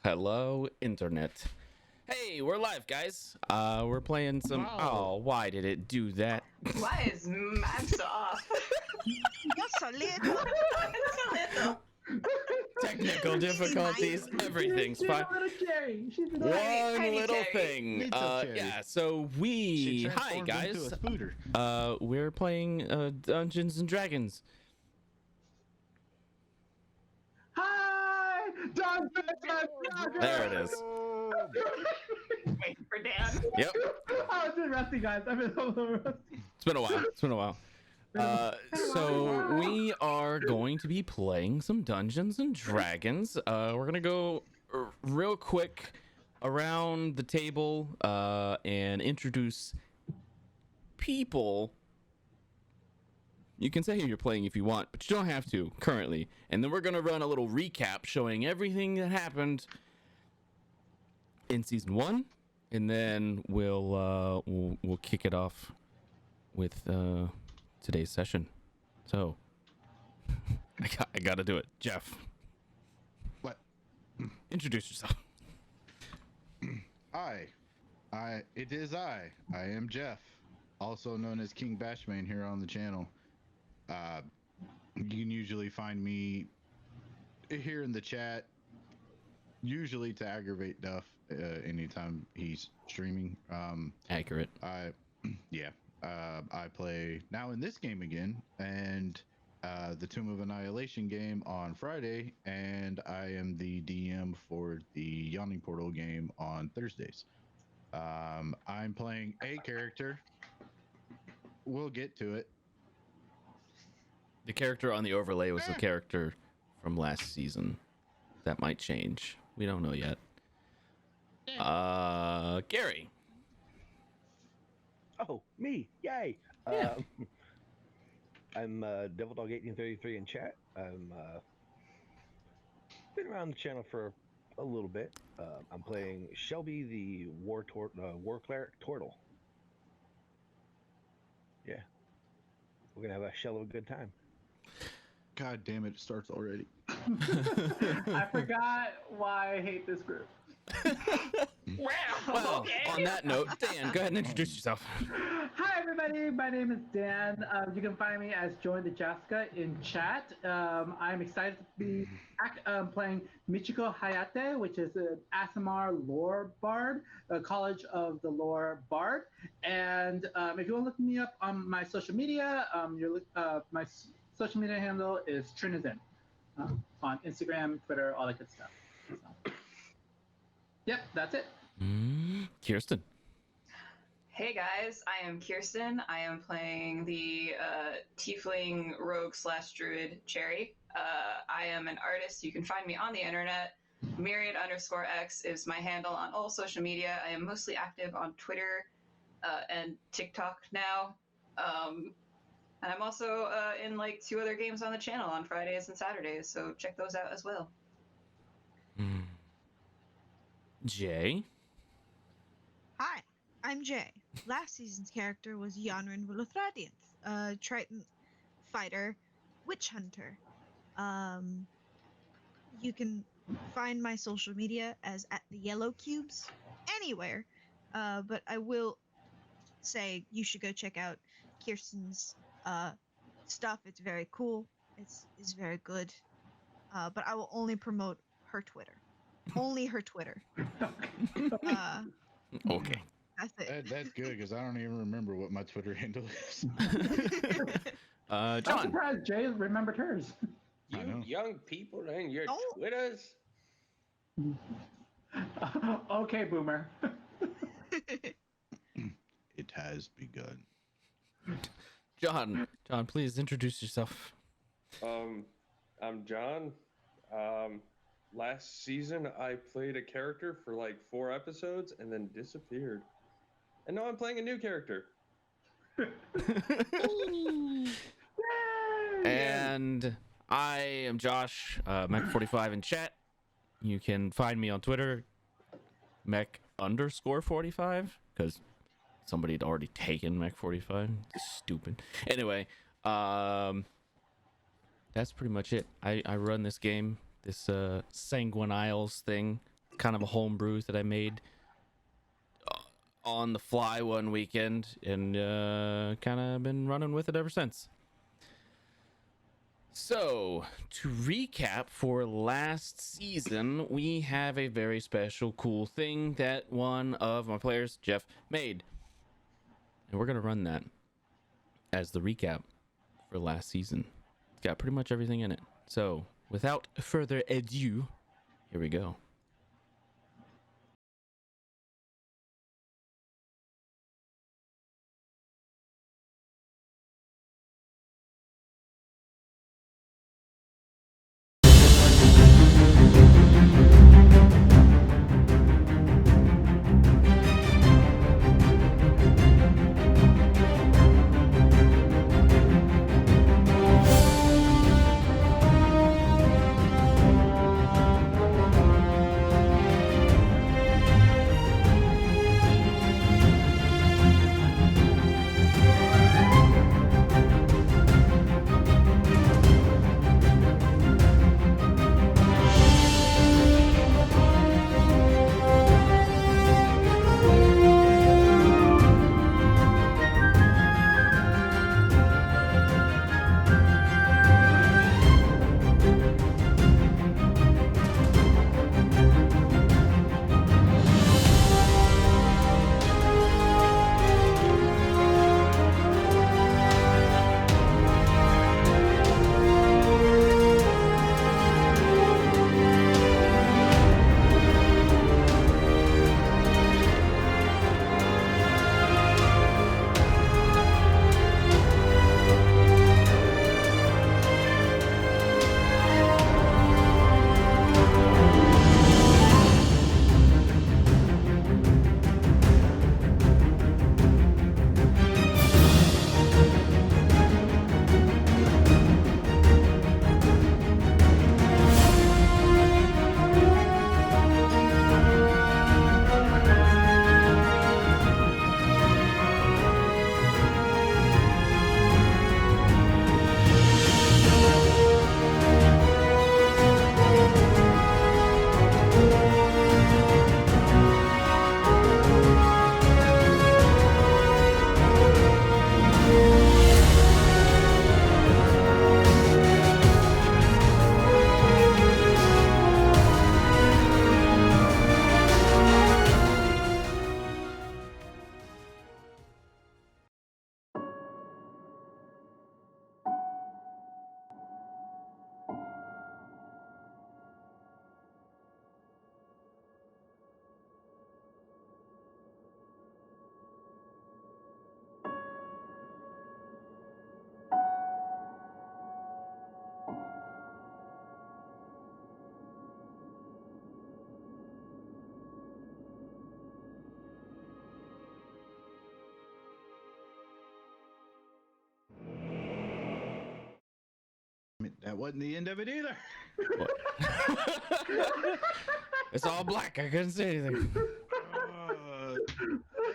Hello, internet. Hey, we're live, guys. We're playing some. Wow. Oh, why did it do that? Why is Max off? You're so little. It's a little. Technical difficulties. Everything's She's fine. a little cherry. She's a little One tiny little cherry. thing. Little cherry. Yeah. So She hi transformed guys. into a spooter. We're playing Dungeons and Dragons. Hi! Dog, There it is. Waiting for Dan. Yep. I was just rusty, guys. I've been a little rusty. It's been a while. So we are going to be playing some Dungeons and Dragons. We're gonna go real quick around the table and introduce people. You can say who you're playing if you want, but you don't have to currently. And then we're gonna run a little recap showing everything that happened in season 1, and then we'll kick it off with today's session. So I gotta do it. Jeff, What? introduce yourself. It is I am Jeff, also known as King Bashmane here on the channel. You can usually find me here in the chat, usually to aggravate Duff anytime he's streaming. Accurate. I play now in this game again, and the Tomb of Annihilation game on Friday, and I am the DM for the Yawning Portal game on Thursdays. I'm playing a character. We'll get to it. The character on the overlay was the character from last season. That might change. We don't know yet. Gary. Oh, me! Yay! Yeah. I'm Devil Dog 1833 in chat. I'm been around the channel for a little bit. I'm playing Shellby, the war cleric turtle. Yeah, we're gonna have a shell of a good time. God damn it! It starts already. I forgot why I hate this group. Well, Okay. on that note, Dan, go ahead and introduce yourself. Hi, everybody. My name is Dan. You can find me as Join the Jessica in chat. I'm excited to be playing Michiko Hayate, which is an Asimar lore bard, a College of the Lore bard. And if you want to look me up on my social media, my social media handle is Trinizin on Instagram, Twitter, all that good stuff. So. Yep, that's it. Kirsten. Hey guys, I am Kirsten. I am playing the tiefling rogue / druid Cherry. I am an artist. You can find me on the internet. Myriad_X is my handle on all social media. I am mostly active on Twitter and TikTok now. And I'm also in like 2 other games on the channel on Fridays and Saturdays, so check those out as well. Jay. Hi, I'm Jay. Last season's character was Yonryn a Triton fighter, witch hunter. You can find my social media as @theyellowcubes anywhere. But I will say you should go check out Kirsten's stuff. It's very cool. It's very good. But I will only promote her Twitter. Only her Twitter. Okay. That's it. That's good because I don't even remember what my Twitter handle is. I'm John. surprised Jay remembered hers. I know. You young people and your Oh. Twitters. Okay, boomer. It has begun. John, please introduce yourself. I'm John. Last season I played a character for like 4 episodes and then disappeared. And now I'm playing a new character. And I am Josh, Mech⁴⁵ in chat. You can find me on Twitter, Mech_45, because somebody had already taken Mech⁴⁵. Stupid. Anyway, that's pretty much it. I run this game, this Sanguine thing. kind of a home brew that I made on the fly one weekend, and kind of been running with it ever since. So, to recap for last season, we have a very special, cool thing that one of my players, Jeff, made. And we're going to run that as the recap for last season. It's got pretty much everything in it. So, without further ado, here we go. That wasn't the end of it either. It's all black. I couldn't say anything.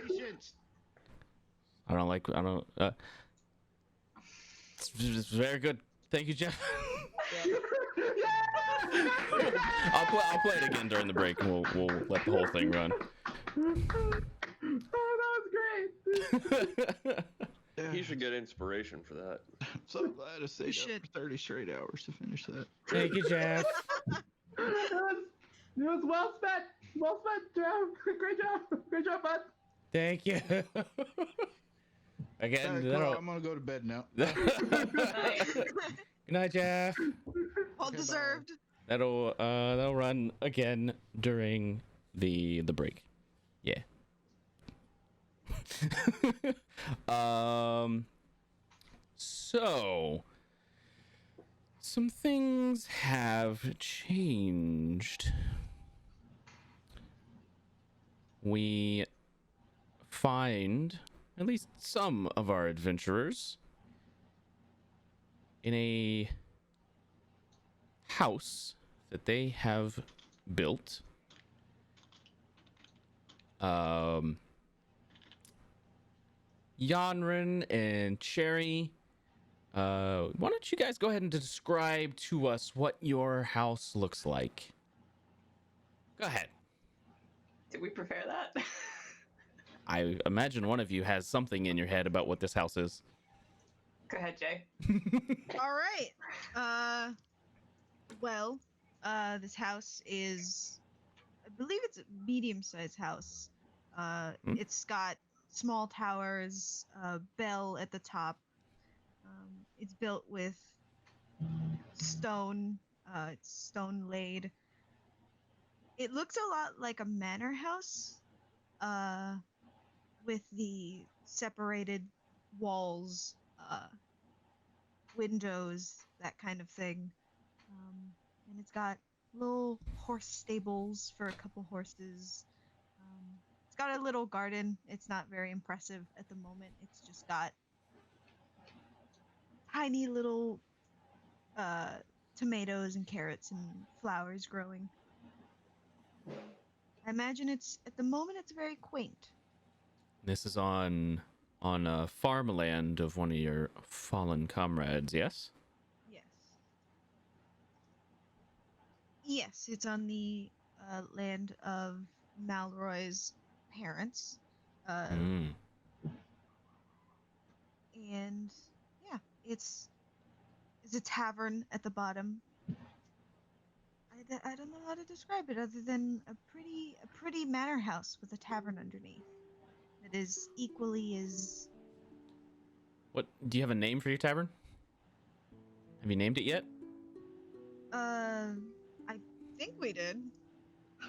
Patience. I don't. It's very good. Thank you, Jeff. I'll play it again during the break, and we'll let the whole thing run. Oh, that was great. He should get inspiration for that. I'm so glad I stayed up should. for 30 straight hours to finish that. Thank you, Jeff. It was well spent. Well spent, Jeff. Great job. Great job, bud. Thank you. Again, All right, cool. I'm gonna go to bed now. Good night, Jeff. Well deserved. That'll run again during the break. Yeah. So some things have changed. We find at least some of our adventurers in a house that they have built. Yonren and Cherry, why don't you guys go ahead and describe to us what your house looks like? Go ahead. Did we prepare that? I imagine one of you has something in your head about what this house is. Go ahead, Jay. All right. Well, this house is, I believe it's a medium-sized house. It's got small towers, bell at the top. It's built with stone. It's stone laid. It looks a lot like a manor house, with the separated walls, windows, that kind of thing. And it's got little horse stables for a couple horses. It's got a little garden. It's not very impressive at the moment. It's just got tiny little tomatoes and carrots and flowers growing. I imagine it's, at the moment, it's very quaint. This is on farmland of one of your fallen comrades, yes? Yes. Yes, it's on the land of Malroy's parents. Mm. And yeah, it's a tavern at the bottom. I don't know how to describe it other than a pretty manor house with a tavern underneath. That is equally as... What, do you have a name for your tavern? Have you named it yet? I think we did.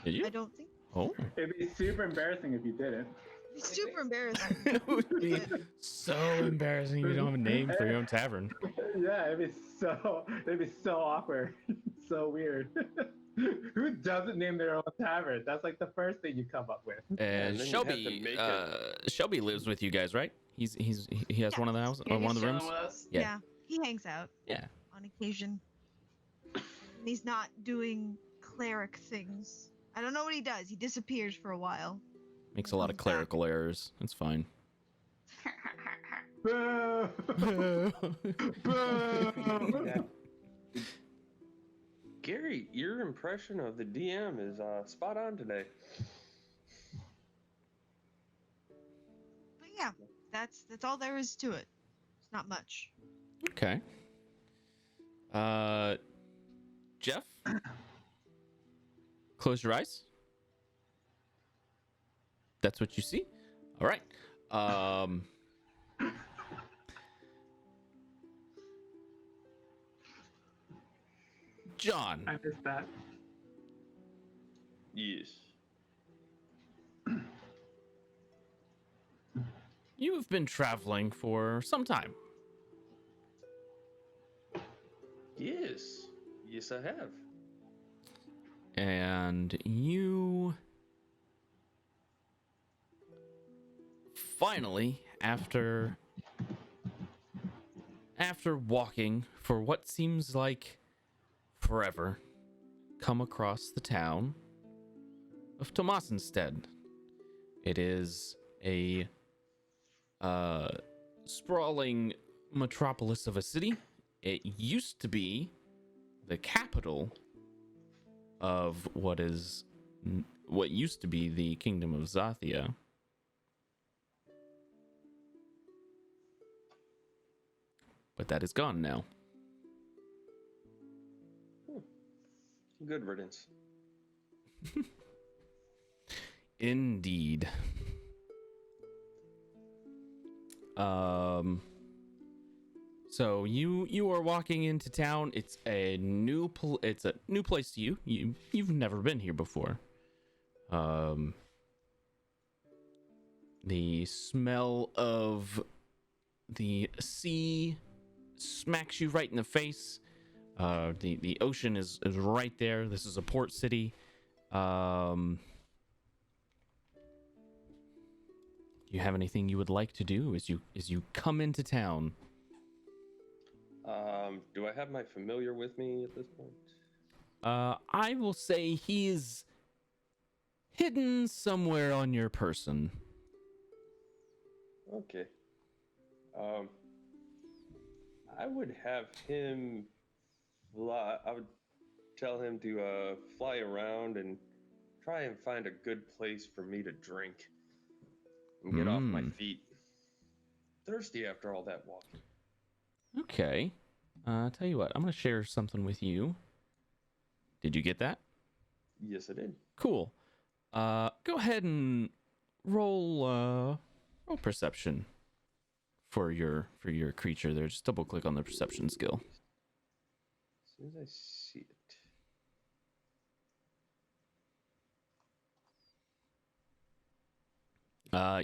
Did you? I don't think... Oh. It'd be super embarrassing if you didn't. It's super embarrassing. It would be so embarrassing if you don't have a name for your own tavern. Yeah, it'd be so awkward. So weird. Who doesn't name their own tavern? That's like the first thing you come up with. And then you have to Shellby, make it. Shellby lives with you guys, right? He has Yeah. one of the houses, Yeah, or one of he's the chilling rooms. with us. Yeah. He hangs out Yeah. on occasion. And he's not doing cleric things. I don't know what he does. He disappears for a while. Makes a lot of clerical errors. It's fine. Boo! Boo! Yeah. Gary, your impression of the DM is spot on today. But yeah, that's all there is to it. It's not much. Okay. Jeff? Close your eyes. That's what you see? All right. John. I missed that. Yes. You have been traveling for some time. Yes. Yes, I have. And you finally, after walking for what seems like forever, come across the town of Tomasenstead. It is a sprawling metropolis of a city. It used to be the capital of what used to be the kingdom of Zathia. But that is gone now. Good riddance. Indeed. So you are walking into town. It's a new place to you. You've never been here before. The smell of the sea smacks you right in the face. The ocean is right there. This is a port city. Do you have anything you would like to do as you come into town? Do I have my familiar with me at this point? I will say he is hidden somewhere on your person. Okay. I would have him I would tell him to fly around and try and find a good place for me to drink and get off my feet. Thirsty after all that walking. Okay. Tell you what, I'm gonna share something with you. Did you get that? Yes, I did. Cool. Go ahead and roll perception for your creature there. Just double click on the perception skill. As soon as I see it.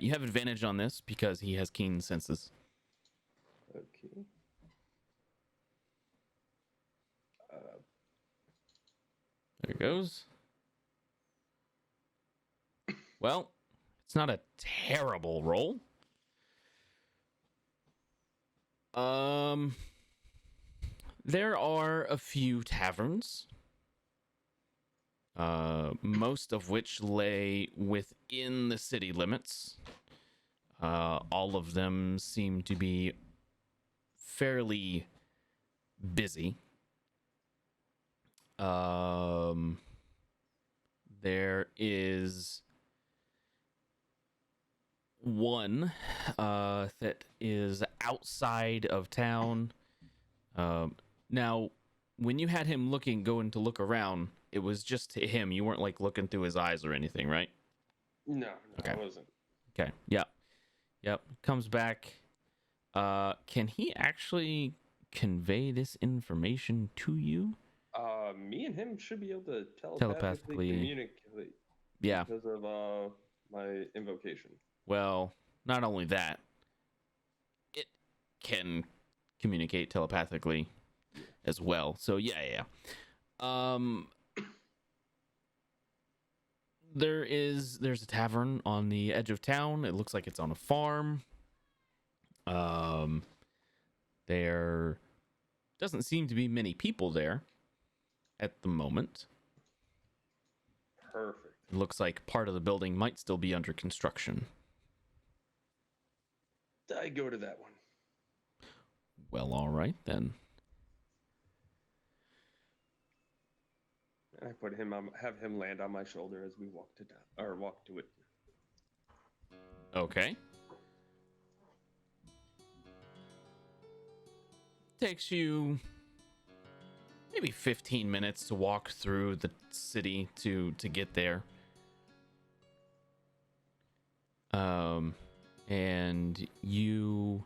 You have advantage on this because he has keen senses. Okay. There it goes. Well, it's not a terrible roll. There are a few taverns, most of which lay within the city limits. All of them seem to be fairly busy. There is one that is outside of town. Now, when you had him going to look around, it was just to him. You weren't like looking through his eyes or anything, right? No, Okay. I wasn't. Okay. Yep. Comes back. Can he actually convey this information to you? Me and him should be able to Telepathically. communicate. Yeah. Because of my invocation. Well, not only that, it can communicate telepathically as well. So yeah. There's a tavern on the edge of town. It looks like it's on a farm. There doesn't seem to be many people there at the moment. Perfect. It looks like part of the building might still be under construction. I go to that one. Well, all right then. I have him land on my shoulder as we walk to it. Okay. Takes you maybe 15 minutes to walk through the city to get there. And you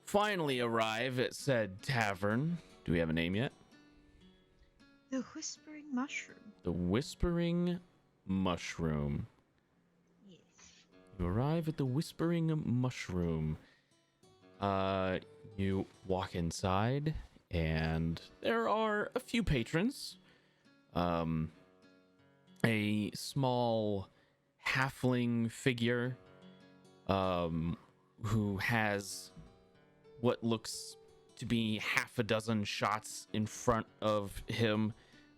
finally arrive at said tavern. Do we have a name yet? The Whispering Mushroom. The Whispering Mushroom. Yes. You arrive at the Whispering Mushroom. You walk inside, and there are a few patrons. A small halfling figure, who has what looks to be half a dozen shots in front of him,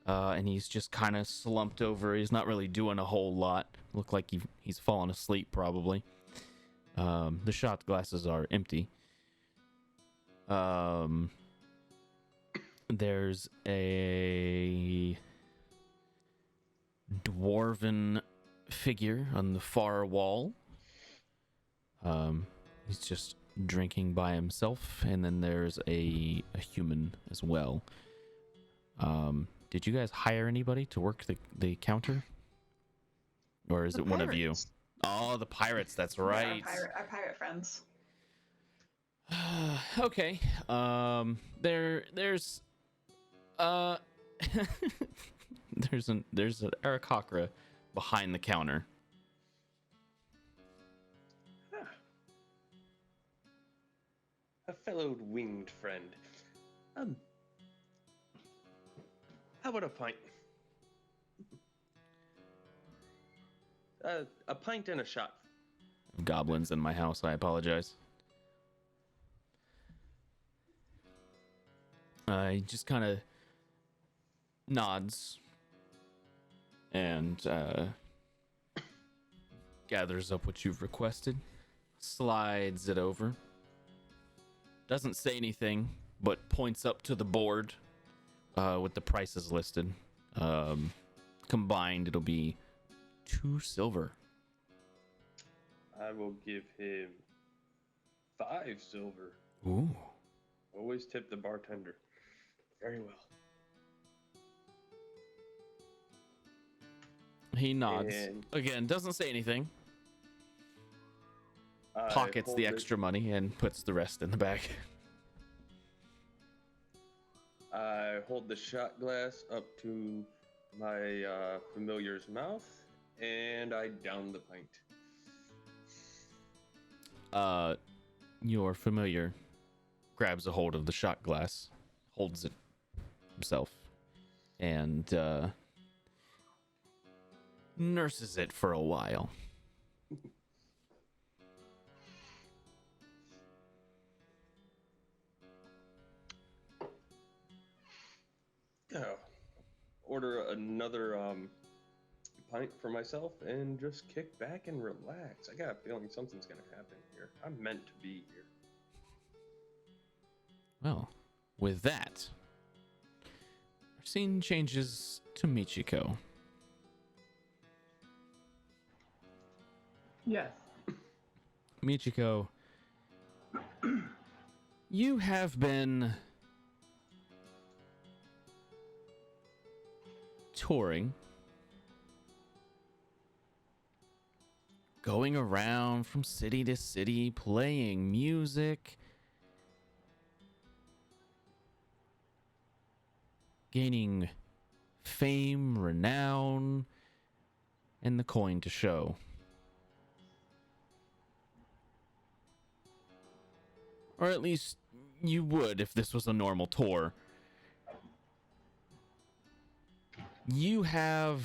and he's just kind of slumped over. He's not really doing a whole lot. Look like he's fallen asleep probably. The shot glasses are empty. There's a dwarven figure on the far wall. He's just drinking by himself, and then there's a human as well. Did you guys hire anybody to work the counter, or is it one of you? Pirates. Oh, the pirates. That's Yeah, right. our pirate friends. Okay. There's there's an Aarakocra behind the counter. A fellow winged friend. How about a pint? A pint and a shot. Goblins in my house. I apologize. He just kind of nods and gathers up what you've requested, slides it over, doesn't say anything, but points up to the board with the prices listed. combined, it'll be 2 silver. I will give him 5 silver. Ooh. Always tip the bartender. Very well. He nods. And Again, doesn't say anything. I Pockets hold the it- extra money and puts the rest in the bag. I hold the shot glass up to my familiar's mouth, and I down the pint. Your familiar grabs a hold of the shot glass, holds it himself, and nurses it for a while. Yeah. Order another pint for myself and just kick back and relax. I got a feeling something's gonna happen here. I'm meant to be here. Well, with that, our scene changes to Michiko. Yes. Michiko, you have been touring, going around from city to city, playing music, gaining fame, renown, and the coin to show. Or at least you would if this was a normal tour. You've had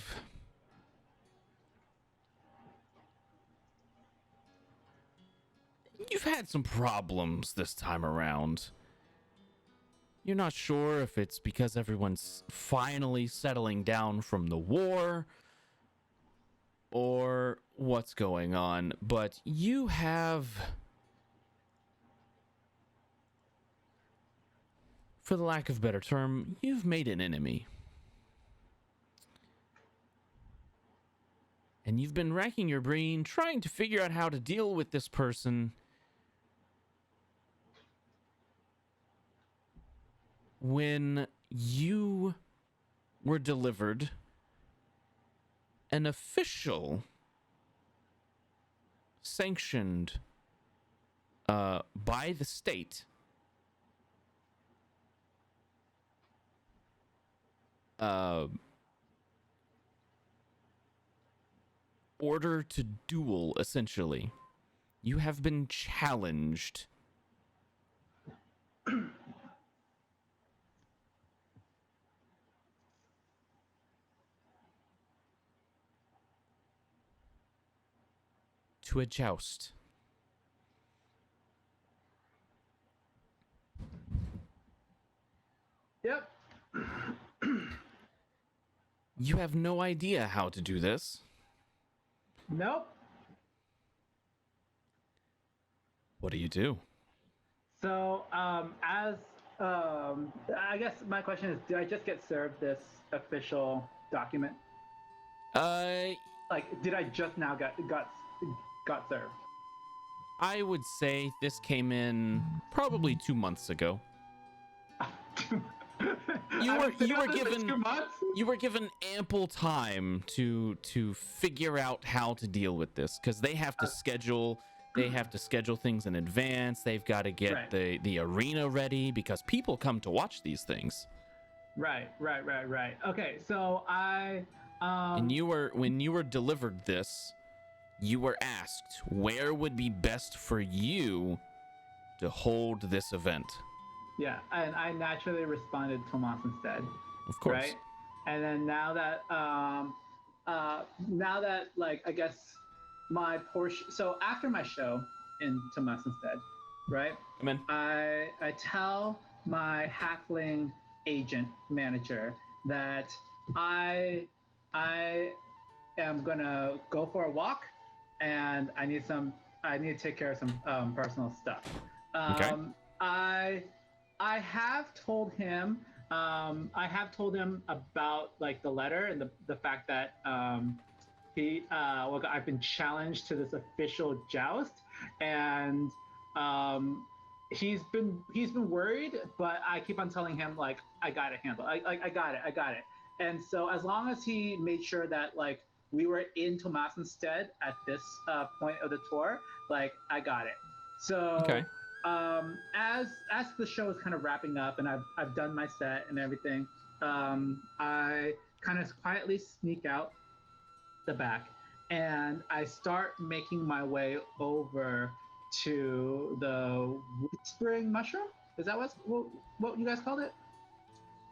some problems this time around. You're not sure if it's because everyone's finally settling down from the war or what's going on, but you have, for the lack of a better term, you've made an enemy. And you've been racking your brain trying to figure out how to deal with this person when you were delivered an official sanctioned by the state order to duel, essentially. You have been challenged to a joust. Yep. You have no idea how to do this. Nope. What do you do? So, I guess my question is, did I just get served this official document? Like, did I just now got served? I would say this came in probably 2 months ago. You were given 2 months? You were given ample time to figure out how to deal with this, because they have to schedule things in advance. They've got to get Right. the arena ready because people come to watch these things. Right. Okay, so And when you were delivered this, you were asked where would be best for you to hold this event. yeah, and I naturally responded Tomas instead. Of course. Right? And then now that like I guess my portion, so after my show in Tomas instead, right? Come in. I tell my halfling agent manager that I am gonna go for a walk and I need to take care of some personal stuff. Okay. I have told him I have told him about like the letter and the fact that I've been challenged to this official joust, and um, he's been worried, but I keep on telling him like I got it handled. I got it, I got it. And so as long as he made sure that like we were in Tomasin's stead at this point of the tour, like I got it. So Okay. as the show is kind of wrapping up and I've done my set and everything, I kind of quietly sneak out the back and I start making my way over to the whispering mushroom. Is that what you guys called it?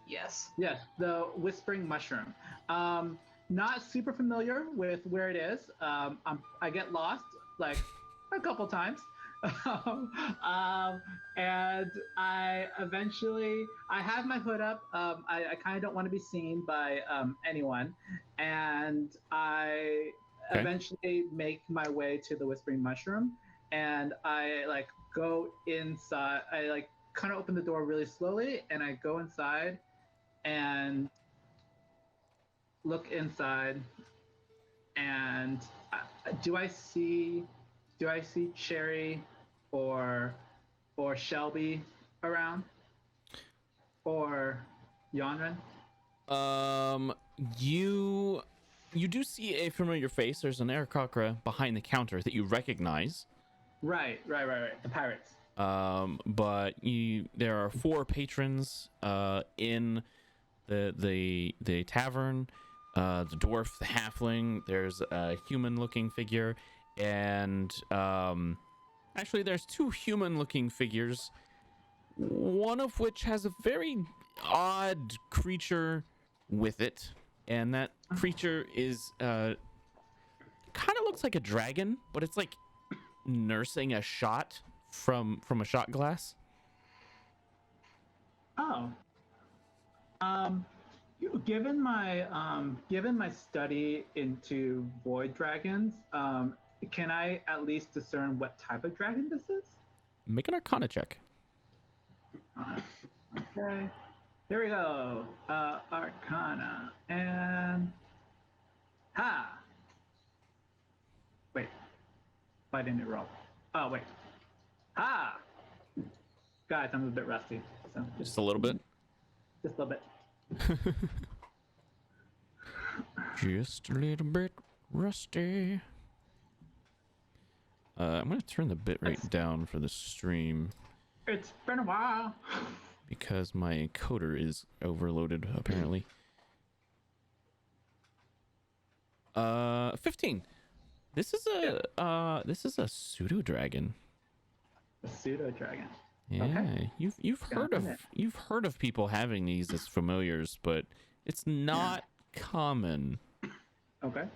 Yes. Yes, the whispering mushroom. Not super familiar with where it is. I get lost like a couple times. And I have my hood up. I kind of don't want to be seen by anyone, and I Okay. eventually make my way to the whispering mushroom, and I like go inside. I like kind of open the door really slowly, and I go inside and look inside, and do I see Cherry or Shellby around or Yonren? You do see a familiar face. There's an Aarakocra behind the counter that you recognize. Right. The pirates. But there are 4 patrons in the tavern. The dwarf, the halfling. There's a human-looking figure, and actually, there's 2 human-looking figures. One of which has a very odd creature with it, and that creature is kind of looks like a dragon, but it's like nursing a shot from a shot glass. Oh. Given my study into void dragons, can I at least discern what type of dragon this is? Make an Arcana check. Okay. Here we go. Arcana. And wait. Why didn't it roll? Oh wait. Guys, I'm a bit rusty. So Just a little bit. just a little bit. Just a little bit rusty. I'm gonna turn the bitrate down for the stream It's been a while. because my encoder is overloaded apparently. 15. This is a pseudo dragon. A pseudo dragon. Yeah, Okay. you've heard of people having these as familiars, but it's not common. Okay.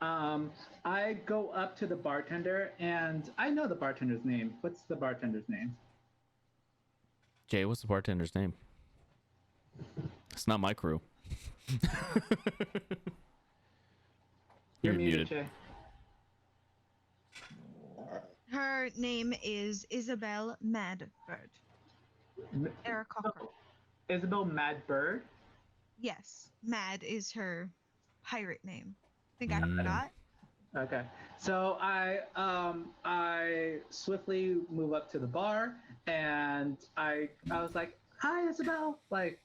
I go up to the bartender, and I know the bartender's name. What's the bartender's name? Jay, what's the bartender's name? It's not my crew. You're muted, Jay. Her name is Isabel Madbird. Aarakocra. Isabel Madbird. Yes, Mad is her pirate name. Think I forgot? Okay. So I swiftly move up to the bar, and I was like, "Hi, Isabel." Like,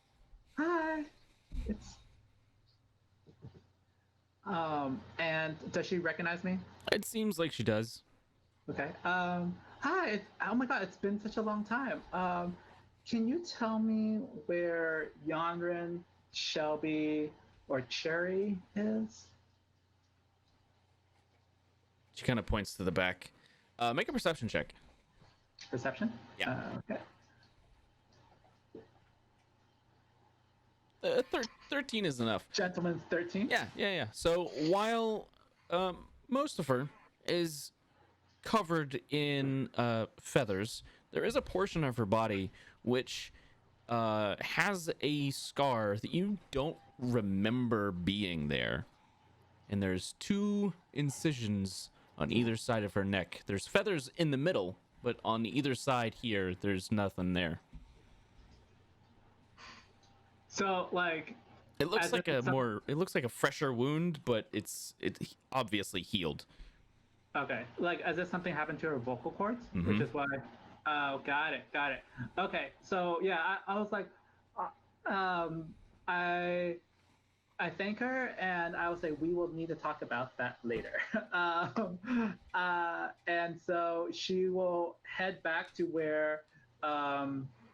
"Hi." It's and does she recognize me? It seems like she does. Okay. Hi. Oh my God, it's been such a long time. Can you tell me where Yonryn, Shellby, or Cherry is? She kind of points to the back. Make a perception check. Perception? Yeah. Okay. 13 is enough. Gentleman's 13? Yeah. So while most of her is covered in feathers, there is a portion of her body which has a scar that you don't remember being there. And there's 2 incisions on either side of her neck. There's feathers in the middle, but on either side here, there's nothing there. So like, It looks as like if some- it looks like a fresher wound, but it's obviously healed. okay, like as if something happened to her vocal cords, Mhm. which is why. Oh, got it. Okay, so yeah, I was like, I thank her, and I will say we will need to talk about that later. And so she will head back to where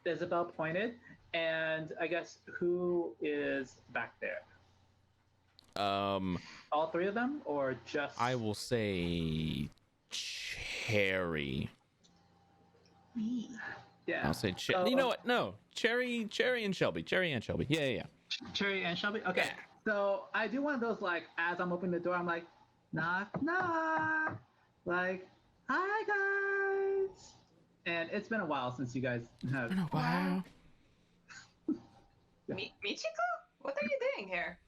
Isabel pointed, and I guess who is back there? All three of them, or just? I will say Cherry. Me. Yeah. I'll say So- you know what? No, Cherry and Shellby. Cherry and Shellby. Yeah. Cherry and Shelby. Okay, so I do one of those like as I'm opening the door, I'm like, knock knock, like, hi guys. And it's been a while since you guys have. Oh, wow. Michiko? What are you doing here?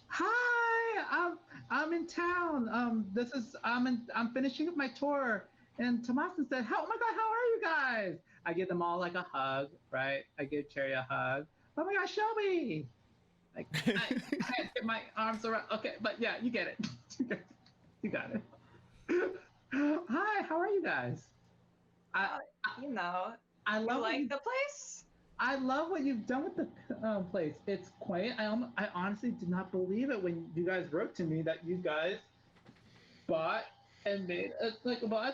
Hi, I'm in town. I'm finishing up my tour, and Tomasin said, "Oh my God, how are you guys?" I give them all like a hug, right? I give Cherry a hug. Oh my gosh, Shelby! Like I can't get my arms around. Okay, but yeah, you get it. You got it. Hi, how are you guys? I You know, I you love like the place? I love what you've done with the place. It's quaint. I honestly did not believe it when you guys wrote to me that you guys bought and made a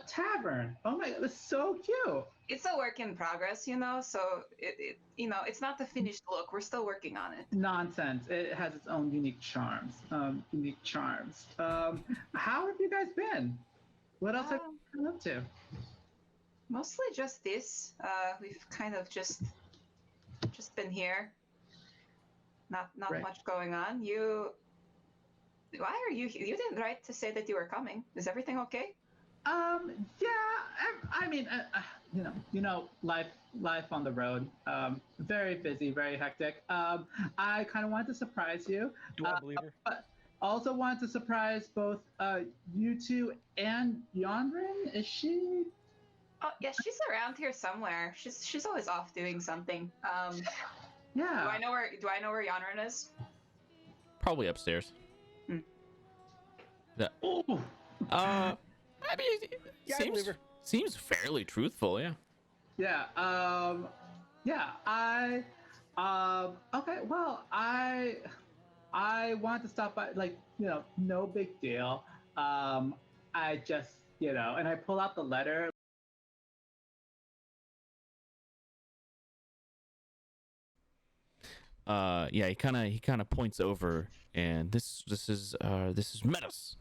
tavern. Oh my God, that's so cute. It's a work in progress, you know. So it's not the finished look. We're still working on it. Nonsense. It has its own unique charms. How have you guys been? What else have you been up to? Mostly just this. We've kind of just been here. Not Right. much going on. Why are you? You didn't write to say that you were coming. Is everything okay? Yeah. I mean, life on the road. Very busy, very hectic. I kind of wanted to surprise you. Do I believe her? But also wanted to surprise both you two and Yonryn. Is she? Oh yeah, she's around here somewhere. She's always off doing something. Yeah. Do I know where Yonren is? Probably upstairs. Yeah. Ooh. I mean, Yeah, I believe her. seems fairly truthful. Yeah. Yeah. Yeah. Okay. Well, I wanted to stop by. No big deal. I just, and I pull out the letter. Yeah, he kind of points over, and this is Metis.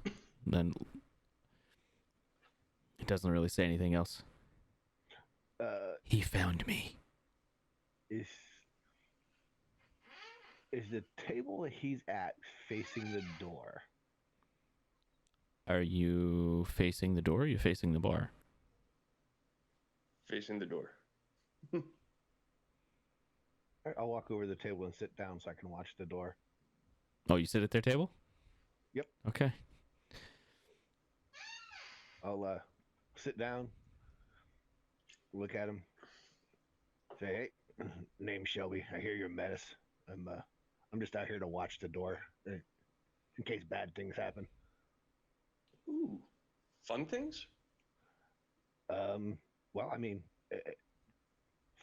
Then he doesn't really say anything else. He found me. Is the table that he's at facing the door? Are you facing the door? Or are you facing the bar? Facing the door. All right, I'll walk over to the table and sit down so I can watch the door. Oh, you sit at their table? Yep. Okay. I'll sit down, look at him, say, "Hey, name's Shellby. I hear you're Metis. I'm just out here to watch the door in case bad things happen." Ooh, fun things. Well, I mean,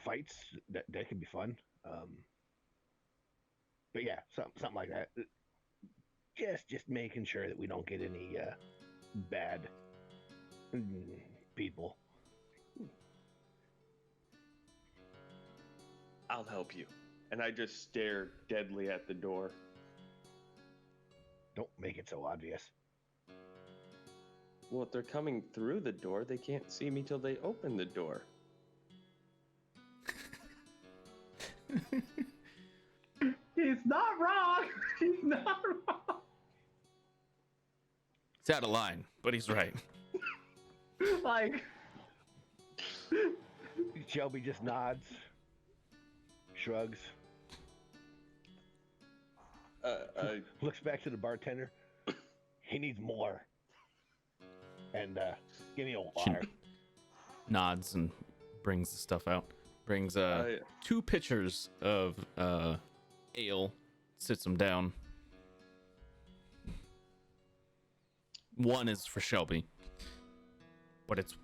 fights that could be fun. But yeah, something like that. Just making sure that we don't get any bad people. I'll help you. And I just stare deadly at the door. Don't make it so obvious. Well, if they're coming through the door, they can't see me till they open the door. He's not wrong. He's not wrong. It's out of line, but he's right. Like, Shelby just nods, shrugs, looks back to the bartender. He needs more. And give me a water. Nods and brings the stuff out. Brings 2 pitchers of ale, sits him down. One is for Shellby, but it's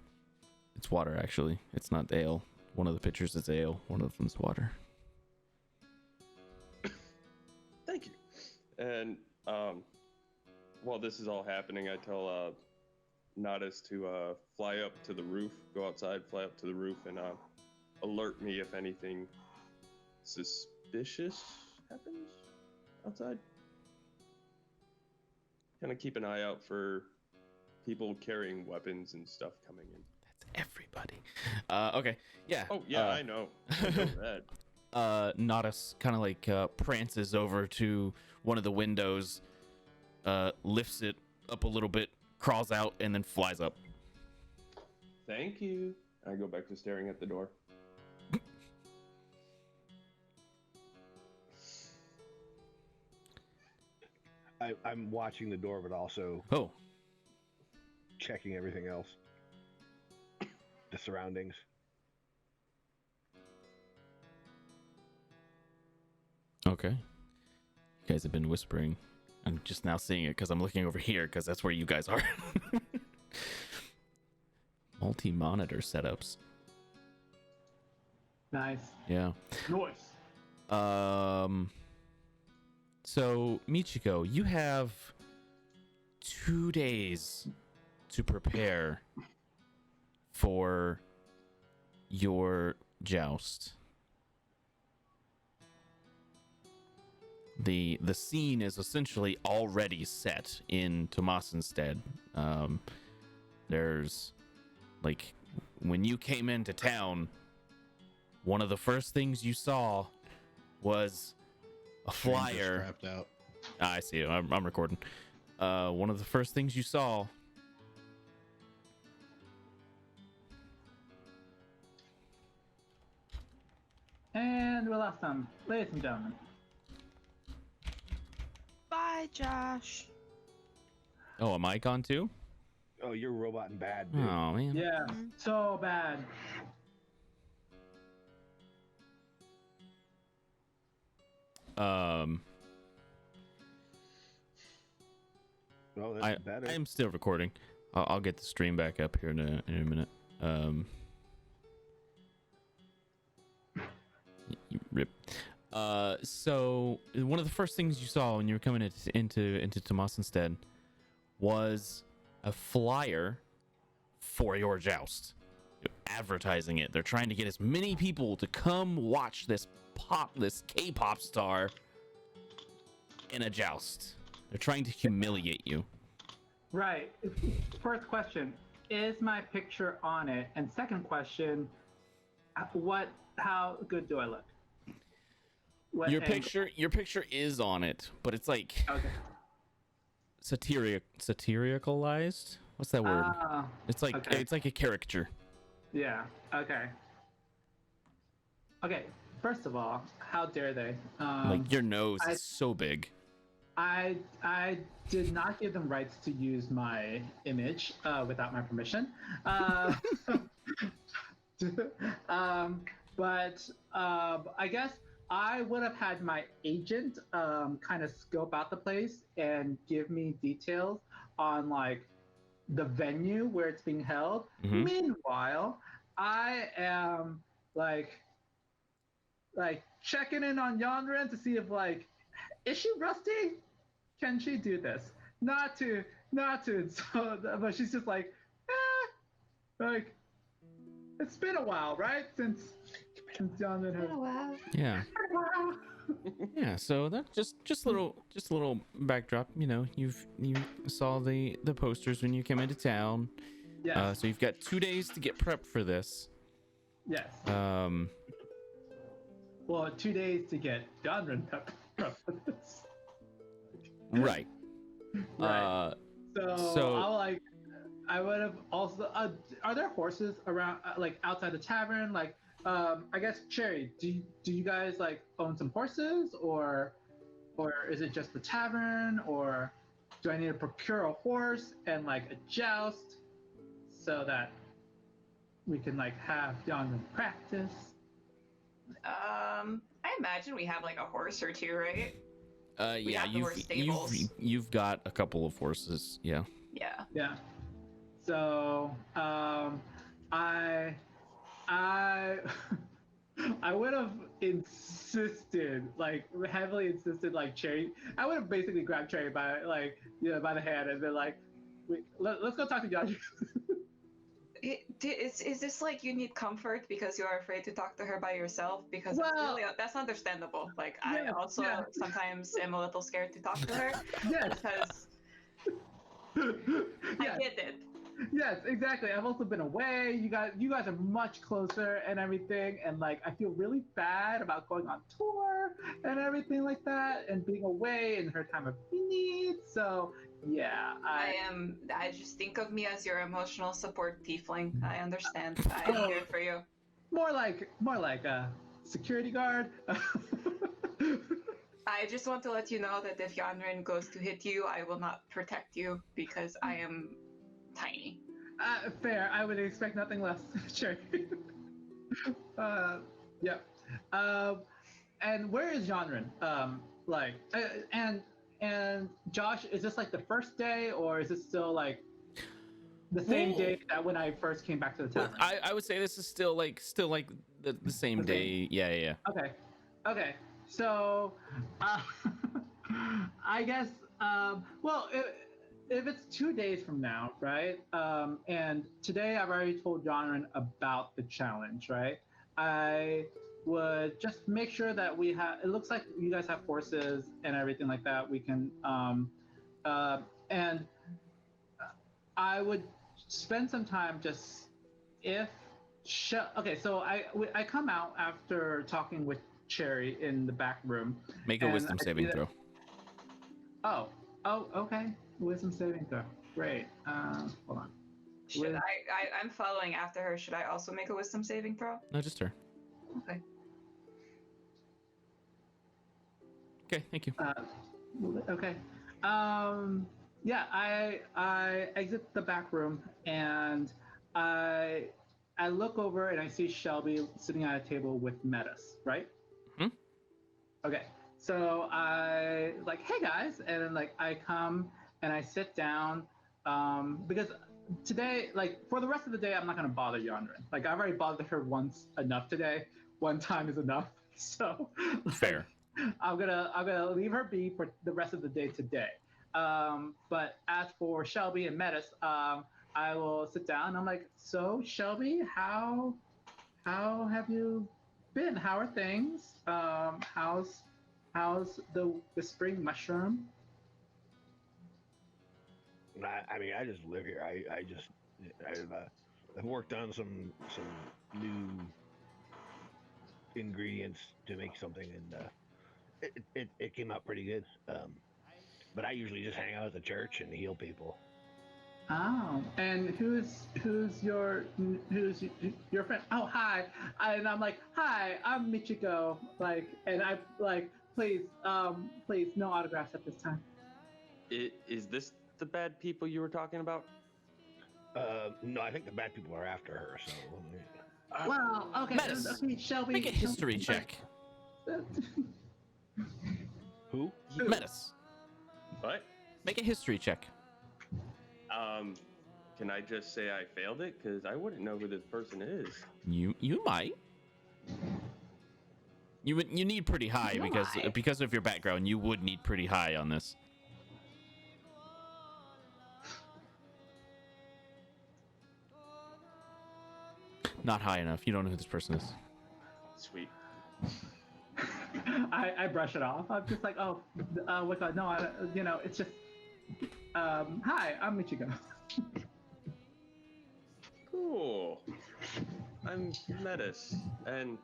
water actually. It's not ale. One of the pitchers is ale. One of them's water. Thank you. And while this is all happening, I tell Nodis to fly up to the roof, go outside, fly up to the roof, and alert me if anything suspicious happens outside. Kind of keep an eye out for people carrying weapons and stuff coming in. That's everybody. Okay, yeah. Oh yeah, I know. I know that. Nodis kind of like prances over to one of the windows, lifts it up a little bit, crawls out, and then flies up. Thank you. I go back to staring at the door. I'm watching the door, but also checking everything else. The surroundings. Okay. You guys have been whispering. I'm just now seeing it because I'm looking over here because that's where you guys are. Multi-monitor setups. Nice. Yeah. Nice. So, Michiko, you have 2 days to prepare for your joust. The scene is essentially already set in Tomasenstead. There's, like, when you came into town, one of the first things you saw was a flyer. Strapped out. I see it. I'm recording. One of the first things you saw. And we lost them, ladies and gentlemen. Bye, Josh. Oh, am I gone too? Oh, you're robot and bad, dude. Oh man. Yeah, so bad. Oh, that's better. I am still recording. I'll get the stream back up here in a minute. Rip. So one of the first things you saw when you were coming into Tomasenstead was a flyer for your joust, advertising it. They're trying to get as many people to come watch this K-pop star in a joust. They're trying to humiliate you. Right. First question, is my picture on it? And second question, how good do I look? Your picture is on it, but it's like satiricalized. What's that word? It's like it's like a caricature. Yeah. Okay. Okay. First of all, how dare they? Like your nose is so big. I did not give them rights to use my image without my permission. But I guess I would have had my agent kind of scope out the place and give me details on like the venue where it's being held. Mm-hmm. Meanwhile, I am like checking in on Yonren to see if like, is she rusty? Can she do this? Not to. So, but she's just like, like it's been a while, right? Since Yonren has. Oh wow. Yeah. Yeah. So that just a little backdrop. You know, you saw the posters when you came into town. Yes. So you've got 2 days to get prepped for this. Yes. Well, 2 days to get Yonren prepped for this. Right. Right. So I would have also. Are there horses around, like outside the tavern? Like, I guess Cherry, do you guys like own some horses, or is it just the tavern, or do I need to procure a horse and like a joust so that we can like have Yonren practice? I I imagine we have like a horse or two, right? We Yeah, have the horse stables. you've got a couple of horses. Yeah. Yeah. Yeah. So, I I would have insisted, like heavily insisted, like Cherry. I would have basically grabbed Cherry by like by the hand and been like, let's go talk to Josh." Is this like you need comfort because you are afraid to talk to her by yourself? Because Well, that's understandable. Like I yeah, also yeah. sometimes am a little scared to talk to her Yes. because I Yes. get it. Yes, exactly. I've also been away. You guys are much closer and everything, and like I feel really bad about going on tour and everything like that, and being away in her time of need. So yeah, I just think of me as your emotional support tiefling. I understand. I'm Oh. here for you. more like a security guard. I just want to let you know that if Yonren goes to hit you, I will not protect you because I am tiny. Fair. I would expect nothing less. Sure. Yeah. And where is Yonryn? Like, and Josh, is this like the first day, or is this still like the same day that when I first came back to the tavern? I would say this is still like the same The same? day. Yeah. Okay. So, I guess. Well, if it's 2 days from now, right? And today I've already told Yonryn about the challenge, right? I would just make sure that we have. It looks like you guys have horses and everything like that. We can. And I would spend some time just if. Okay, so I come out after talking with Cherry in the back room. Make a and wisdom I see saving that- throw. Oh, okay. Wisdom saving throw. Great. Hold on. Should I'm following after her. Should I also make a wisdom saving throw? No, just her. Okay. Okay, thank you. Okay. Yeah, I exit the back room and I look over and I see Shellby sitting at a table with Metis, right? Hmm? Okay. So I like, hey guys, and then like I come and I sit down because today, like for the rest of the day, I'm not gonna bother Yonryn. Like I've already bothered her once enough today. One time is enough. So like, Fair. I'm gonna leave her be for the rest of the day today. But as for Shellby and Metis, I will sit down. I'm like, so Shellby, how have you been? How are things? How's the spring mushroom? I mean, I just live here. I've worked on some new ingredients to make something, and it came out pretty good. But I usually just hang out at the church and heal people. Oh, and who's your friend? Oh, hi. And I'm like, hi, I'm Michiko. Like, and I like, please, no autographs at this time. Is this the bad people you were talking about? No, I think the bad people are after her. So Well, okay, Metis, okay, Shellby. Make a history check. who? Metis, What? make a history check. Can I just say I failed it? Because I wouldn't know who this person is. You might. You need pretty high because of your background. You would need pretty high on this. Not high enough. You don't know who this person is. Sweet. I brush it off. I'm just like, oh, no, it's just, hi, I'm Michiko. Cool. I'm Metis, and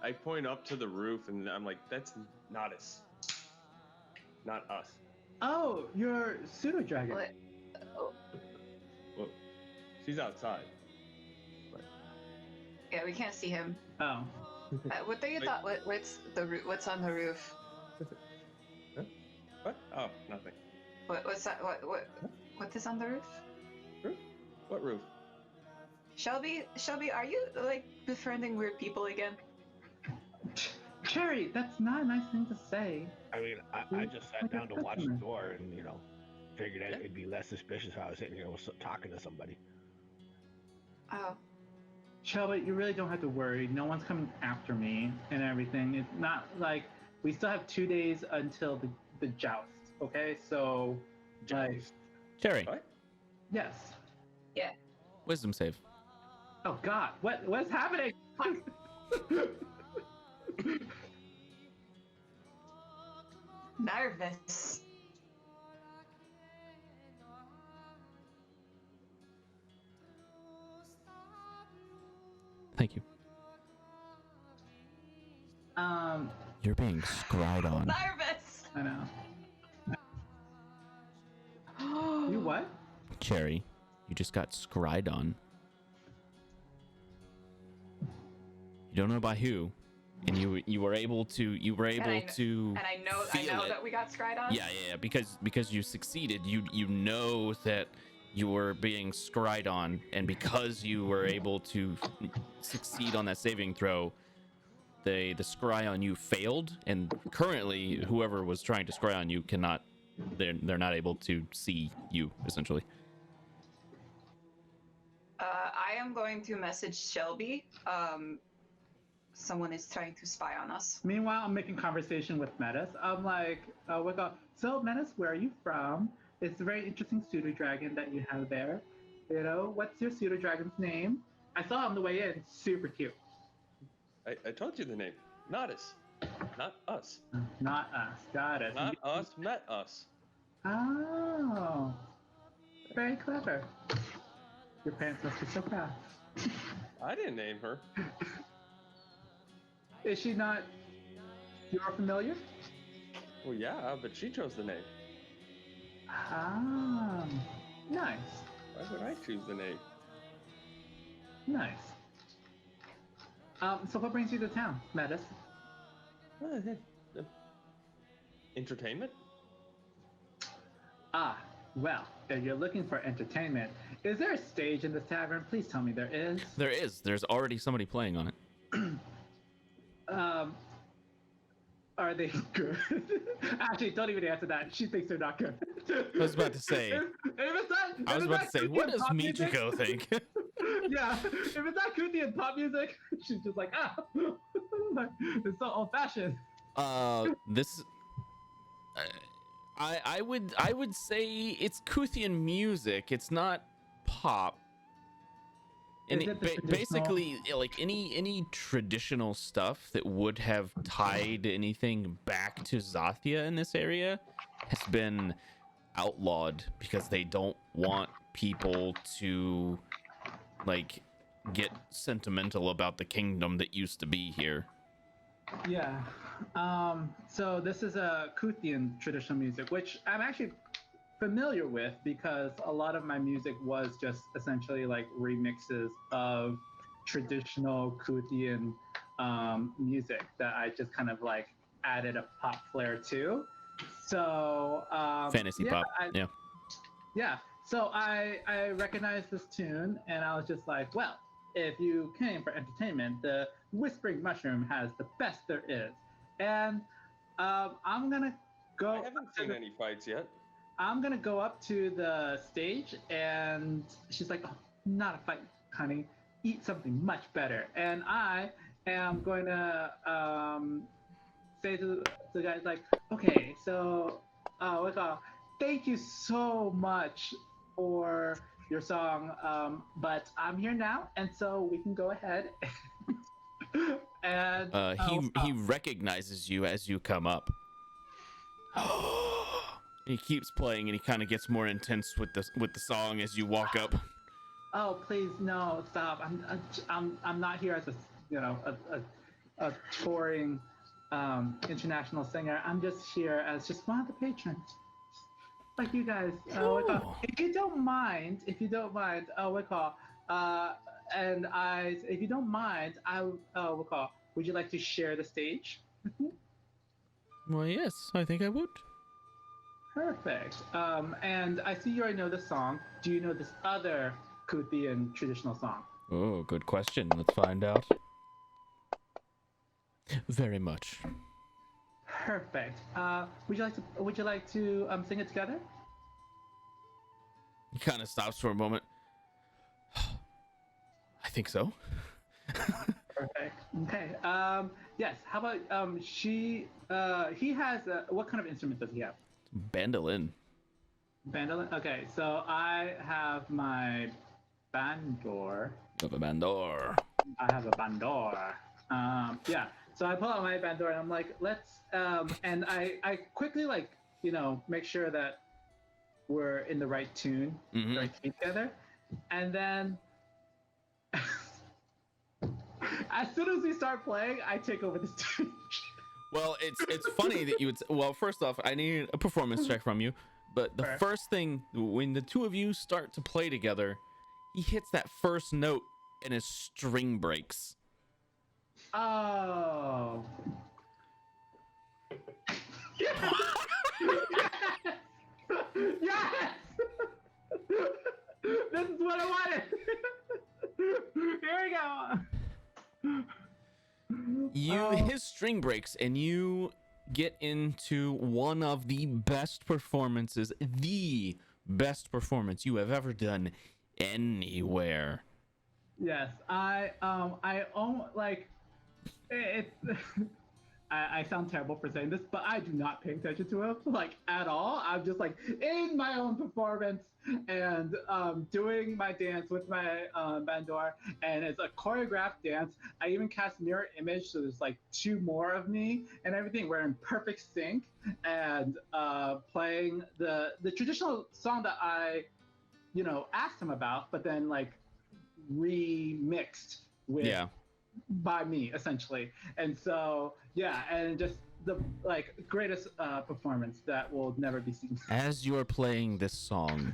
I point up to the roof, and I'm like, "That's not us. Not us." Oh, you're pseudo dragon. What? Oh, Well, she's outside. yeah, we can't see him. Oh. What do you thought? What's on the roof? Huh? What? Oh, nothing. What's that? What is on the roof? Roof? What roof? Shellby, are you like befriending weird people again? Cherry, that's not a nice thing to say. I mean, I just sat down to watch the door and, figured it'd be less suspicious if I was sitting here talking to somebody. Oh. Shelby, you really don't have to worry. No one's coming after me and everything. It's not like we still have 2 days until the joust. Okay, so like, Cherry, What? yes. Yeah. wisdom save. Oh God, what's happening? Nervous. Thank you. You're being scried on. Nervous. I know. You what? Cherry, you just got scried on. You don't know by who, and you were able to And I know feel it. that we got scried on. Yeah, because you succeeded. You know that you were being scried on, and because you were able to succeed on that saving throw, the scry on you failed, and currently whoever was trying to scry on you cannot. They're not able to see you, essentially. I am going to message Shellby. Someone is trying to spy on us. Meanwhile, I'm making conversation with Metis. I'm like, so Metis, where are you from? It's a very interesting pseudo dragon that you have there. You know, what's your pseudo dragon's name? I saw him on the way in. Super cute. I told you the name. Not us. Not us. Not us. Got it. Not us met us. Oh, very clever. Your parents must be so proud. I didn't name her. Is she not your familiar? Well, yeah, but she chose the name. Ah, nice. Why would I choose the name? Nice. So what brings you to town, Metis? Entertainment? Ah, well, if you're looking for entertainment, is there a stage in this tavern? Please tell me there is. There is. There's already somebody playing on it. Are they good? Actually, don't even answer that. She thinks they're not good. I was about to say. I was about to say, what does Michiko think? Yeah, if it's not Kuthian pop music, she's just like, it's so old-fashioned. This. I would say it's Kuthian music. It's not pop. And Is it the traditional- basically, like any traditional stuff that would have tied anything back to Zathia in this area has been outlawed because they don't want people to like get sentimental about the kingdom that used to be here. Yeah. So this is a Kuthian traditional music, which I'm actually familiar with because a lot of my music was just essentially like remixes of traditional Kuthian music that I just kind of like added a pop flair to. So Fantasy pop. Yeah. Yeah. So I recognized this tune and I was just like, well, if you came for entertainment, the Whispering Mushroom has the best there is. And I'm gonna go. I haven't seen any fights yet. I'm gonna go up to the stage, and she's like, "Oh, not a fight, honey. Eat something much better." And I am going to say to the guys, like, "Okay, so, thank you so much for your song, but I'm here now, and so we can go ahead." And he recognizes you as you come up. He keeps playing, and he kind of gets more intense with the song as you walk up. Oh, please, no, stop! I'm not here as a touring international singer. I'm just here as just one of the patrons, like you guys. If you don't mind, if you don't mind, would you like to share the stage with me? Well, yes, I think I would. Perfect. And I see you already know the song. Do you know this other Kuthian traditional song? Oh, good question. Let's find out. Very much. Perfect. Would you like to sing it together? He kind of stops for a moment. I think so. Perfect. Okay. Yes. How about he has what kind of instrument does he have? Bandolin. Bandolin. Okay. So I have my bandor. You have a bandor. I have a bandor. Yeah. So I pull out my bandor and I'm like, let's and I quickly like, make sure that we're in the right tune, Mhm. right key together. And then as soon as we start playing, I take over the stage. Well, it's funny that you would. Well, first off, I need a performance check from you. But the Fair. first thing, when the two of you start to play together, he hits that first note and his string breaks. Oh. Yes! Yes! This is what I wanted. Here we go. His string breaks and you get into one of the best performances you have ever done anywhere. Yes, I like it's. I sound terrible for saying this, but I do not pay attention to him like at all. I'm just like in my own performance and doing my dance with my bandor, and it's a choreographed dance. I even cast mirror image, so there's like two more of me and everything. We're in perfect sync and playing the traditional song that I, asked him about, but then like remixed with by me essentially. And so and just the like greatest performance that will never be seen. As you are playing this song,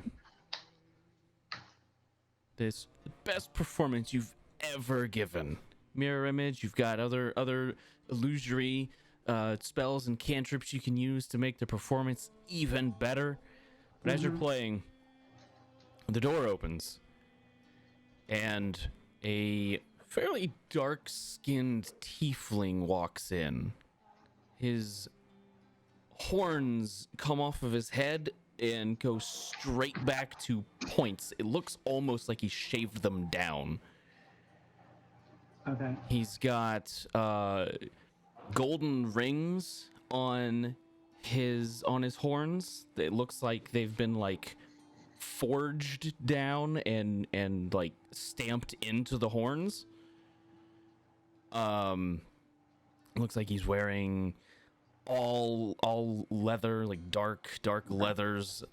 this best performance you've ever given. Mirror image, you've got other illusory spells and cantrips you can use to make the performance even better. But as you're playing, the door opens and a fairly dark-skinned tiefling walks in. His horns come off of his head and go straight back to points. It looks almost like he shaved them down. Okay. He's got golden rings on his horns. It looks like they've been like forged down and like stamped into the horns. Looks like he's wearing all leather, like dark leathers.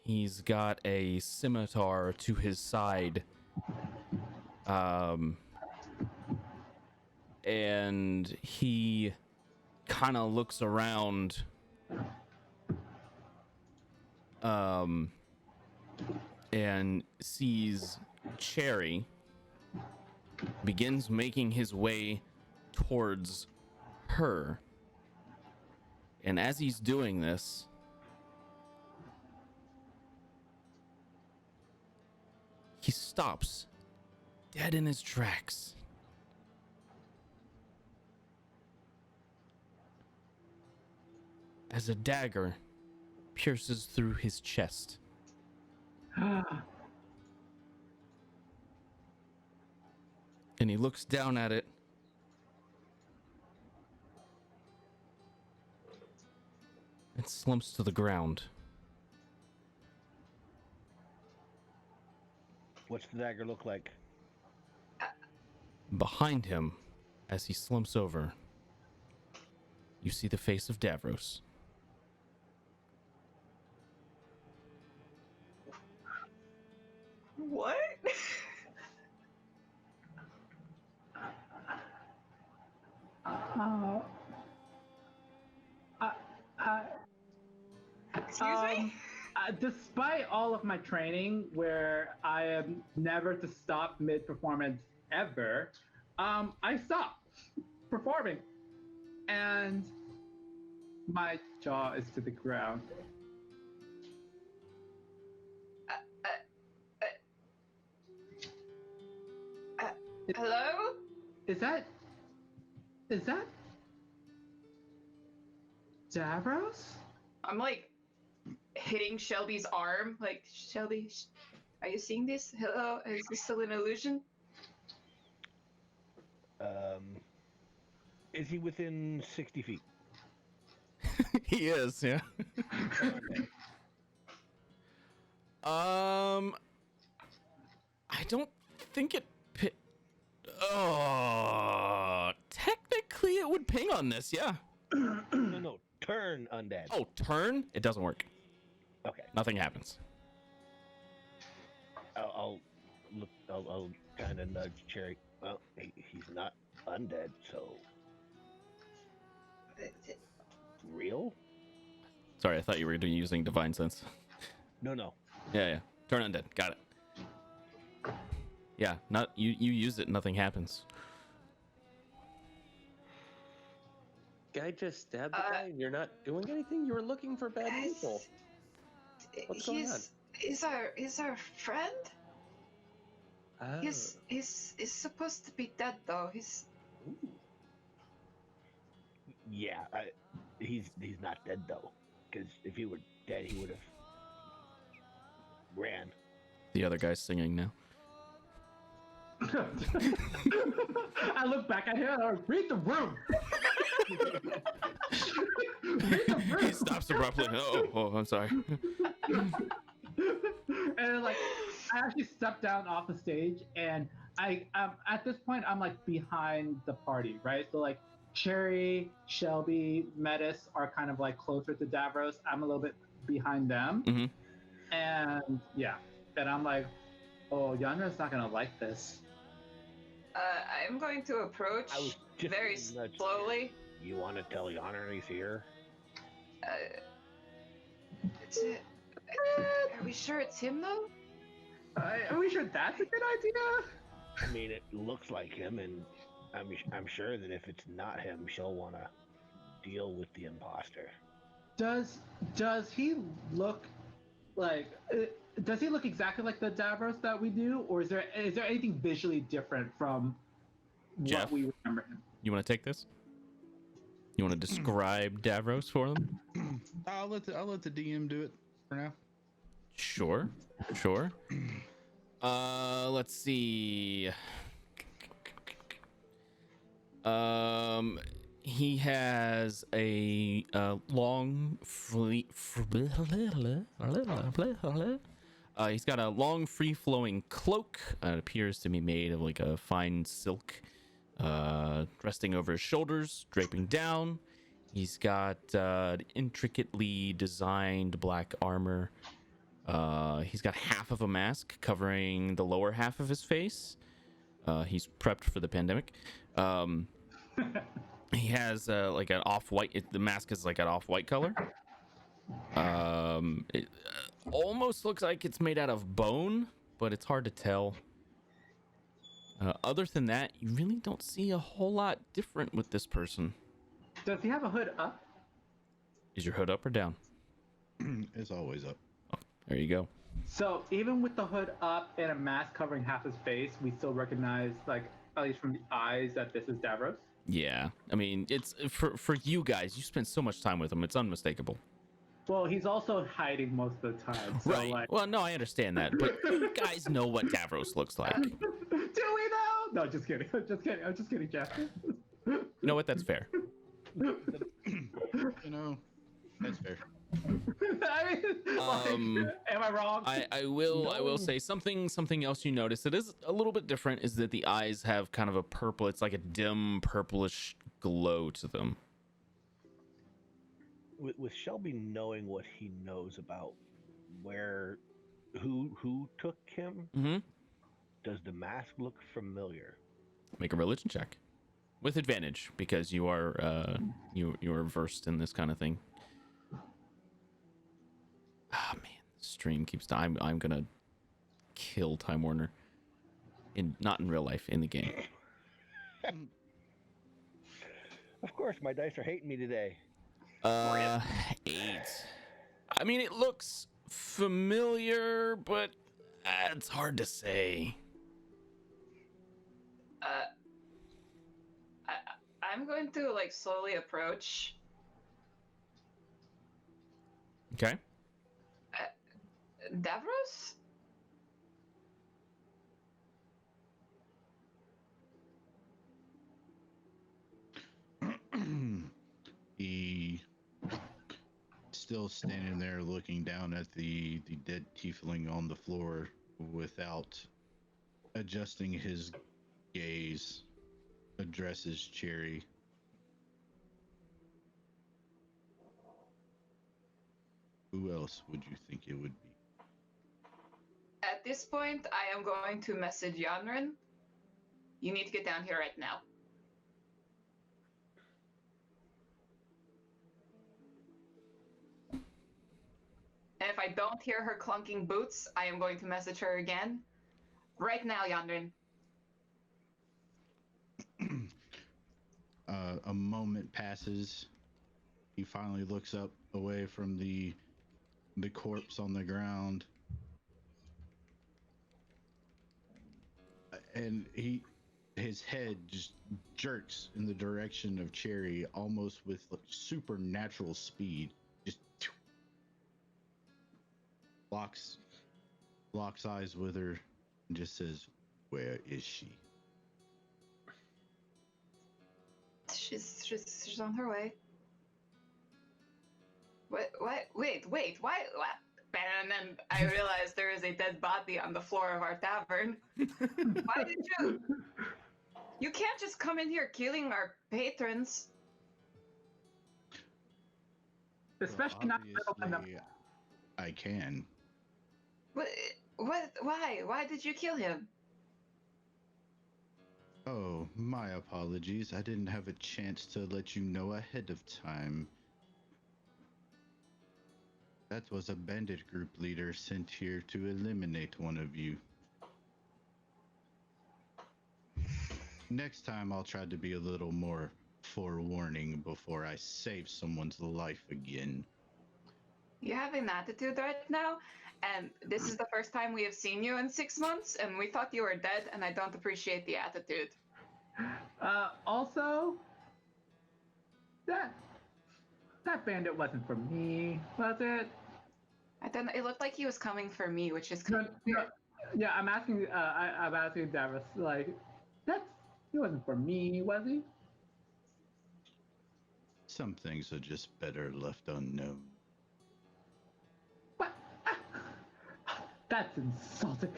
He's got a scimitar to his side. And he kind of looks around and sees Cherry, begins making his way towards her. And as he's doing this, he stops dead in his tracks. As a dagger pierces through his chest. And he looks down at it. And slumps to the ground. What's the dagger look like? Behind him, as he slumps over, you see the face of Davros. What? Excuse me? Despite all of my training, where I am never to stop mid-performance ever, I stopped performing, and my jaw is to the ground. Hello? Is that Is that Davros? I'm like hitting Shelby's arm. Like, Shelby, are you seeing this? Hello? Is this still an illusion? Is he within 60 feet? He is, yeah. I don't think it. Oh, technically it would ping on this, yeah. No, turn undead. Oh, turn? It doesn't work. Okay. Nothing happens. I'll look. I'll kind of nudge Cherry. Well, he's not undead, so real? Sorry, I thought you were using divine sense. No. Yeah. Turn undead. Got it. Yeah, not you use it, nothing happens. Guy just stabbed the guy and you're not doing anything? You were looking for bad people. What's going on? He's our friend. Oh. He's supposed to be dead though. He's Yeah, he's not dead though. Because if he were dead, he would have ran. The other guy's singing now. I look back at him and I read the room. Read the room. He stops abruptly. Oh, I'm sorry. And like, I actually stepped down off the stage, and I at this point I'm like behind the party, right? So like, Cherry, Shellby, Metis are kind of like closer to Davros. I'm a little bit behind them, and yeah, and I'm like, oh, Yonren's not gonna like this. I'm going to approach very slowly. You want to tell Yonryn he's here? Are we sure it's him though? Are we sure that's a good idea? I mean, it looks like him, and I'm sure that if it's not him, she'll want to deal with the imposter. Does he look like? Does he look exactly like the Davros that we do, or is there anything visually different from Jeff, what we remember him? You want to take this? You want to describe Davros for them? I'll let the DM do it for now. Sure. Let's see. He has a long he's got a long flowing cloak. It appears to be made of like a fine silk, resting over his shoulders, draping down. He's got intricately designed black armor. He's got half of a mask covering the lower half of his face. He's prepped for the pandemic. He has like an off-white. The mask is like an off-white color. It almost looks like it's made out of bone, but it's hard to tell. Other than that, you really don't see a whole lot different with this person. Does he have a hood up? Is your hood up or down? It's always up. Oh, there you go. So even with the hood up and a mask covering half his face, we still recognize, like, at least from the eyes, that this is Davros. Yeah, I mean, it's for you guys. You spend so much time with him; it's unmistakable. Well, he's also hiding most of the time. So Right. Like... Well, no, I understand that, but you guys know what Davros looks like. Do we though? No, just kidding. I'm just kidding, Jeff. You know what? That's fair. You know, that's fair. I mean, like, am I wrong? I will say something else you notice that is a little bit different is that the eyes have kind of a purple. It's like a dim purplish glow to them. With Shellby knowing what he knows about who took him, does the mask look familiar? Make a religion check with advantage because you are you are versed in this kind of thing. Ah, man, the stream keeps dying. I'm gonna kill Time Warner. Not in real life, in the game. Of course, my dice are hating me today. 8. I mean, it looks familiar, but it's hard to say. I'm going to like slowly approach. Okay. Davros? He still standing there looking down at the dead tiefling on the floor without adjusting his gaze, addresses Cherry. Who else would you think it would be? At this point, I am going to message Yonren. You need to get down here right now. And if I don't hear her clunking boots, I am going to message her again. Right now, Yonren. A moment passes. He finally looks up away from the corpse on the ground, and his head just jerks in the direction of Cherry, almost with like supernatural speed. Just locks eyes with her, and just says, "Where is she?" She's on her way. Wait, why? What? And then I realized there is a dead body on the floor of our tavern. Why did you? You can't just come in here killing our patrons. Especially not Obviously, I can. What? Why? Why did you kill him? Oh, my apologies. I didn't have a chance to let you know ahead of time. That was a bandit group leader sent here to eliminate one of you. Next time, I'll try to be a little more forewarning before I save someone's life again. You have an attitude right now, and this is the first time we have seen you in 6 months, and we thought you were dead, and I don't appreciate the attitude. Also, that bandit wasn't for me, was it? I don't know. It looked like he was coming for me, which is No, kind of no, weird. yeah, I'm asking. I'm asking Davros. Like, he wasn't for me, was he? Some things are just better left unknown. What? That's insulting.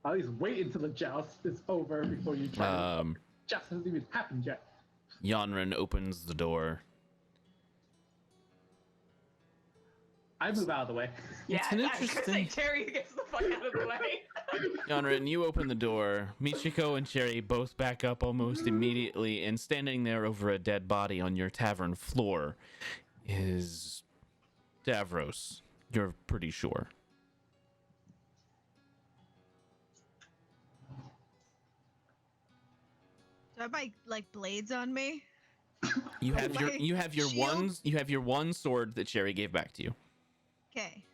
At least wait until the joust is over before you try to. Joust hasn't even happened yet. Yonren opens the door. I move out of the way. Yeah, an I was gonna say interesting- Cherry gets the fuck out of the way. Yonren, you open the door. Michiko and Cherry both back up almost immediately, and standing there over a dead body on your tavern floor is Davros. You're pretty sure. Do I have my like blades on me? You have your Shield? you have your one sword that Cherry gave back to you. Okay.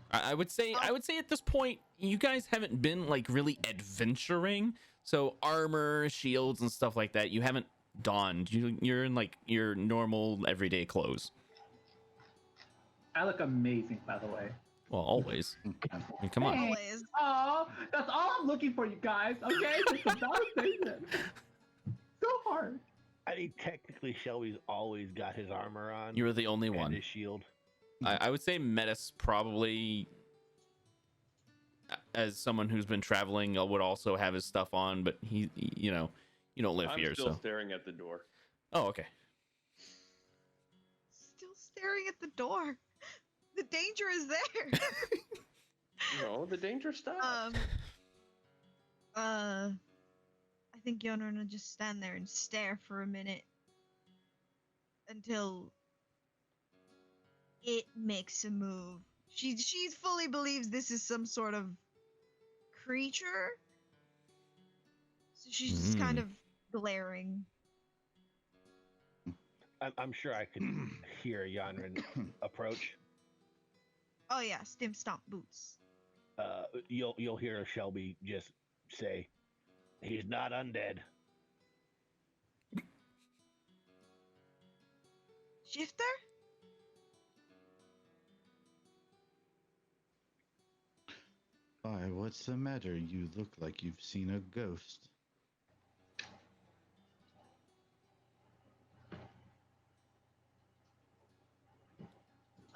I would say at this point you guys haven't been like really adventuring, so armor, shields, and stuff like that you haven't donned. You're in like your normal everyday clothes. I look amazing, by the way. Well, always. I mean, come on. Always. Oh, that's all I'm looking for, you guys. Okay, just a validation. So hard. I mean, technically, Shelby's always got his armor on. You're the only and one. his shield. I would say Metis probably, as someone who's been traveling, would also have his stuff on, but he you don't live I'm here, still so. staring at the door. Oh, okay. Still staring at the door. The danger is there. No, the danger stopped. I think Yonryn will just stand there and stare for a minute until it makes a move. She fully believes this is some sort of creature, so she's just kind of glaring. I'm sure I could hear Yonren approach. Oh yeah, stimp stomp boots. You'll hear Shelby just say, He's not undead. Shifter? Why, what's the matter? You look like you've seen a ghost.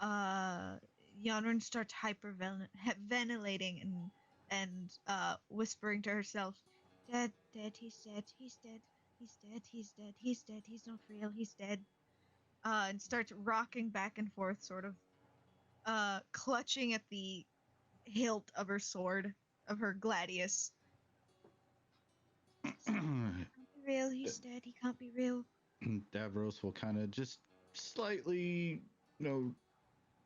Yonryn starts hyperventilating and whispering to herself, "Dead, dead, he's dead, he's dead, he's dead, he's dead, he's dead, he's not real, he's dead." And starts rocking back and forth, sort of clutching at the hilt of her sword, of her gladius. He can't be real, he's dead, he can't be real. Davros will kind of just slightly,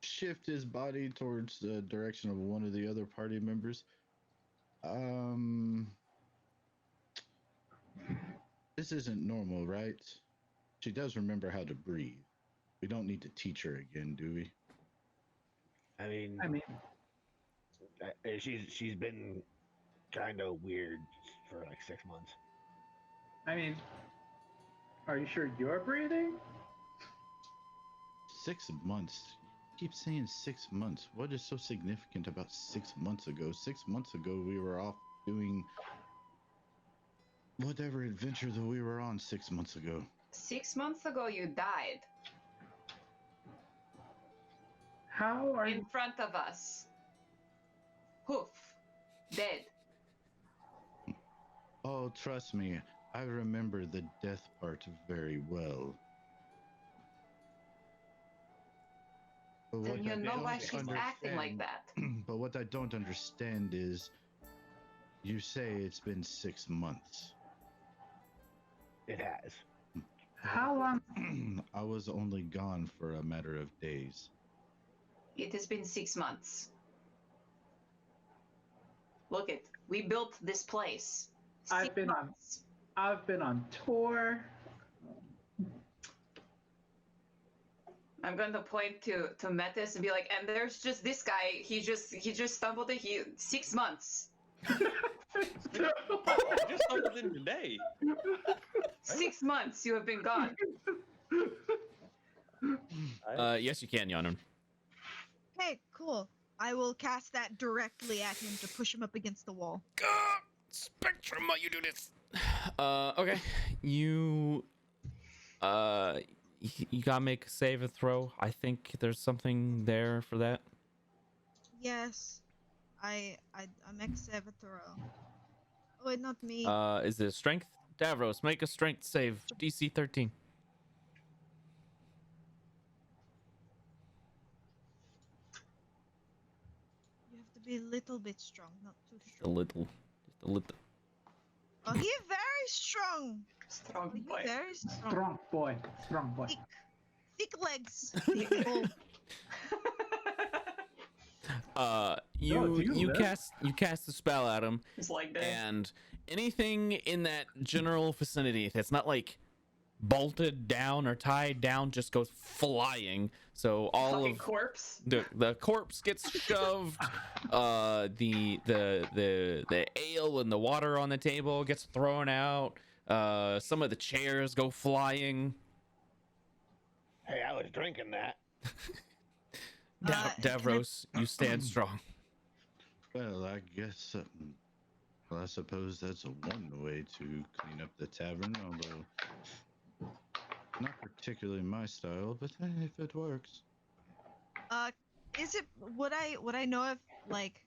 shift his body towards the direction of one of the other party members. This isn't normal, right? She does remember how to breathe. We don't need to teach her again, do we? I mean, she's been kind of weird for like 6 months. I mean, are you sure you're breathing? 6 months. You keep saying 6 months. What is so significant about 6 months ago? 6 months ago, we were off doing whatever adventure that we were on 6 months ago. 6 months ago, you died. How are In you? front of us. Hoof. Dead. Oh, trust me, I remember the death part very well. But Then you I know don't why she's acting like that. But what I don't understand is, you say it's been 6 months. It has. How long? I was only gone for a matter of days. It has been 6 months. Look it. We built this place. I've been on tour. I'm going to point to Metis and be like, and there's just this guy. He just stumbled in. 6 months. I just stumbled in today. 6 months you have been gone. Yes, you can, Yonryn. Okay, cool. I will cast that directly at him to push him up against the wall. Spectrum, why you do this? Okay. You gotta make a save and throw. I think there's something there for that. Yes. I make save a throw. Oh wait, not me. Is it strength? Davros, make a strength save. DC 13. You have to be a little bit strong, not too Just a strong. little. Just a little. Oh, he's very strong. Strong He's boy. very strong. Strong boy. Thick legs. Thick bull. You cast the spell at him, Just like that. and anything in that general vicinity that's not like bolted down or tied down just goes flying. So all Fucking of corpse. the corpse gets shoved. The ale and the water on the table gets thrown out. Some of the chairs go flying. Hey, I was drinking that. Davros, you stand strong. Well, I guess. I suppose that's one way to clean up the tavern, although not particularly my style. But hey, if it works. Is it would I know if like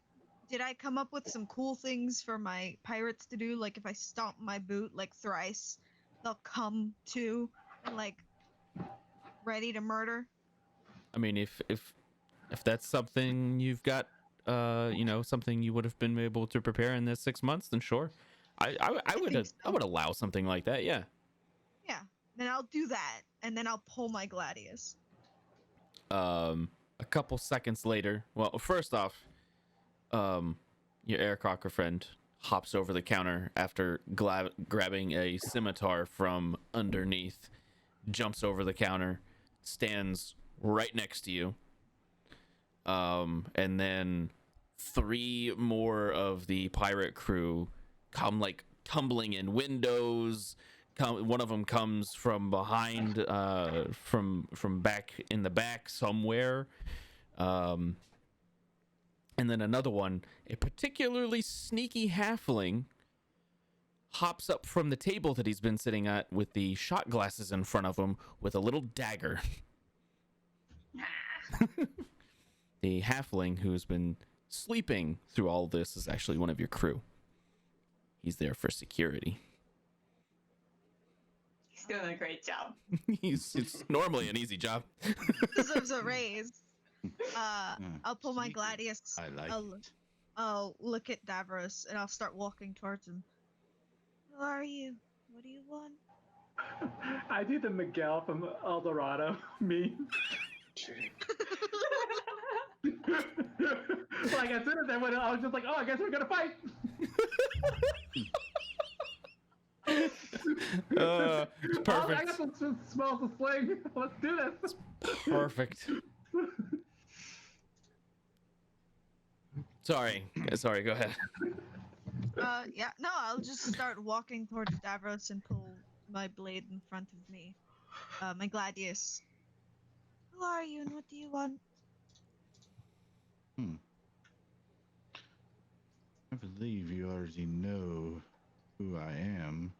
did I come up with some cool things for my pirates to do? Like if I stomp my boot like thrice, they'll come to and like ready to murder. I mean, if that's something you've got, something you would have been able to prepare in this 6 months, then sure. I would allow something like that. Yeah. Yeah. Then I'll do that, and then I'll pull my gladius. A couple seconds later, well, first off, your Aircrocker friend hops over the counter after grabbing a scimitar from underneath, jumps over the counter, stands right next to you. And then 3 more of the pirate crew come like tumbling in windows. One of them comes from behind, from back in the back somewhere. And then another one, a particularly sneaky halfling, hops up from the table that he's been sitting at with the shot glasses in front of him with a little dagger. The halfling who's been sleeping through all this is actually one of your crew. He's there for security. He's doing a great job. It's normally an easy job. Deserves a raise. I'll pull my gladius. I like it. I'll look at Davros and I'll start walking towards him. Who are you? What do you want? I do the Miguel from El Dorado meme. Like as soon as I went, I was just like, "Oh, I guess we're gonna fight." Perfect. I got some smells of sling. Let's do this. Perfect. Sorry, go ahead. Yeah, no, I'll just start walking towards Davros and pull my blade in front of me. My gladius. Who are you and what do you want? I believe you already know who I am.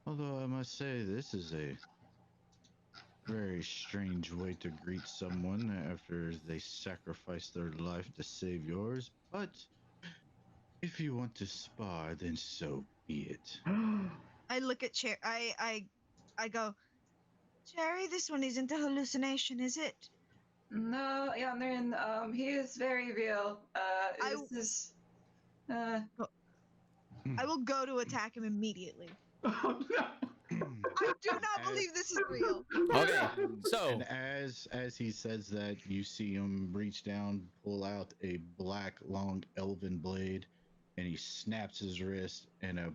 Although I must say, this is a very strange way to greet someone after they sacrifice their life to save yours. But if you want to spar, then so be it. I look at I go, Cherry, this one isn't a hallucination, is it? No, Yonryn, he is very real. I will go to attack him immediately. Oh, no. I do not believe this is real. Okay, so And as he says that, you see him reach down, pull out a black, long elven blade, and he snaps his wrist, and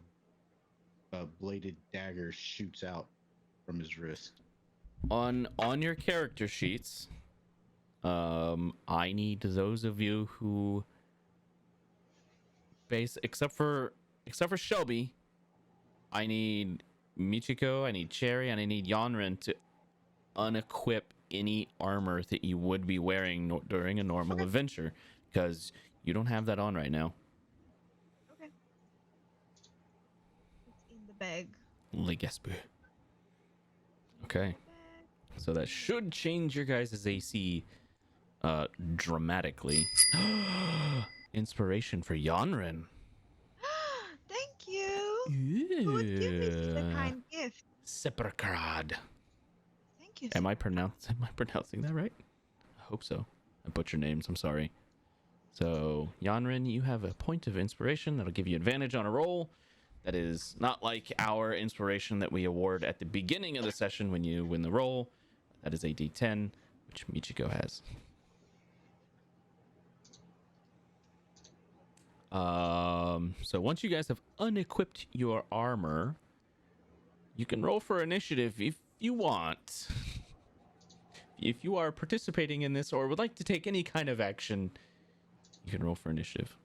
a bladed dagger shoots out from his wrist. on your character sheets, I need those of you who except for Shellby, I need Michiko, I need Cherry, and I need Yonren to unequip any armor that you would be wearing during a normal adventure, because you don't have that on right now. Okay. It's in the bag. Le Gaspé. Okay. So that should change your guys' AC dramatically. Inspiration for Yonren. Thank you. Who would give me such a kind gift? Sepulchrad. Thank you. Am I pronouncing that right? I hope so. I butcher names, I'm sorry. So, Yonren, you have a point of inspiration that'll give you advantage on a roll. That is not like our inspiration that we award at the beginning of the session when you win the roll. That is a D10, which Michiko has. So once you guys have unequipped your armor, you can roll for initiative if you want. If you are participating in this or would like to take any kind of action, you can roll for initiative.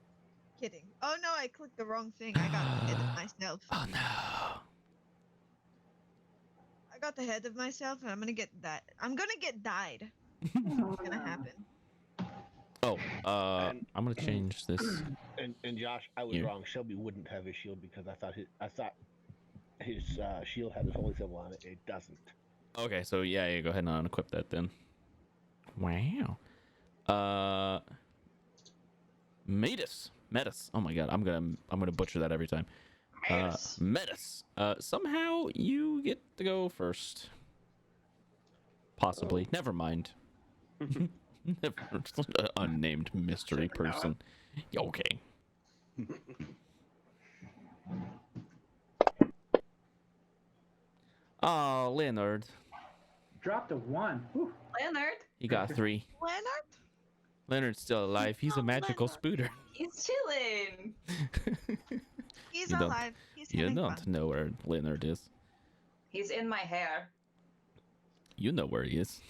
Kidding. Oh no, I clicked the wrong thing. I got the head of myself. Oh no. I got the head of myself and I'm gonna get that. I'm gonna get died. What's gonna happen? Oh, I'm gonna change this. And Josh, I was You. wrong. Shelby wouldn't have his shield because I thought his shield had his holy symbol on it. It doesn't. Okay, so yeah, go ahead and unequip that then. Wow. Metis. Oh my god, I'm gonna butcher that every time. Metis. Somehow you get to go first. Possibly. Never mind. Unnamed mystery person. Okay. Oh, Leonard. Dropped a 1. Whew. Leonard, You got 3. Leonard? Leonard's still alive. He's a magical spooter. he's chilling. He's You don't- alive. He's You having don't fun. know where Leonard is. He's in my hair. You know where he is.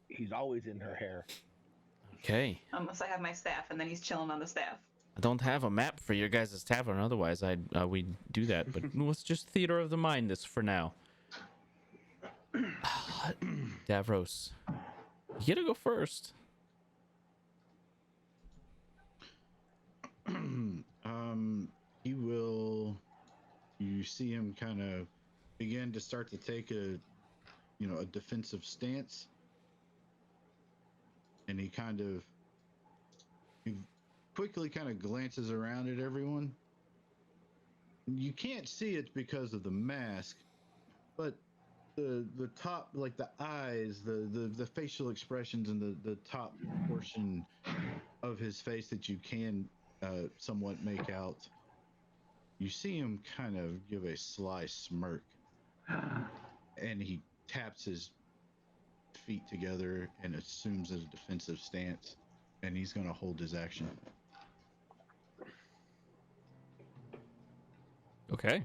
He's always in her hair. Okay. Unless I have my staff, and then he's chilling on the staff. I don't have a map for your guys' tavern. Otherwise, we'd do that. But let's just theater of the mind this for now. Davros, you gotta go first. He will. You see him kind of begin to start to take a defensive stance, and he quickly kind of glances around at everyone. You can't see it because of the mask, but the top, like the eyes, the facial expressions, and the top portion of his face that you can somewhat make out, you see him kind of give a sly smirk, and he taps his feet together and assumes a defensive stance, and he's going to hold his action. Okay.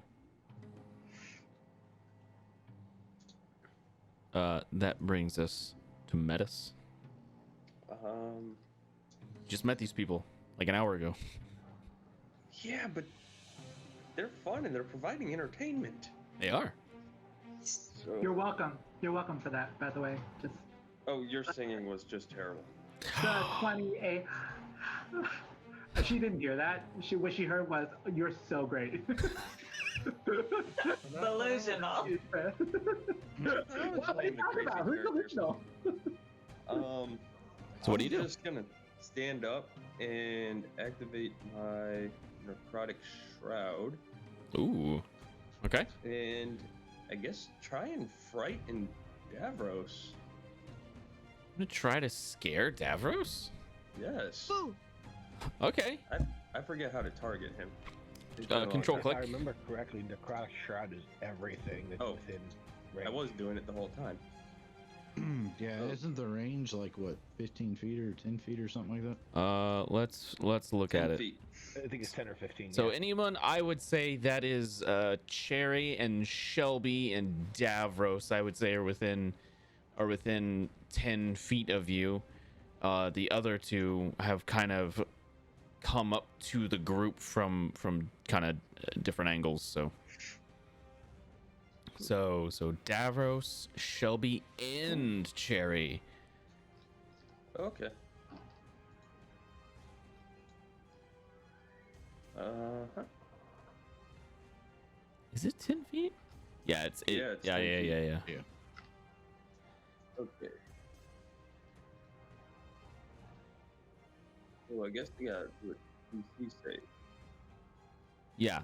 That brings us to Metis. Just met these people like an hour ago. Yeah, but they're fun and they're providing entertainment. They are. So, You're welcome. You're welcome for that, by the way. Just oh, your singing was just terrible. the 28. She didn't hear that. What she heard was, "You're so great." Delusional. What are you talking about? Who's original? So what do you do? I'm just gonna stand up and activate my necrotic shroud. Ooh. Okay. And I guess try and frighten Davros. I'm gonna try to scare Davros. Yes. Boo! Okay. I forget how to target him. Control If click. I remember correctly, necrotic shroud is everything that's Oh. within range. I was doing it the whole time. Yeah, Oh. isn't the range like what, 15 feet or 10 feet or something like that? Let's look 10 at it. feet. I think it's 10 or 15. So yeah. anyone, I would say that is Cherry and Shellby and Davros, I would say are within 10 feet of you. The other two have kind of come up to the group from kind of different angles. So Davros, Shellby, and Cherry. Okay. Uh-huh. Is it 10 feet? Yeah, it's 10 yeah. Okay. Well, I guess we gotta do a DC save. Yeah.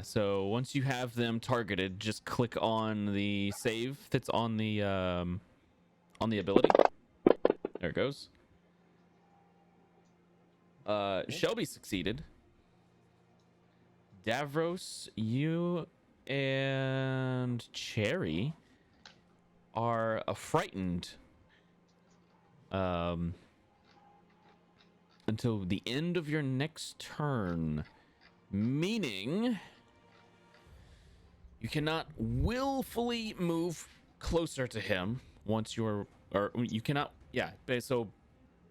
So once you have them targeted, just click on the save that's on the ability. There it goes. Shellby succeeded. Davros, you and Cherry are frightened until the end of your next turn, meaning you cannot willfully move closer to him once you're, or you cannot, yeah, so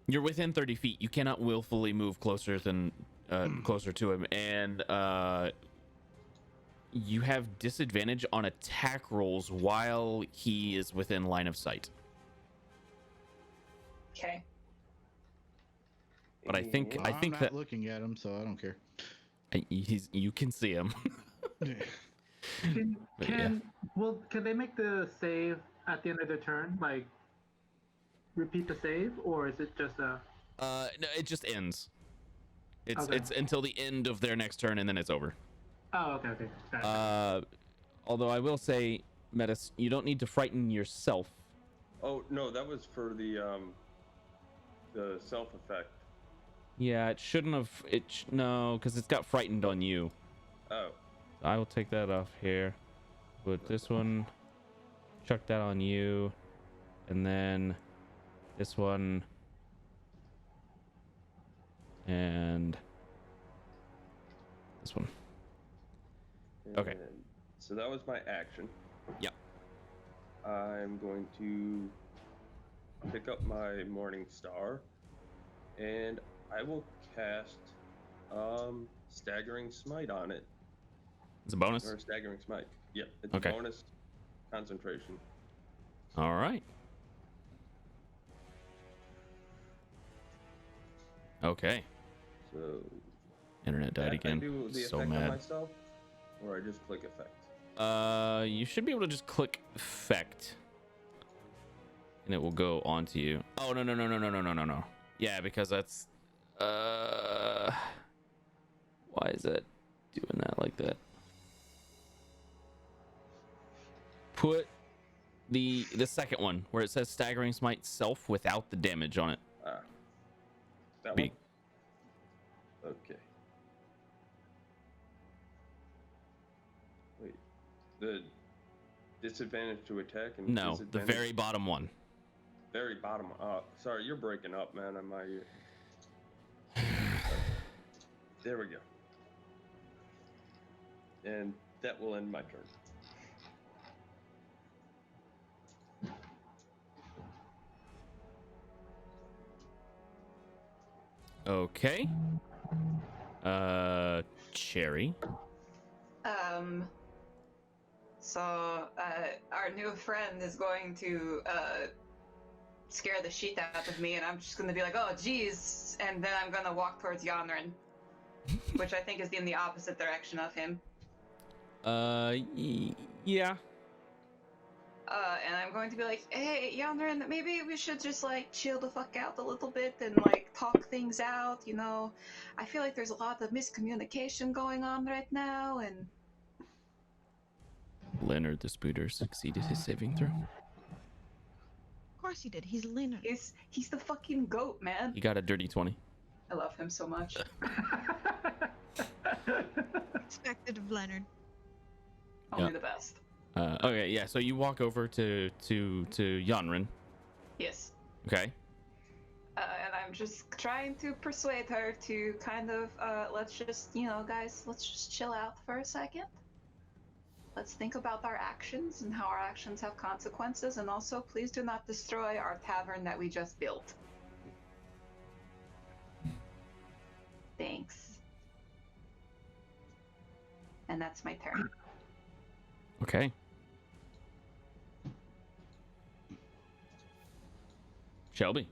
you're within 30 feet. You cannot willfully move closer than closer to him, and you have disadvantage on attack rolls while he is within line of sight. Okay. But I think Well, I think I'm that not looking at him, so I don't care. you can see him. But yeah. Can they make the save at the end of their turn? Like, repeat the save, or is it just a? No, it just ends. It's Okay. it's until the end of their next turn, and then it's over. Oh, okay. Got it. Although I will say, Metis, you don't need to frighten yourself. Oh no, that was for the self effect. Yeah, it shouldn't have. No, because it's got frightened on you. Oh. I will take that off here. Put this one. Chuck that on you, and then this one, and this one. Okay. And so that was my action. Yep. I'm going to pick up my Morning Star, and I will cast Staggering smite on it. It's a bonus. Or staggering smite. Yep, it's Okay. a bonus concentration. All right. Okay. So Internet died I again. do the So effect on mad. myself, or I just click effect. You should be able to just click effect, and it will go onto you. Oh no. Yeah, because that's why is it doing that like that? Put the second one where it says staggering smite self without the damage on it. That Be- one. Okay. Wait. The disadvantage to attack and No, the disadvantage- very bottom one. very bottom. Sorry, you're breaking up, man. On my. There we go. And that will end my turn. Okay. Cherry. So our new friend is going to scare the shit out of me, and I'm just gonna be like, oh geez, and then I'm gonna walk towards Yonren, which I think is in the opposite direction of him. Yeah. And I'm going to be like, hey, Yonren, maybe we should just, like, chill the fuck out a little bit and, like, talk things out, you know? I feel like there's a lot of miscommunication going on right now, and... Leonard the Spooter succeeded his saving throw. Of course he did. He's Leonard. He's the fucking goat, man. He got a dirty 20. I love him so much. Expected of Leonard. Only the best. Okay, yeah. So you walk over to Yonren. Yes. Okay. And I'm just trying to persuade her to kind of, let's just, you know, guys, let's just chill out for a second. Let's think about our actions and how our actions have consequences, and also please do not destroy our tavern that we just built. Thanks. And that's my turn. Okay. Shellby.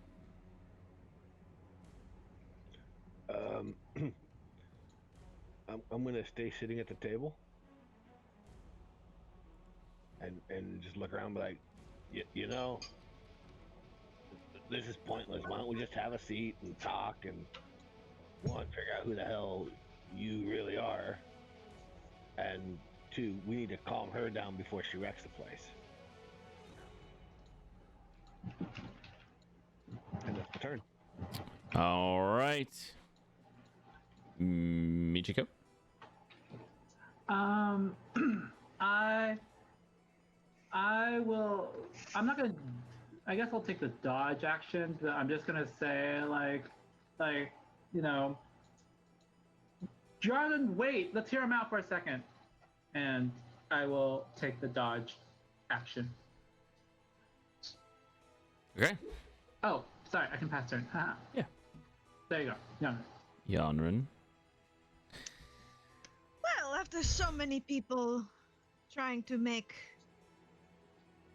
I'm gonna stay sitting at the table and just look around, and be like, you know, this is pointless. Why don't we just have a seat and talk and one, figure out who the hell you really are, and two, we need to calm her down before she wrecks the place. And that's my turn. All right. Michiko. I will. I'm not gonna. I guess I'll take the dodge action. But I'm just gonna say like, you know, Jordan, wait. Let's hear him out for a second, and I will take the dodge action. Okay. Oh, sorry. I can pass turn. Haha. Yeah. There you go. Yeah. Yonren. Well, after so many people trying to make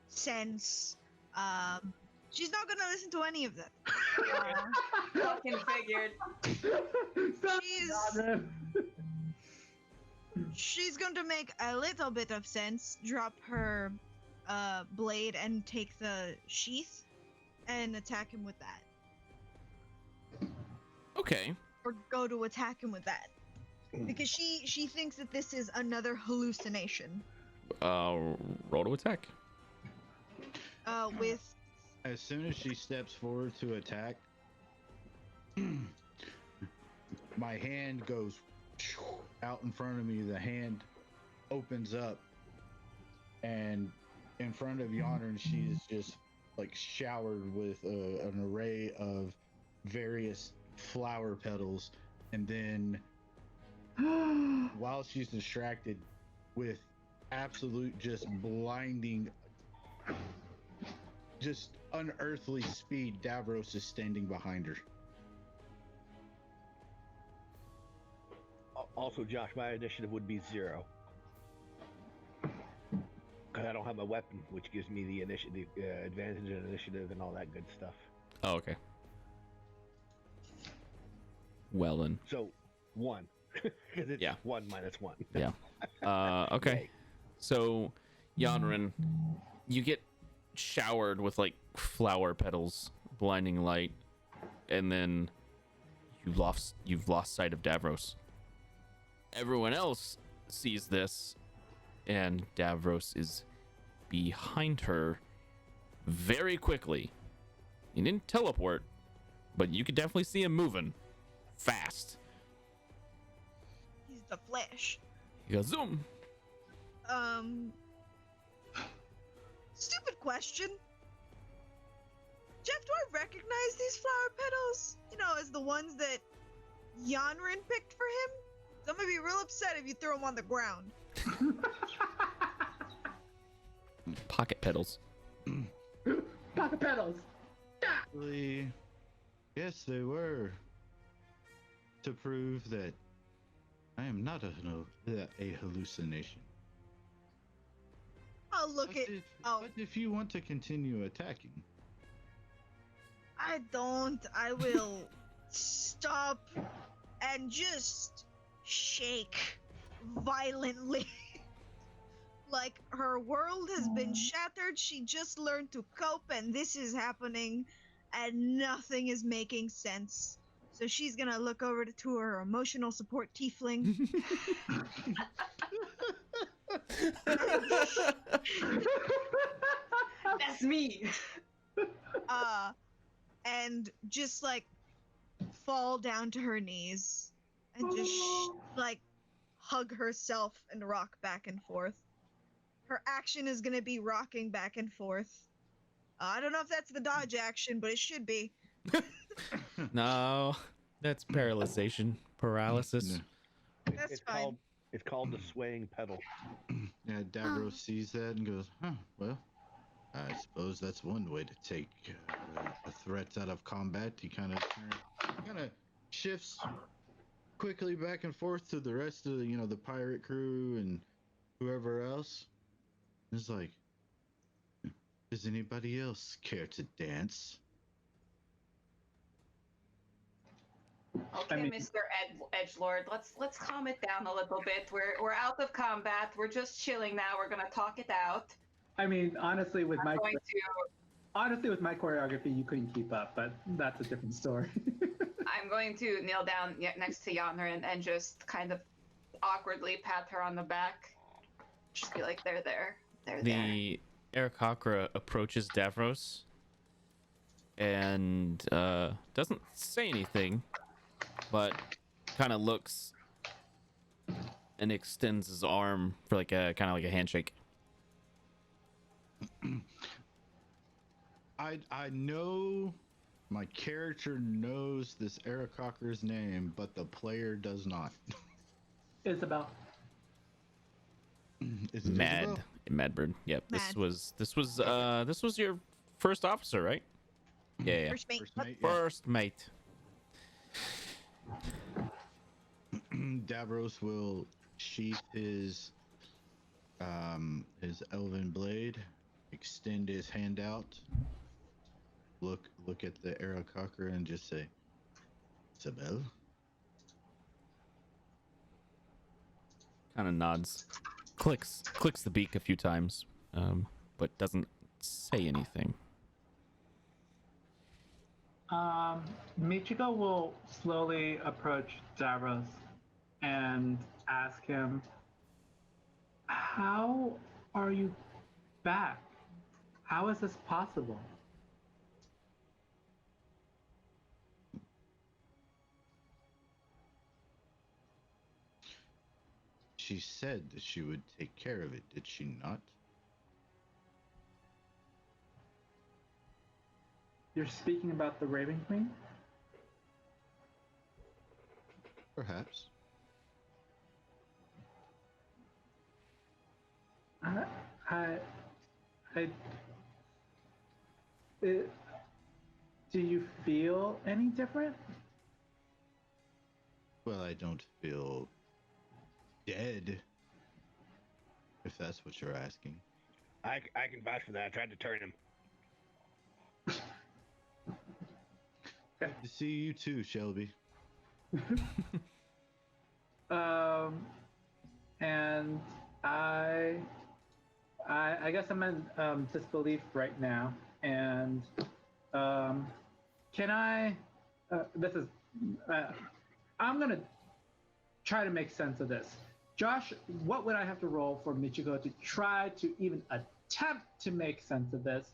sense, she's not gonna listen to any of them. Fucking figured. She's going to make a little bit of sense, drop her blade and take the sheath and attack him with that. Okay. Or go to attack him with that. Because she thinks that this is another hallucination. Roll to attack. With As soon as she steps forward to attack, my hand goes out in front of me. The hand opens up, and in front of Yonryn, she's just like showered with an array of various flower petals, and then while she's distracted with absolute just blinding, just unearthly speed, Davros is standing behind her. Also, Josh, my initiative would be 0. Because I don't have my weapon, which gives me the initiative, advantage in initiative and all that good stuff. Oh, okay. Well then. So, 1. Because it's Yeah. 1 minus 1. Yeah. Okay. Yay. So, Yonren, you get showered with like flower petals, blinding light, and then you've lost sight of Davros. Everyone else sees this, and Davros is behind her very quickly. He didn't teleport, but you could definitely see him moving fast. He's the Flash. He goes zoom. Stupid question. Jeff, do I recognize these flower petals? You know, as the ones that Yonren picked for him? I'm gonna be real upset if you throw them on the ground. Pocket petals. Pocket pedals. Actually, yes, they were. To prove that I am not a hallucination. I'll look But at. but if you want to continue attacking, I don't. I will stop and just shake violently. Like her world has been shattered. She just learned to cope, and this is happening, and nothing is making sense. So she's gonna look over to her emotional support tiefling. That's me. And just like fall down to her knees and just like hug herself and rock back and forth. Her action is gonna be rocking back and forth. I don't know if that's the dodge action, but it should be. No, that's paralysis. That's it's fine. called the swaying pedal. yeah, Davros sees that and goes, "Huh? Well, I suppose that's one way to take a threat out of combat." He kind of shifts quickly back and forth to the rest of the pirate crew and whoever else. It's like, does anybody else care to dance? Okay, I mean- Mr. Edgelord, let's calm it down a little bit. We're out of combat. We're just chilling now. We're gonna talk it out. I mean, honestly, with I'm my going to choreography, you couldn't keep up, but that's a different story. I'm going to kneel down next to Yonryn and just kind of awkwardly pat her on the back. Just be like, they're there. They're there. The Aarakocra approaches Davros and doesn't say anything, but kind of looks and extends his arm for like a kind of like a handshake. I know my character knows this Aarakocra's name, but the player does not. Isabel. Is it Isabel? Madbird. Yep. Mad. This was your first officer, right? Yeah. First mate. First mate, yeah. First mate. Davros will sheath his elven blade, extend his hand out, look at the Aarakocra and just say, "Isabel." Kind of nods, clicks the beak a few times, but doesn't say anything. Michiko will slowly approach Davros and ask him, "How are you back? How is this possible?" She said that she would take care of it, did she not? You're speaking about the Raven Queen? Perhaps. Do you feel any different? Well, I don't feel dead, if that's what you're asking. I can vouch for that. I tried to turn him. Good to see you too, Shellby. And I guess I'm in disbelief right now. And can I? This is. I'm gonna try to make sense of this. Josh, what would I have to roll for Michiko to try to even attempt to make sense of this?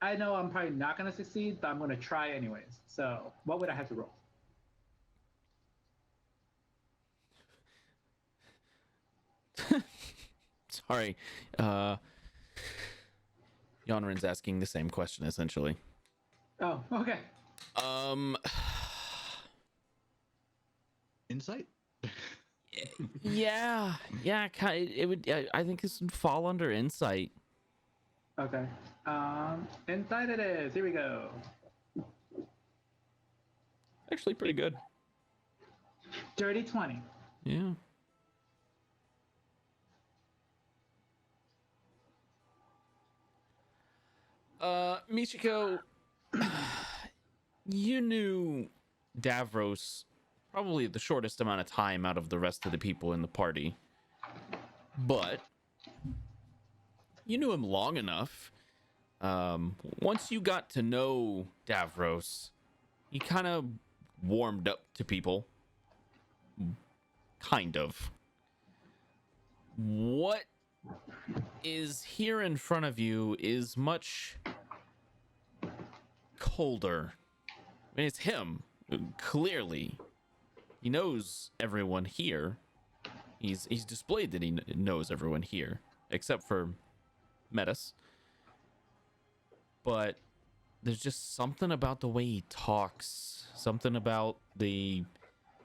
I know I'm probably not going to succeed, but I'm going to try anyways. So, what would I have to roll? Sorry. Yonren's asking the same question essentially. Oh, okay. Insight? Yeah. It would. I think this would fall under insight. Okay. Inside it is. Here we go. Actually, pretty good. Dirty 20. Yeah. Michiko, you knew Davros probably the shortest amount of time out of the rest of the people in the party, but you knew him long enough. Once you got to know Davros, he kind of warmed up to people. Kind of. What is here in front of you is much colder. I mean, it's him, clearly. He knows everyone here. He's displayed that he knows everyone here, except for Metis. But there's just something about the way he talks, something about the...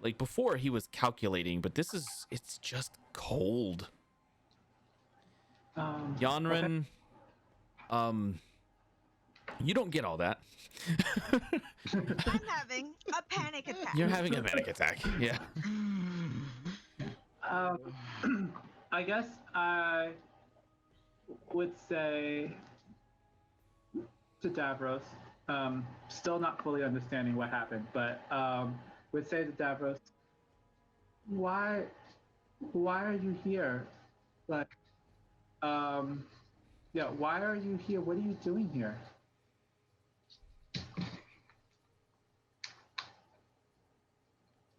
Like, before he was calculating, but it's just cold. Yonren, okay. You don't get all that. I'm having a panic attack. You're having a panic attack, yeah. I guess I would say to Davros, still not fully understanding what happened, but would say to Davros, why are you here? Like, yeah, why are you here? What are you doing here?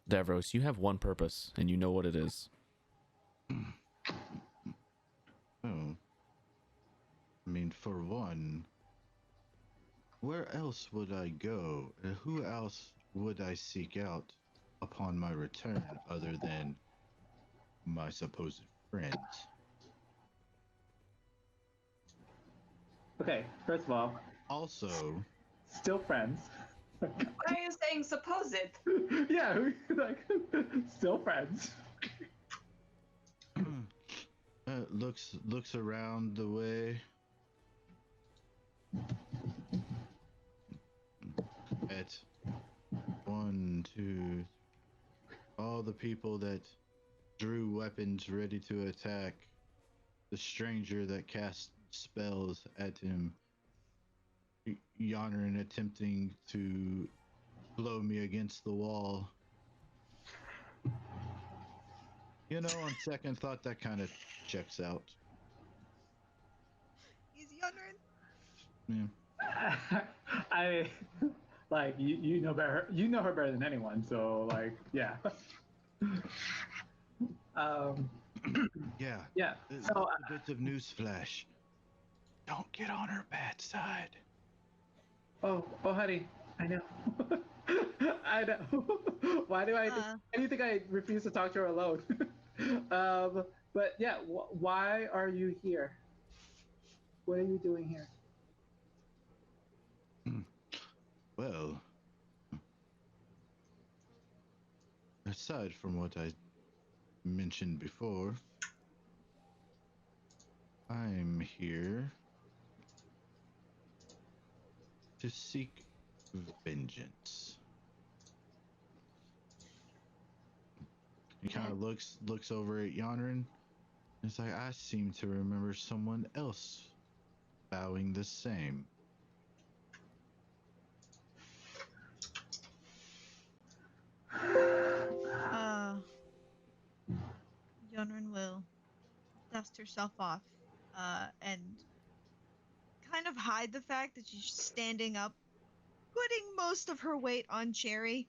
Davros, you have one purpose, and you know what it is. Oh. I mean, for one, where else would I go? Who else would I seek out upon my return other than my supposed friends? Okay, first of all, Also, still friends. Why are you saying suppose it? Yeah, like still friends. looks around the way at 1, 2, all the people that drew weapons ready to attack the stranger that cast spells at him, Yonryn attempting to blow me against the wall. You know, on second thought, that kind of checks out. Easy Yonryn. Yeah. I like you know better. You know her better than anyone. So like, yeah. Yeah. Yeah. So a bit of newsflash. Don't get on her bad side. oh, honey, I know. I know. Why do you think I refuse to talk to her alone? But yeah, why are you here? What are you doing here? Well, aside from what I mentioned before, I'm here to seek vengeance. He kind of looks over at Yonren. It's like, I seem to remember someone else bowing the same. Yonryn will dust herself off, and kind of hide the fact that she's standing up, putting most of her weight on Cherry.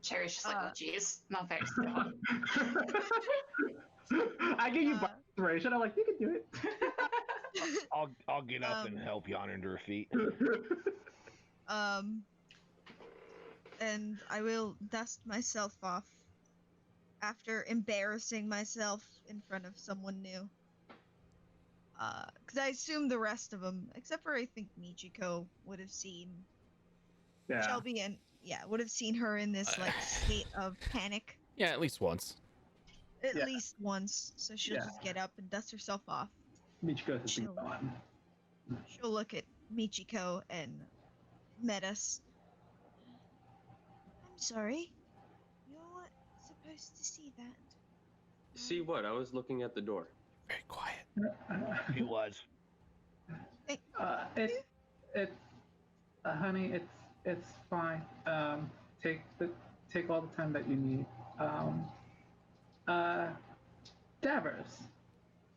Cherish is like, oh, jeez. No thanks. I give you inspiration. I'm like, you can do it. I'll get up and help Yonryn to her feet. And I will dust myself off after embarrassing myself in front of someone new. Because I assume the rest of them, except for I think Michiko, would have seen Shellby and would have seen her in this like state of panic. Yeah, at least once. At least once, so she'll just get up and dust herself off. Michiko has been gone. She'll look at Michiko and Metis. I'm sorry. You're not supposed to see that. See what? I was looking at the door. Very quiet. He was. Honey, it's fine. Take all the time that you need. Davros.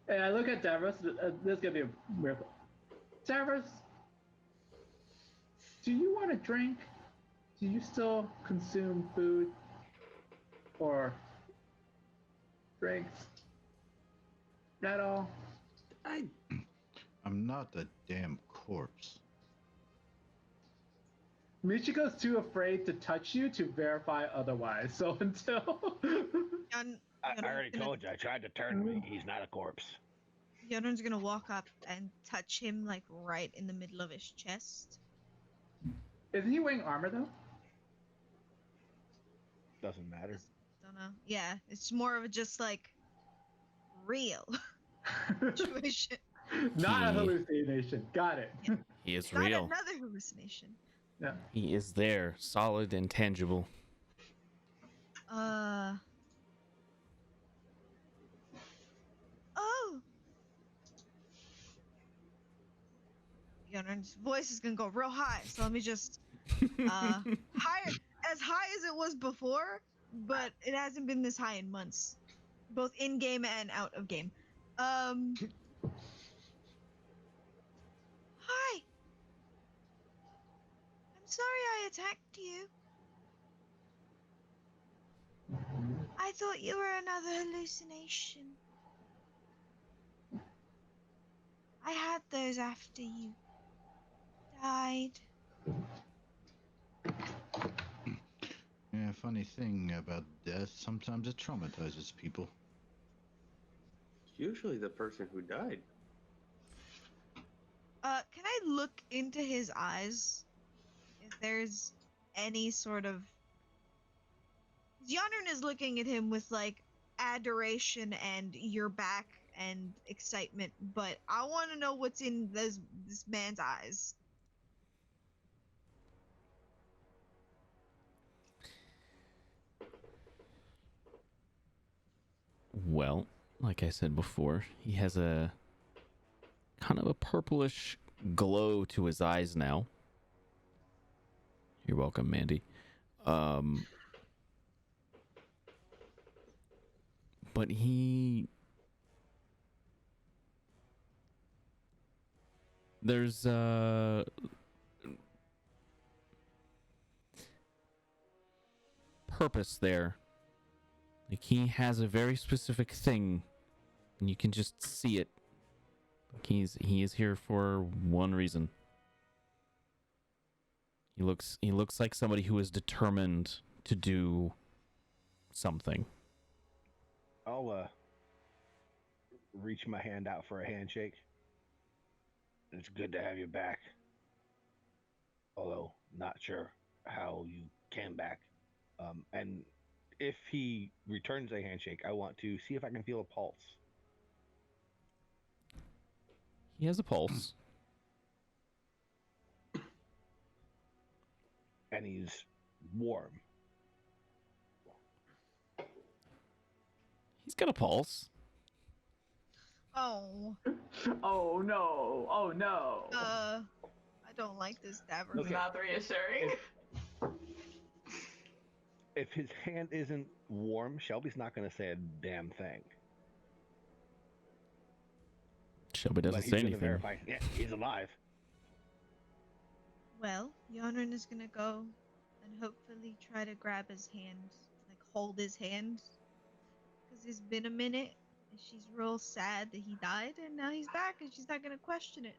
And I look at Davros. This is gonna be a weird. Davros, do you want a drink? Do you still consume food or drinks at all? I'm not a damn corpse. Michiko's too afraid to touch you to verify otherwise. So until I already told you. I tried to turn me. He's not a corpse. Yonren's gonna walk up and touch him like right in the middle of his chest. Isn't he wearing armor though? Doesn't matter. Don't know. Yeah, it's more of a just like real situation. Not a hallucination. Got it. Yeah. He is Not real. another hallucination. Yeah. He is there, solid and tangible. Oh. Yonren's voice is gonna go real high, so let me just higher, as high as it was before, but it hasn't been this high in months, both in game and out of game. Hi. I'm sorry I attacked you. I thought you were another hallucination. I had those after you died. Yeah, funny thing about death, sometimes it traumatizes people. Usually the person who died. Can I look into his eyes? If there's any sort of... Yonryn is looking at him with, like, adoration and you're back and excitement, but I want to know what's in this man's eyes. Well, like I said before, he has a kind of a purplish glow to his eyes now. You're welcome, Mandy. But there's purpose there. Like, he has a very specific thing, and you can just see it. Like, he is here for one reason. He looks like somebody who is determined to do something. I'll reach my hand out for a handshake. It's good to have you back. Although not sure how you came back. And if he returns a handshake, I want to see if I can feel a pulse. He has a pulse. And he's warm. He's got a pulse. Oh, Oh no! Oh no! I don't like this, Davros. It's not reassuring. If his hand isn't warm, Shelby's not going to say a damn thing. Shellby But doesn't he's say gonna anything. verify, yeah, he's alive. Well, Yonren is gonna go and hopefully try to grab his hand, like hold his hand, because it's been a minute, and she's real sad that he died, and now he's back, and she's not gonna question it.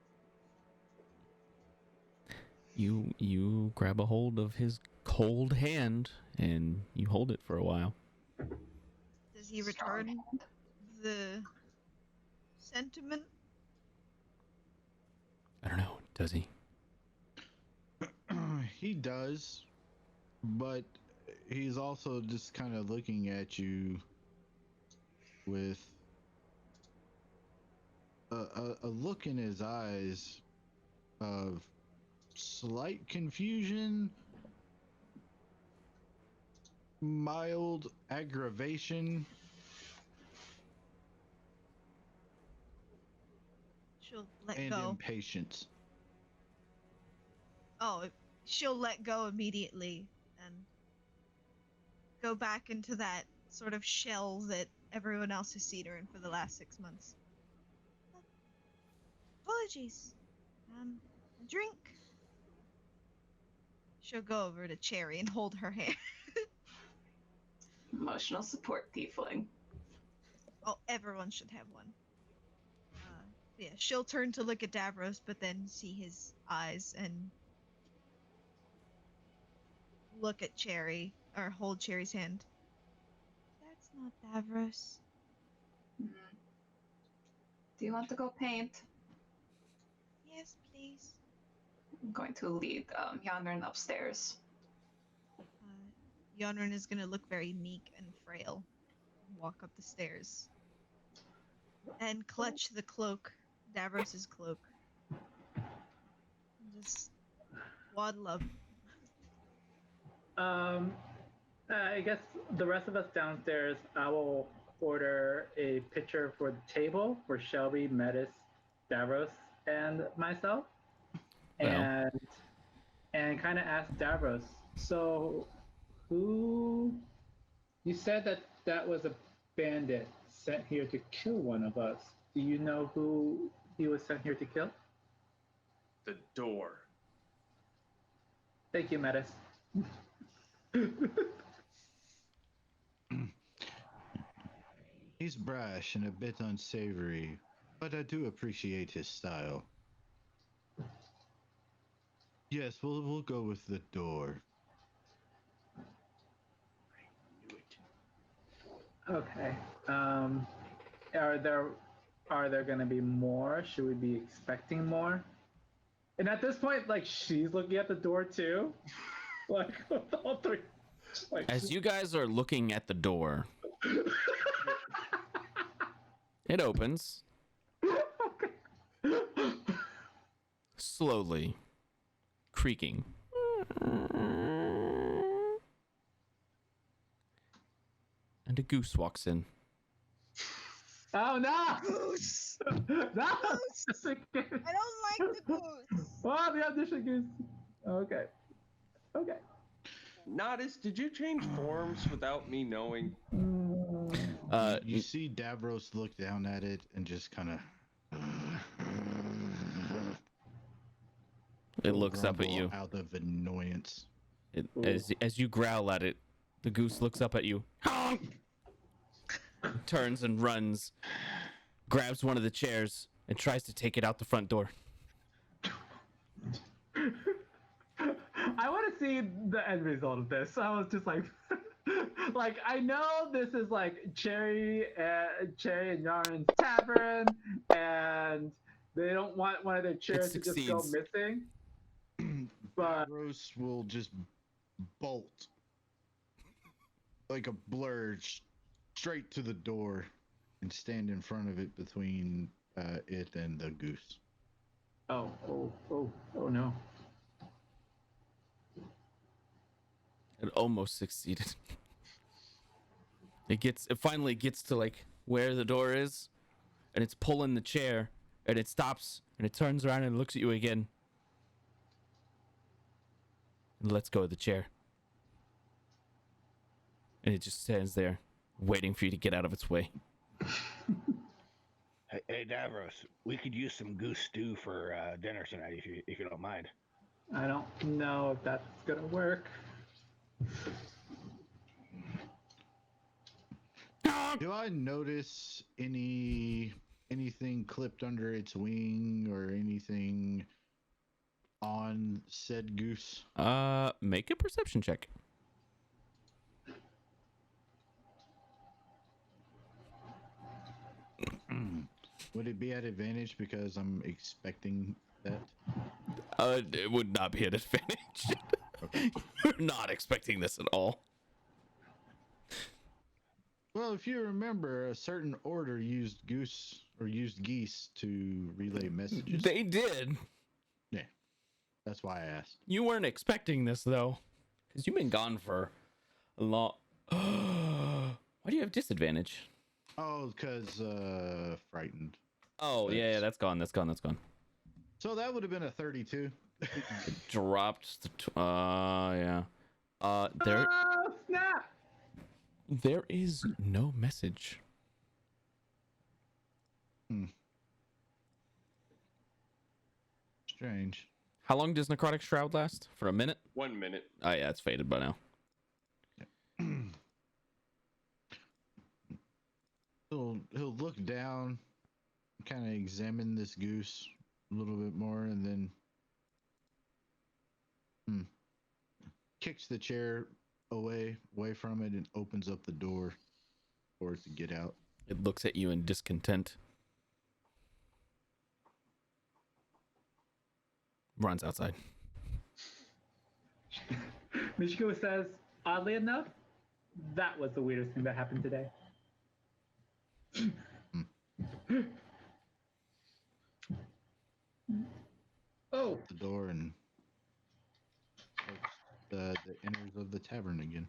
You grab a hold of his cold hand and you hold it for a while. Does he Strong return hand. the sentiment? I don't know. Does he? He does, but he's also just kind of looking at you with a look in his eyes of slight confusion, mild aggravation. She'll let And go. impatience. Oh, she'll let go immediately and go back into that sort of shell that everyone else has seen her in for the last 6 months. Apologies. A drink. She'll go over to Cherry and hold her hand. Emotional support tiefling. Oh, everyone should have one. Yeah, she'll turn to look at Davros, but then see his eyes and look at Cherry, or hold Cherry's hand. That's not Davros. Mhm. Do you want to go paint? Yes, please. I'm going to lead Yonryn upstairs. Yonren is gonna look very meek and frail, walk up the stairs, and clutch the cloak, Davros's cloak. And just waddle up. I guess the rest of us downstairs, I will order a pitcher for the table for Shellby, Metis, Davros, and myself, Well. and kind of ask Davros. So, who? You said that was a bandit sent here to kill one of us. Do you know who he was sent here to kill? The door. Thank you, Metis. He's brash and a bit unsavory, but I do appreciate his style. Yes, we'll go with the door. Okay. Are there gonna be more? Should we be expecting more? And at this point, like she's looking at the door too, like with all three. Like, As you guys are looking at the door, it opens slowly, creaking. And a goose walks in. oh no! Goose! No! Goose! I don't like the goose! Oh, the audition goose. Okay. Okay. Nodis, did you change forms without me knowing? You see Davros look down at it and just kind of. It looks up at you. Out of annoyance. As you growl at it, the goose looks up at you, turns and runs, grabs one of the chairs, and tries to take it out the front door. I want to see the end result of this. I was just like, like I know this is like Cherry and Yonren's tavern, and they don't want one of their chairs to just go succeeds. missing. But Davros will just bolt like a blur straight to the door and stand in front of it between it and the goose. oh no. It almost succeeded. It finally gets to like where the door is, and it's pulling the chair, and it stops, and it turns around and looks at you again. And lets go of the chair. And it just stands there, waiting for you to get out of its way. Hey, Davros, we could use some goose stew for dinner tonight if you don't mind. I don't know if that's gonna work. Do I notice anything clipped under its wing or anything on said goose? Make a perception check. Would it be at advantage because I'm expecting that? It would not be an advantage. Okay. You're not expecting this at all. Well, if you remember, a certain order used geese to relay messages. They did. Yeah, that's why I asked. You weren't expecting this though, because you've been gone for a long. Why do you have disadvantage? Oh, because frightened. Oh yeah, that's gone. That's gone. So that would have been a 32. Dropped the. Yeah. There. Oh, snap! There is no message. Strange. How long does Necrotic Shroud last? For a minute? 1 minute. Oh yeah, it's faded by now. He'll look down, kind of examine this goose a little bit more, and then kicks the chair away from it and opens up the door for it to get out. It looks at you in discontent. Runs outside. Michiko says, oddly enough, that was the weirdest thing that happened today. Oh, The door and the inners of the tavern again.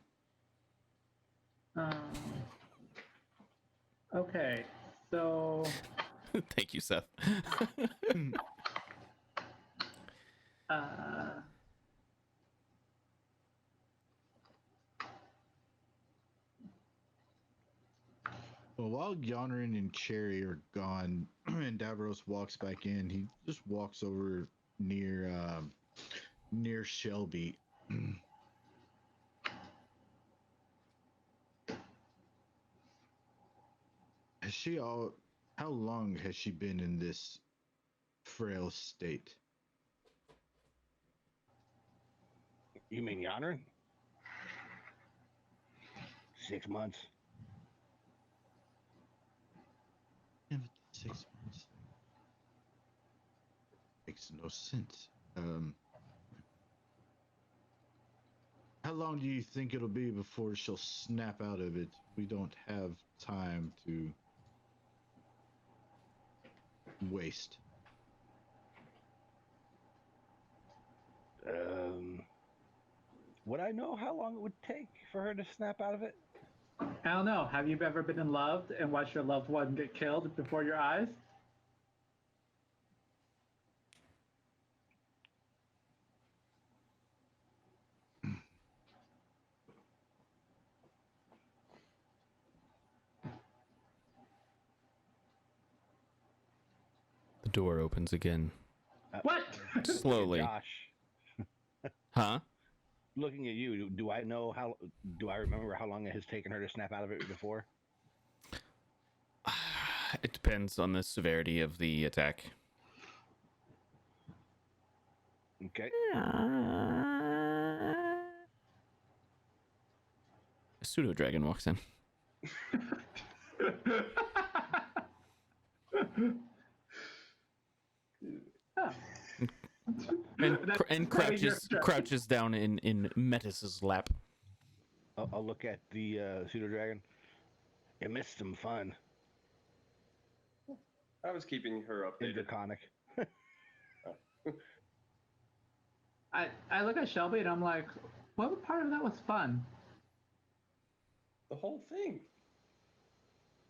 Okay, so Thank you, Seth. Well, while Yonryn and Cherry are gone, and Davros walks back in, he just walks over near Shellby. How long has she been in this frail state? You mean Yonryn? 6 months. Yeah, but 6 months makes no sense. How long do you think it'll be before she'll snap out of it? We don't have time to waste. Would I know how long it would take for her to snap out of it? I don't know. Have you ever been in love and watched your loved one get killed before your eyes? The door opens again. What? Slowly. Josh, Huh? looking at you, do I remember how long it has taken her to snap out of it before? It depends on the severity of the attack. Okay. A pseudo dragon walks in and crouches down in Metis's lap. I'll look at the pseudo dragon. You missed some fun. I was keeping her updated. Draconic. I look at Shellby and I'm like, what part of that was fun? The whole thing.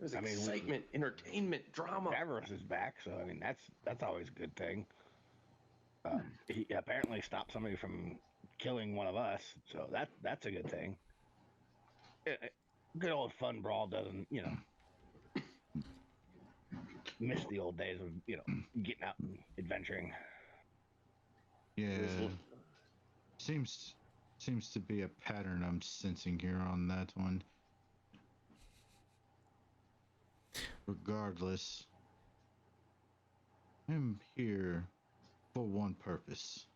There's I mean, excitement, entertainment, drama. Davros is back, so I mean that's always a good thing. He apparently stopped somebody from killing one of us, so that's a good thing. Good old fun brawl doesn't, miss the old days of getting out and adventuring. Yeah. Seems to be a pattern I'm sensing here on that one. Regardless, I'm here for one purpose.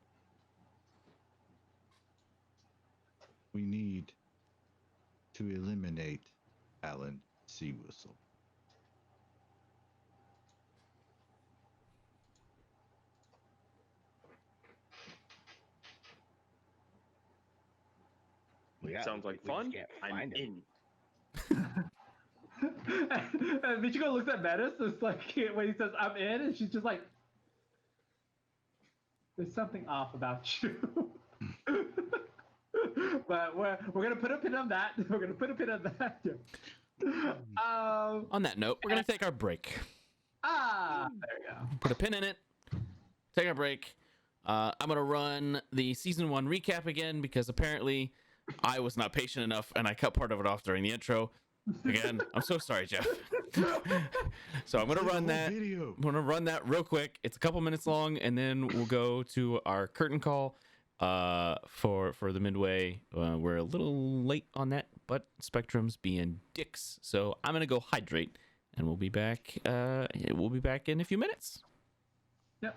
We need to eliminate Alan Seawhistle. Well, yeah, Sounds like we just fun. can't I'm find him. in. And Michiko looks at Metis, it's like when he says I'm in, and she's just like, there's something off about you. But we're gonna put a pin on that. We're gonna put a pin on that. On that note, we're gonna take our break. There you go. Put a pin in it. Take our break. I'm gonna run the season 1 recap again because apparently I was not patient enough and I cut part of it off during the intro. Again, I'm so sorry, Jeff. So I'm gonna run that. I'm gonna run that real quick. It's a couple minutes long, and then we'll go to our curtain call for the midway. We're a little late on that, but Spectrum's being dicks. So I'm gonna go hydrate, and we'll be back. We'll be back in a few minutes. Yep.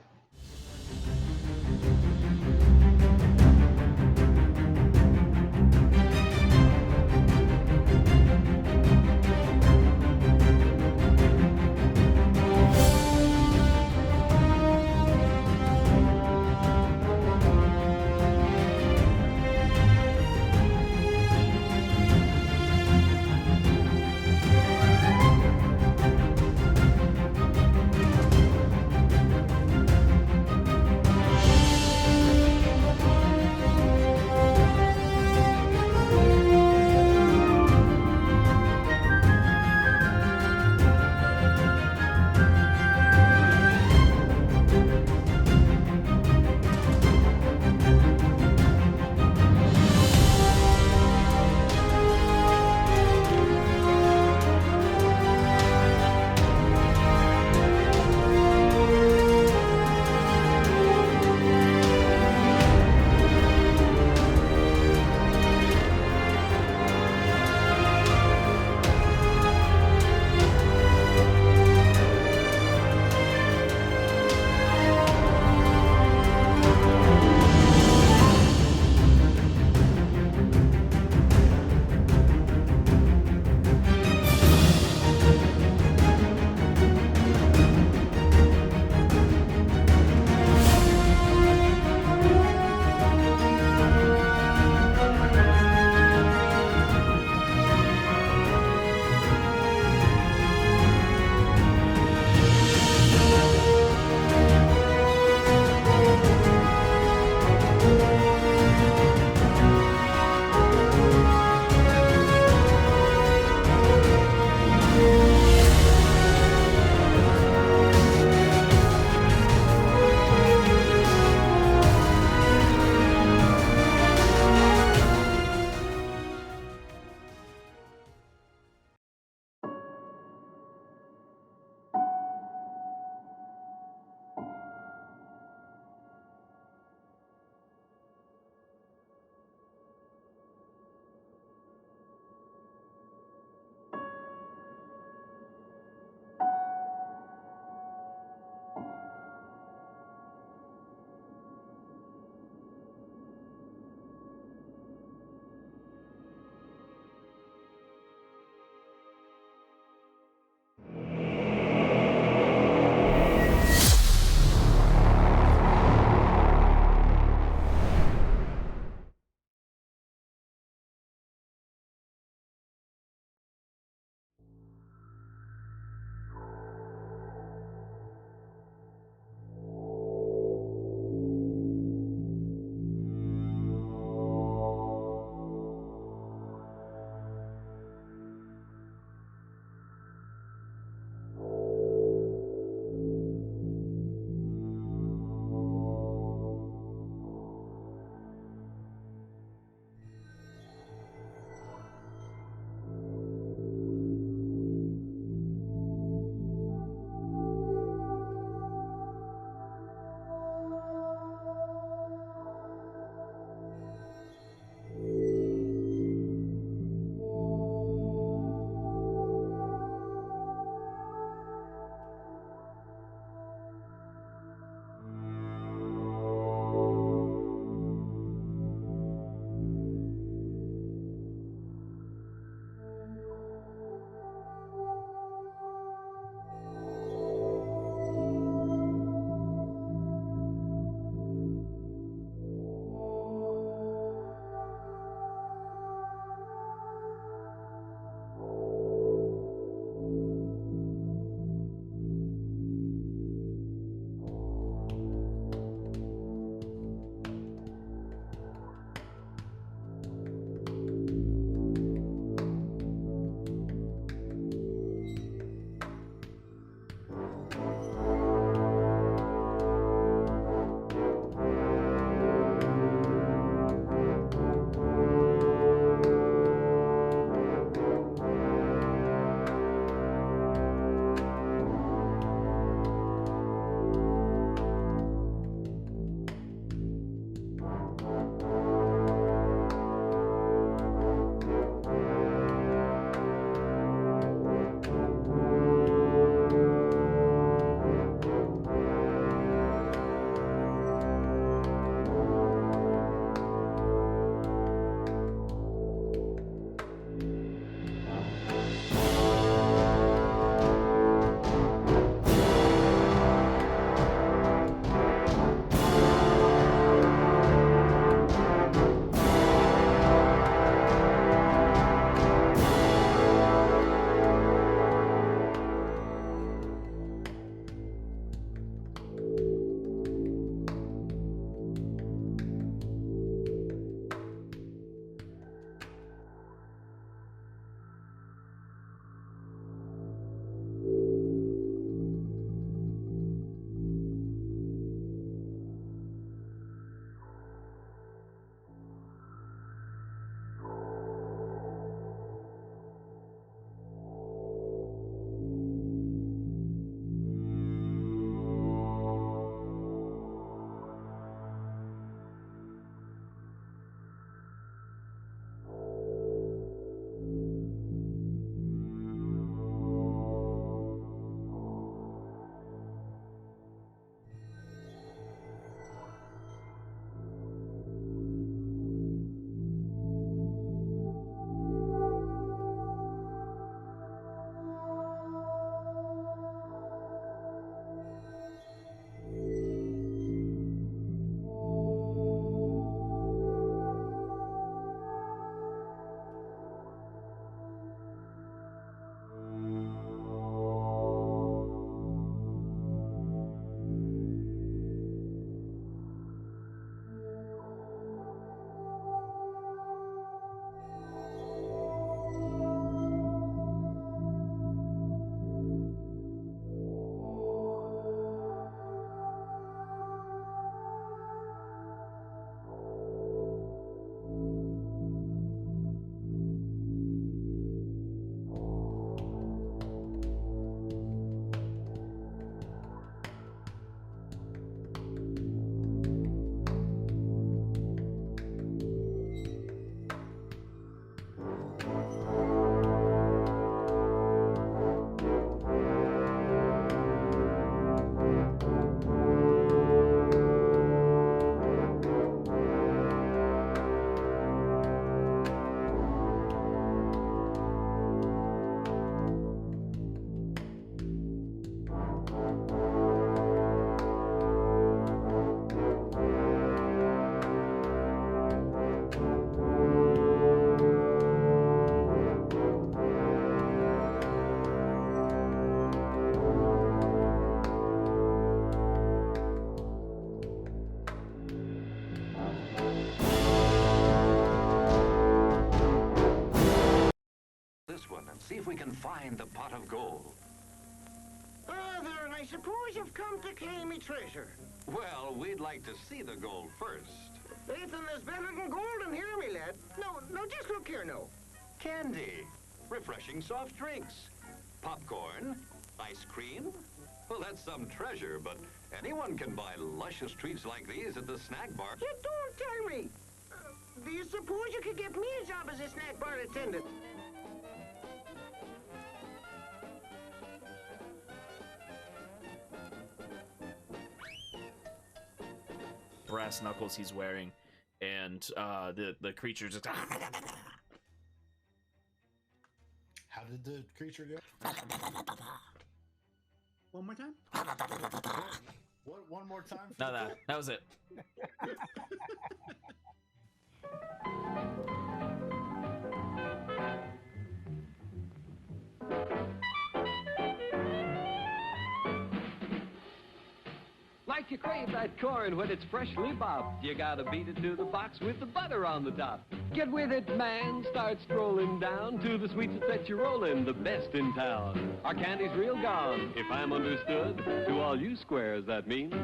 see if we can find the pot of gold. Then I suppose you've come to claim me treasure. Well, we'd like to see the gold first. Ethan, there's better than gold in here, me lad. No, just look here now. Candy, refreshing soft drinks, popcorn, ice cream. Well, that's some treasure, but anyone can buy luscious treats like these at the snack bar. You don't tell me. Do you suppose you could get me a job as a snack bar attendant? Brass knuckles he's wearing, and the creature just. How did the creature go? One more time. What? One more time? No, that was it. Like you crave that corn when it's freshly bobbed, you gotta beat it to the box with the butter on the top. Get with it, man. Start strolling down to the sweets that you're rolling, the best in town. Our candy's real gone, if I'm understood. To all you squares, that means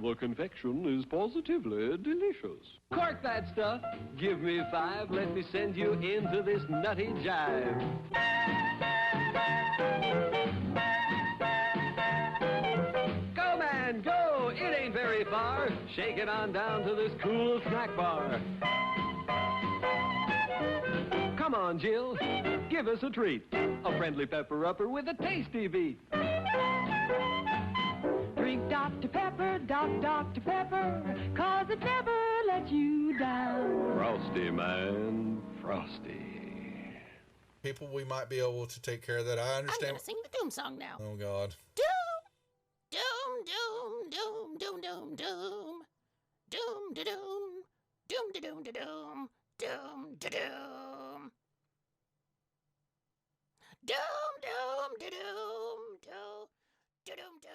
the confection is positively delicious. Cork that stuff. Give me 5. Let me send you into this nutty jive. Go, man, go. It ain't very far. Shake it on down to this cool snack bar. Come on, Jill. Give us a treat. A friendly pepper-upper with a tasty beat. Drink Dr. Pepper, Dr. Pepper, 'cause it never lets you down. Frosty, man. Frosty. People, we might be able to take care of that. I understand. I'm gonna sing the Doom song now. Oh, God. Doom, doom, doom, doom, doom, doom, doom. Doom, da doom. Doom, da doom, da doom. Doom, da doom. Doom, doom, da doom, doom, da doom, doom.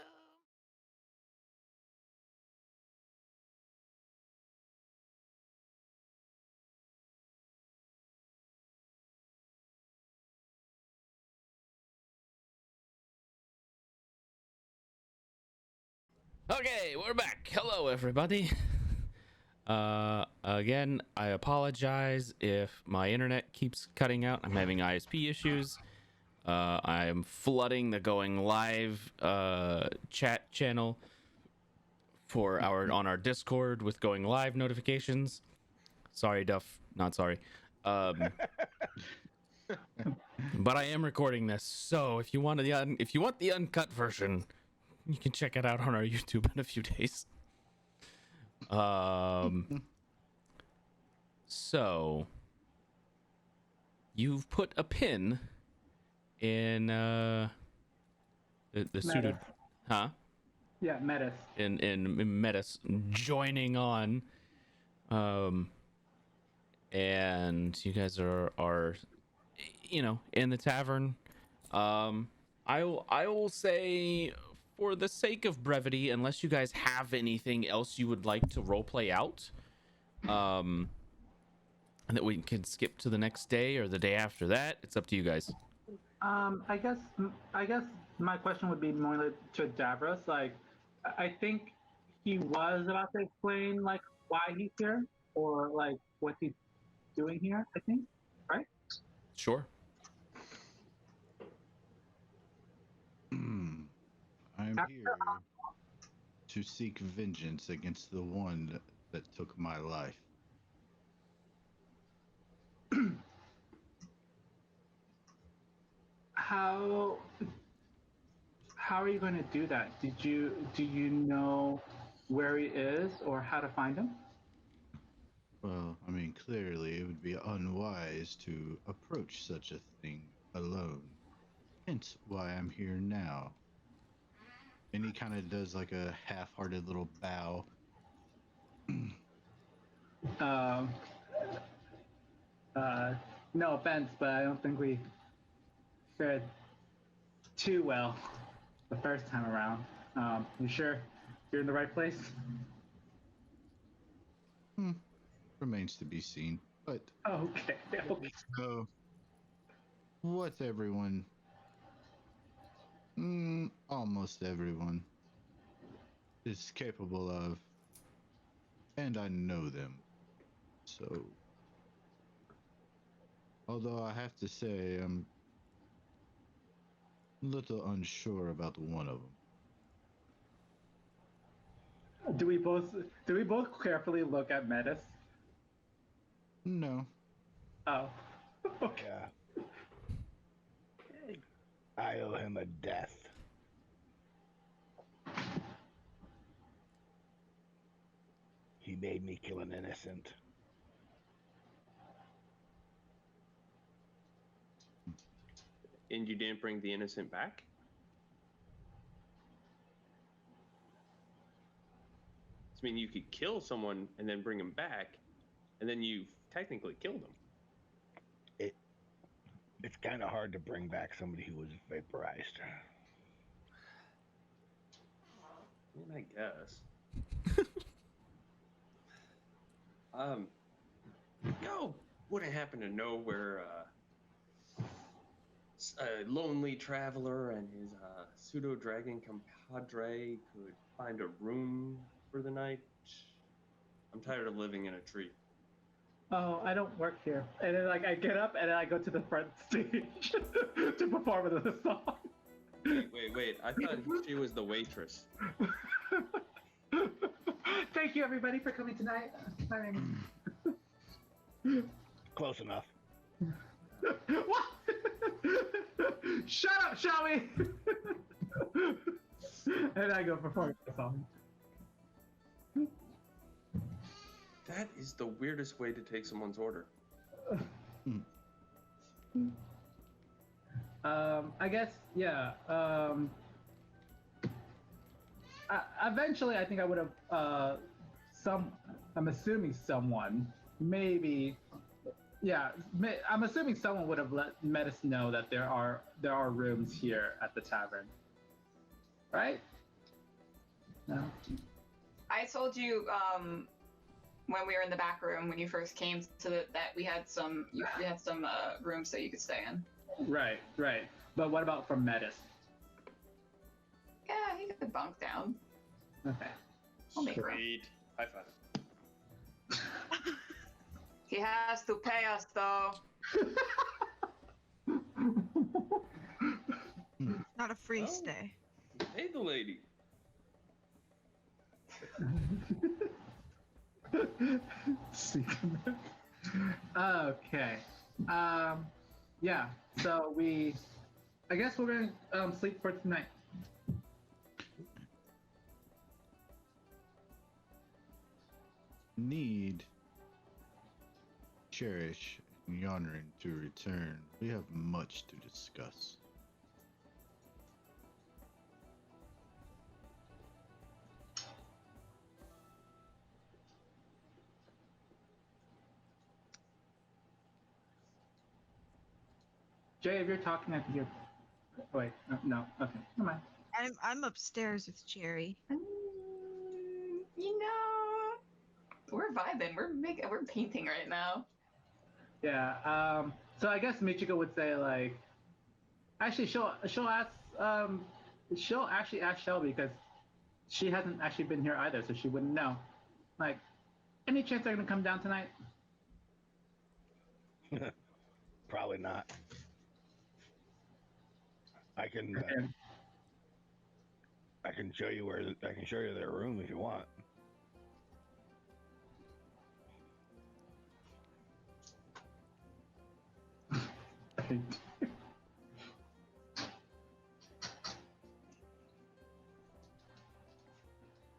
Okay, we're back. Hello, everybody. Again, I apologize if my internet keeps cutting out. I'm having ISP issues. I am flooding the going live chat channel for on our Discord with going live notifications. Sorry, Duff. Not sorry. But I am recording this, so if you want the uncut version, you can check it out on our YouTube in a few days. So you've put a pin in the suited, huh? Yeah, Metis. In Metis joining on, and you guys are in the tavern. I will say, for the sake of brevity, unless you guys have anything else you would like to roleplay out, and that we can skip to the next day or the day after that, it's up to you guys. I guess my question would be more like to Davros. Like, I think he was about to explain like why he's here or like what he's doing here. I think, right? Sure. I'm here to seek vengeance against the one that took my life. How are you going to do that? Do you know where he is or how to find him? Well, I mean, clearly it would be unwise to approach such a thing alone. Hence why I'm here now. And he kind of does like a half-hearted little bow. No offense, but I don't think we fared too well the first time around. You sure you're in the right place? Remains to be seen, but okay. So what everyone, almost everyone, is capable of, and I know them. So, although I have to say I'm a little unsure about one of them. Do we both carefully look at Metis? No. Oh. Yeah. I owe him a death. He made me kill an innocent. And you didn't bring the innocent back? I mean, you could kill someone and then bring him back, and then you technically killed him. It's kind of hard to bring back somebody who was vaporized. I mean, I guess. Y'all wouldn't happen to know where a lonely traveler and his pseudo dragon compadre could find a room for the night? I'm tired of living in a tree. Oh, I don't work here. And then, like, I get up and then I go to the front stage to perform another song. Wait. I thought she was the waitress. Thank you, everybody, for coming tonight. My name Close enough. What? Shut up, Shellby! And I go perform the song. That is the weirdest way to take someone's order. I guess, yeah. Eventually, I think I would have, I'm assuming someone, maybe, yeah, I'm assuming someone would have let us know that there are rooms here at the tavern. Right? No? I told you, when we were in the back room when you first came to that we had some rooms that you could stay in. Right. But what about from Metis? Yeah, he could bunk down. Okay. I'll make room. Sweet. High five. He has to pay us though. Not a free stay. Hey, the lady. Okay. Yeah. So I guess we're gonna sleep for tonight. Need Cherish and Yonryn to return. We have much to discuss. Jay, if you're talking, I think you're. Oh, wait, no. Okay, never mind. I'm upstairs with Cherry. You know, we're vibing. We're painting right now. Yeah. So I guess Michiko would say like, actually she'll ask she'll actually ask Shellby because she hasn't actually been here either, so she wouldn't know. Like, any chance they're gonna come down tonight? Probably not. I can show you their room if you want.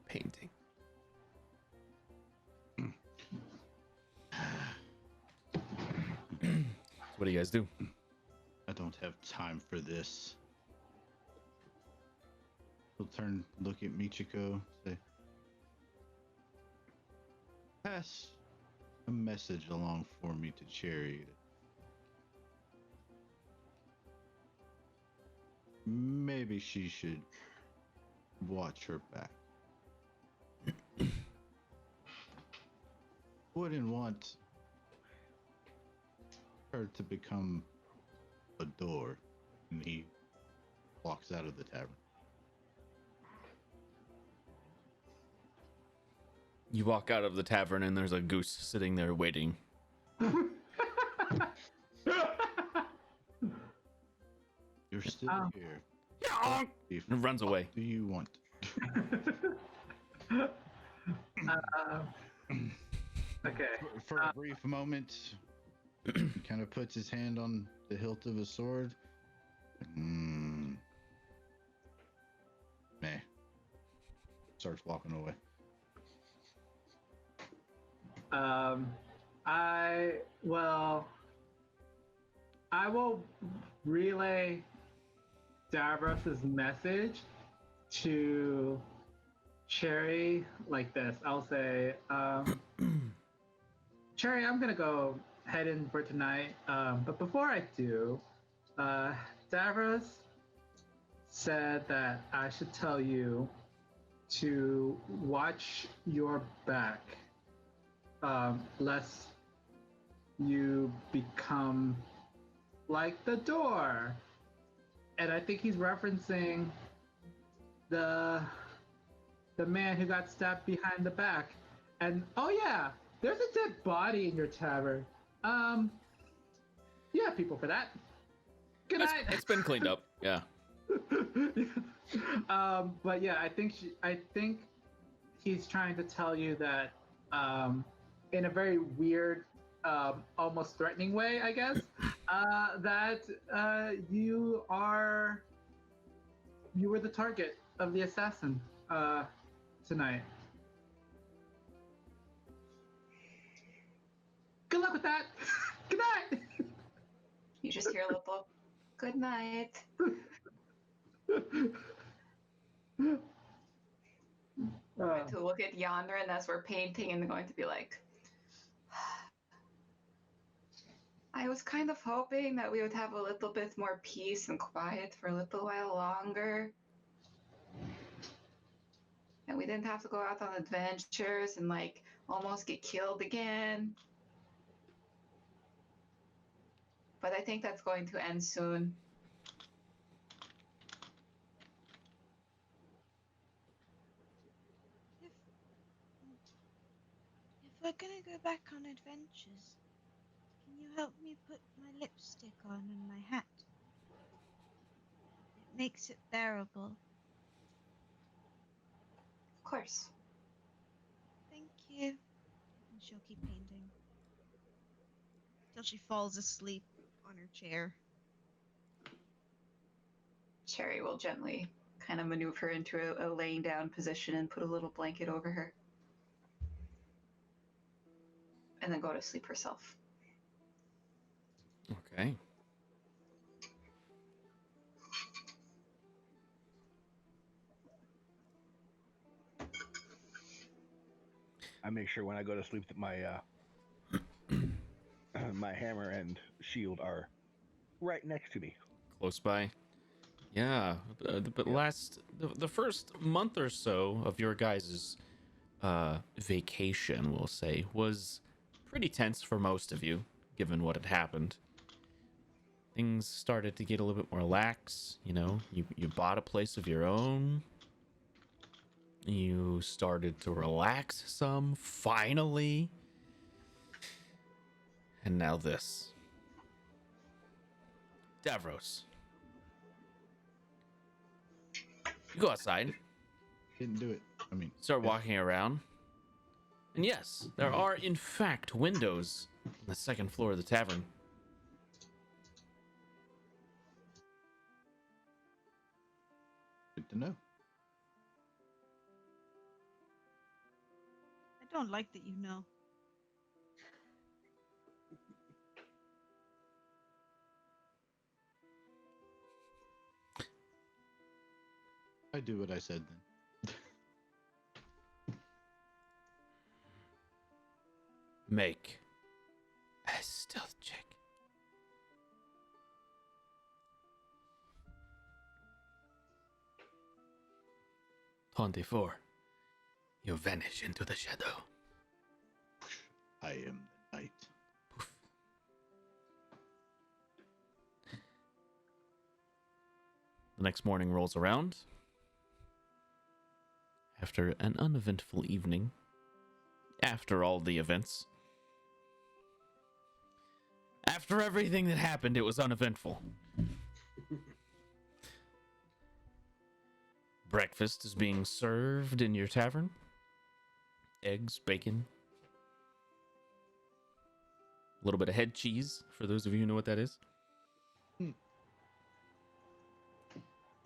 Painting. What do you guys do? I don't have time for this. He'll look at Michiko, say, pass a message along for me to Cherry. Maybe she should watch her back. Wouldn't want her to become a door, and he walks out of the tavern. You walk out of the tavern and there's a goose sitting there waiting. You're still here. And runs away. What do you want? Okay. For a brief moment, he kind of puts his hand on the hilt of his sword. Meh. Starts walking away. I will relay Davros's message to Cherry like this. I'll say, Cherry, I'm gonna go head in for tonight. But before I do, Davros said that I should tell you to watch your back, lest you become like the door. And I think he's referencing the man who got stabbed behind the back. And oh yeah, there's a dead body in your tavern. You have people for that. Good night. It's been cleaned up. Yeah. But yeah, I think he's trying to tell you that, in a very weird, almost threatening way, I guess, that you were the target of the assassin tonight. Good luck with that. Good night. You just hear a little, good night. Going to look at Yonryn as we're painting and going to be like, I was kind of hoping that we would have a little bit more peace and quiet for a little while longer. And we didn't have to go out on adventures and like almost get killed again. But I think that's going to end soon. If we're gonna go back on adventures, can you help me put my lipstick on and my hat? It makes it bearable. Of course. Thank you. And she'll keep painting till she falls asleep on her chair. Cherry will gently kind of maneuver into a laying down position and put a little blanket over her. And then go to sleep herself. Okay. I make sure when I go to sleep that my my hammer and shield are right next to me. Close by. Yeah, but the first month or so of your guys' vacation, we'll say, was pretty tense for most of you, given what had happened. Things started to get a little bit more lax. You know, you bought a place of your own. You started to relax some, finally. And now this. Davros. You go outside. Didn't do it. Start walking around. And yes, there are in fact windows on the second floor of the tavern. Good to know. I don't like that you know. I do what I said then. Make a stealth check. "24. You vanish into the shadow. I am the night. Poof. The next morning rolls around. After an uneventful evening. After all the events. After everything that happened, it was uneventful. Breakfast is being served in your tavern. Eggs, bacon. A little bit of head cheese, for those of you who know what that is.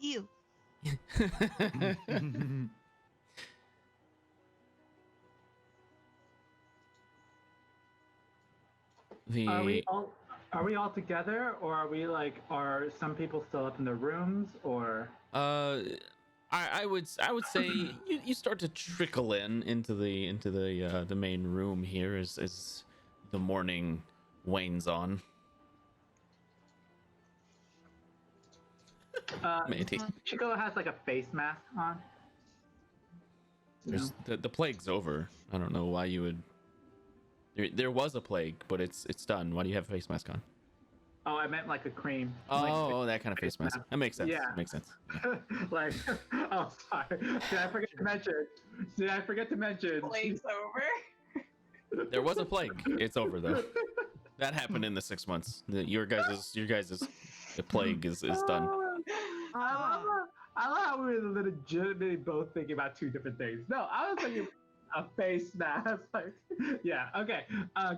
Ew. Are we all together, or are some people still up in their rooms, or? I would say you start to trickle into the main room here as the morning wanes on. Michiko has like a face mask on. There's the plague's over. I don't know why you would. There was a plague, but it's done. Why do you have a face mask on? Oh, I meant like a cream. Oh, that kind of face mask. That makes sense. Yeah. Makes sense. Like, oh, sorry. Did I forget to mention? Plague's over. There was a plague. It's over though. That happened in the 6 months. Your guys' the plague is done. I love how we were legitimately both thinking about two different things. No, I was thinking a face mask. Like, yeah, okay.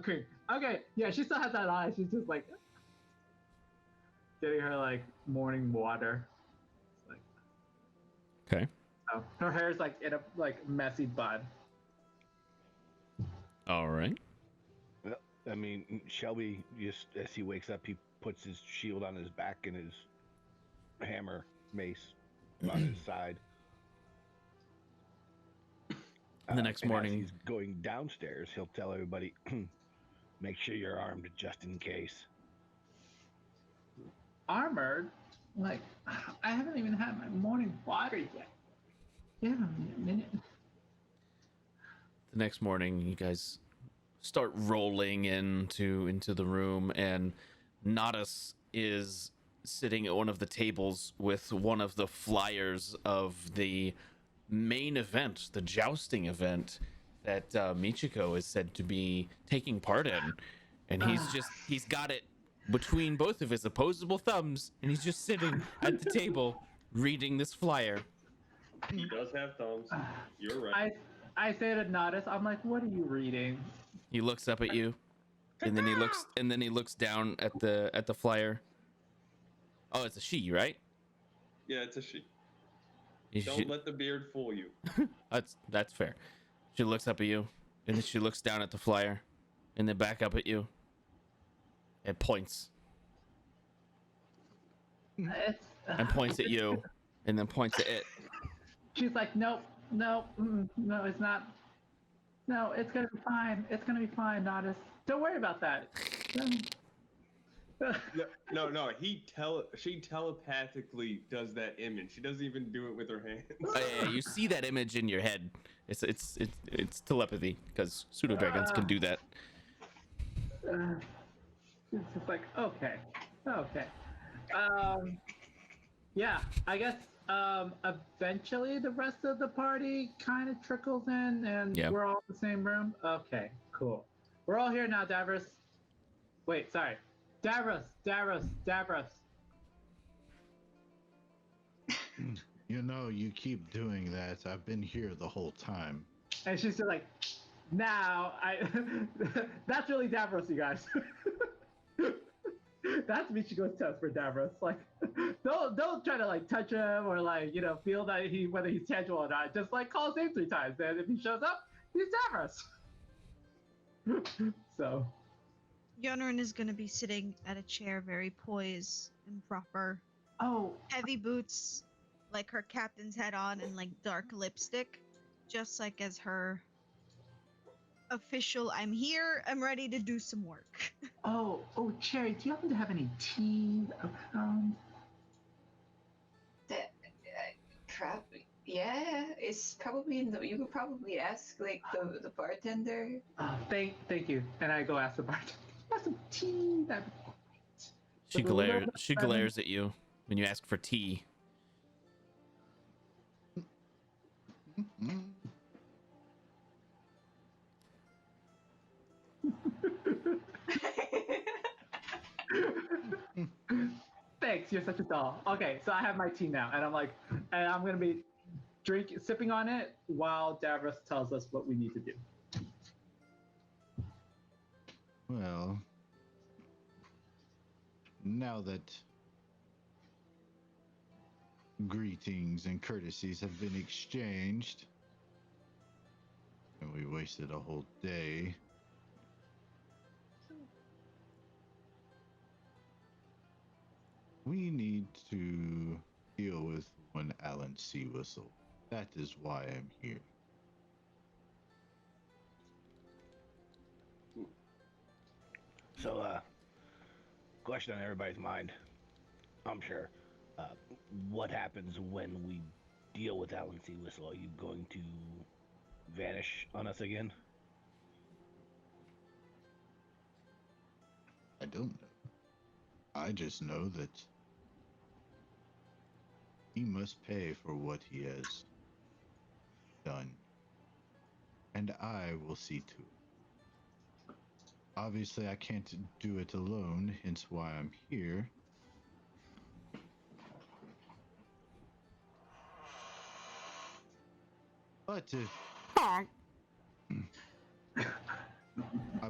Cream. Okay, yeah, she still has that eye. She's just like getting her like morning water. Like, okay. so her hair's like in a like messy bun. All right. Well, I mean, Shellby, just as he wakes up, he puts his shield on his back and his hammer mace on his side. The next morning, as he's going downstairs, he'll tell everybody, make sure you're armed just in case. Armored? Like, I haven't even had my morning water yet. Give me a minute. The next morning, you guys start rolling into the room, and Nadas is sitting at one of the tables with one of the flyers of the main event, the jousting event that Michiko is said to be taking part in, and he's got it between both of his opposable thumbs, and he's just sitting at the table reading this flyer. He does have thumbs. You're right. I say to Nadas, I'm like, what are you reading? He looks up at you, and then he looks down at the flyer. Oh, it's a she, right? Yeah, it's a she. Is Don't let the beard fool you. That's fair. She looks up at you, and then she looks down at the flyer, and then back up at you, and points. And points at you, and then points at it. She's like, nope, no, it's not. No, it's gonna be fine. It's gonna be fine, Nadas. Don't worry about that. No. She telepathically does that image. She doesn't even do it with her hands. Oh, yeah, you see that image in your head. It's telepathy because pseudo dragons can do that. It's just like, okay. Yeah, I guess eventually the rest of the party kind of trickles in, and we're all in the same room. Okay, cool. We're all here now, Davros. Wait, sorry. Davros. You know, you keep doing that. I've been here the whole time. And she's just like, now, that's really Davros, you guys. That's Michiko's test for Davros. Like, don't try to like touch him or like, feel that whether he's tangible or not. Just like call his name 3 times, and if he shows up, he's Davros. So. Yonryn is going to be sitting at a chair, very poised and proper. Oh. Heavy boots, like her captain's hat on, and like dark lipstick, just like as her official, I'm here, I'm ready to do some work. Oh, Cherry, do you happen to have any tea around? Yeah, it's probably you could probably ask like the bartender. Oh, thank you. And I go ask the bartender. Want some tea? She glares at you when you ask for tea. Thanks, you're such a doll. Okay, so I have my tea now, and I'm gonna be sipping on it while Davros tells us what we need to do. Well, now that greetings and courtesies have been exchanged, and we wasted a whole day, we need to deal with one Alan Sea Whistle. That is why I'm here. So, question on everybody's mind, I'm sure. What happens when we deal with Alan Sea Whistle? Are you going to vanish on us again? I don't know. I just know that he must pay for what he has done. And I will see to it. Obviously, I can't do it alone, hence why I'm here. But if I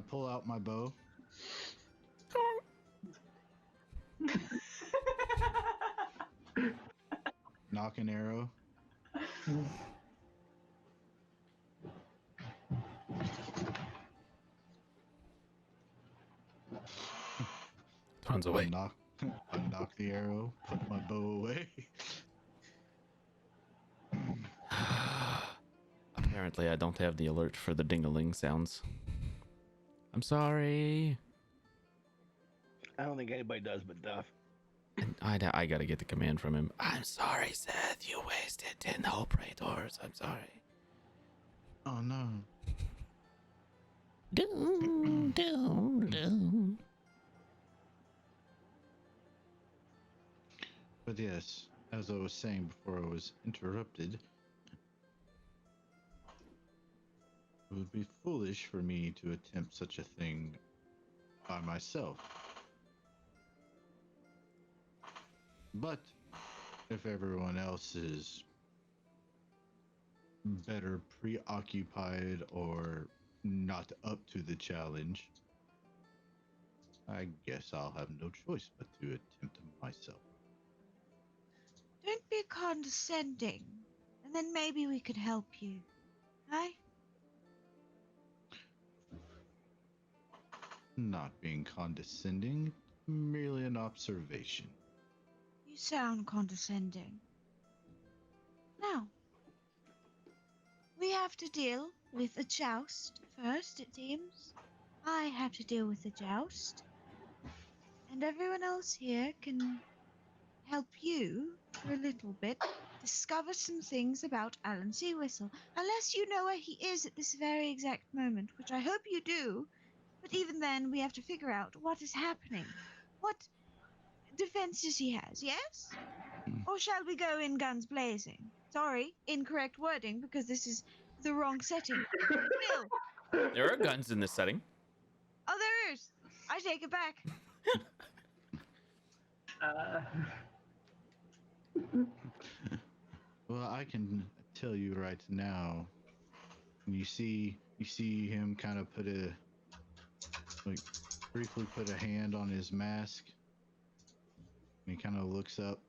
pull out my bow, knock an arrow, Tons away. Unnock the arrow, put my bow away. Apparently, I don't have the alert for the ding-a-ling sounds. I'm sorry. I don't think anybody does but Duff. I gotta get the command from him. I'm sorry, Seth. You wasted 10 whole praetors. I'm sorry. Oh no. Doom, doom, doom. But yes, as I was saying before I was interrupted, it would be foolish for me to attempt such a thing by myself. But if everyone else is better preoccupied or not up to the challenge, I guess I'll have no choice but to attempt it myself. Don't be condescending, and then maybe we could help you. Aye? Not being condescending, merely an observation. You sound condescending. Now, we have to deal with a joust first, it seems. I have to deal with the joust. And everyone else here can help you for a little bit discover some things about Alan Sea Whistle. Unless you know where he is at this very exact moment, which I hope you do. But even then, we have to figure out what is happening. What defenses he has, yes? Or shall we go in guns blazing? Sorry, incorrect wording, because this is the wrong setting. Bill! There are guns in this setting. Oh, there is! I take it back. Well, I can tell you right now. You see him kind of briefly put a hand on his mask. And he kind of looks up.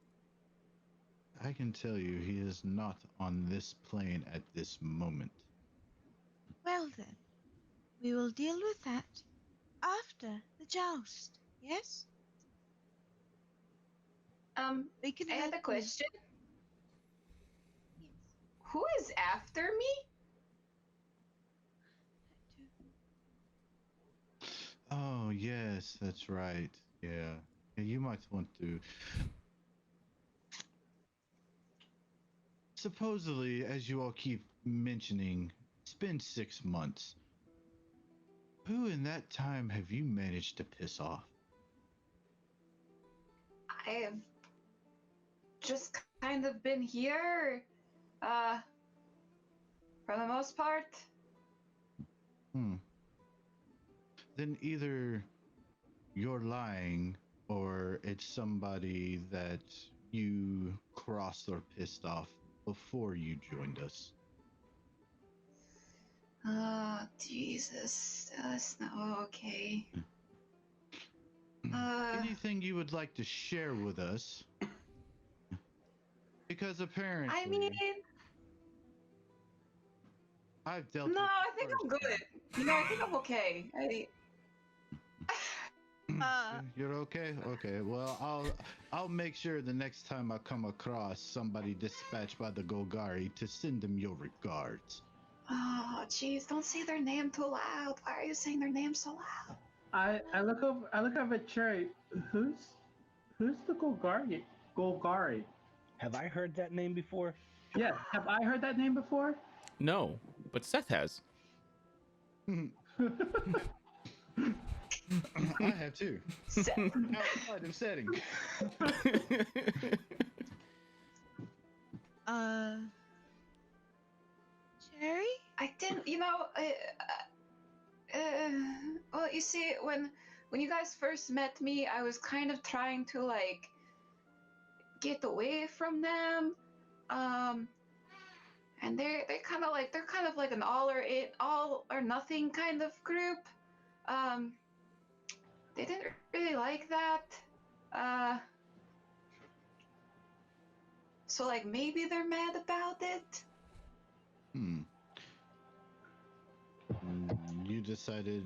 I can tell you he is not on this plane at this moment. Well then, we will deal with that after the joust, yes? I have a question. Yes. Who is after me? Oh, yes, that's right. Yeah. You might want to. Supposedly, as you all keep mentioning, it's been 6 months. Who in that time have you managed to piss off? I have just kind of been here, For the most part. Then either you're lying or it's somebody that you crossed or pissed off before you joined us. Oh, Jesus. That's not okay. Anything you would like to share with us? Because apparently... I mean... I've dealt No, with I think I'm good. You know, I think I'm okay. You're okay? Okay. Well, I'll make sure the next time I come across somebody dispatched by the Golgari to send them your regards. Oh, jeez, don't say their name too loud. Why are you saying their name so loud? I look over at Cherry. Who's the Golgari? Golgari. Have I heard that name before? Yes. Have I heard that name before? No, but Seth has. I have too. Outside of setting. Cherry? I didn't, you know, well, you see, when you guys first met me, I was kind of trying to, like, get away from them, and they're kind of like an all or nothing kind of group. They didn't really like that, so, like, maybe they're mad about it. You decided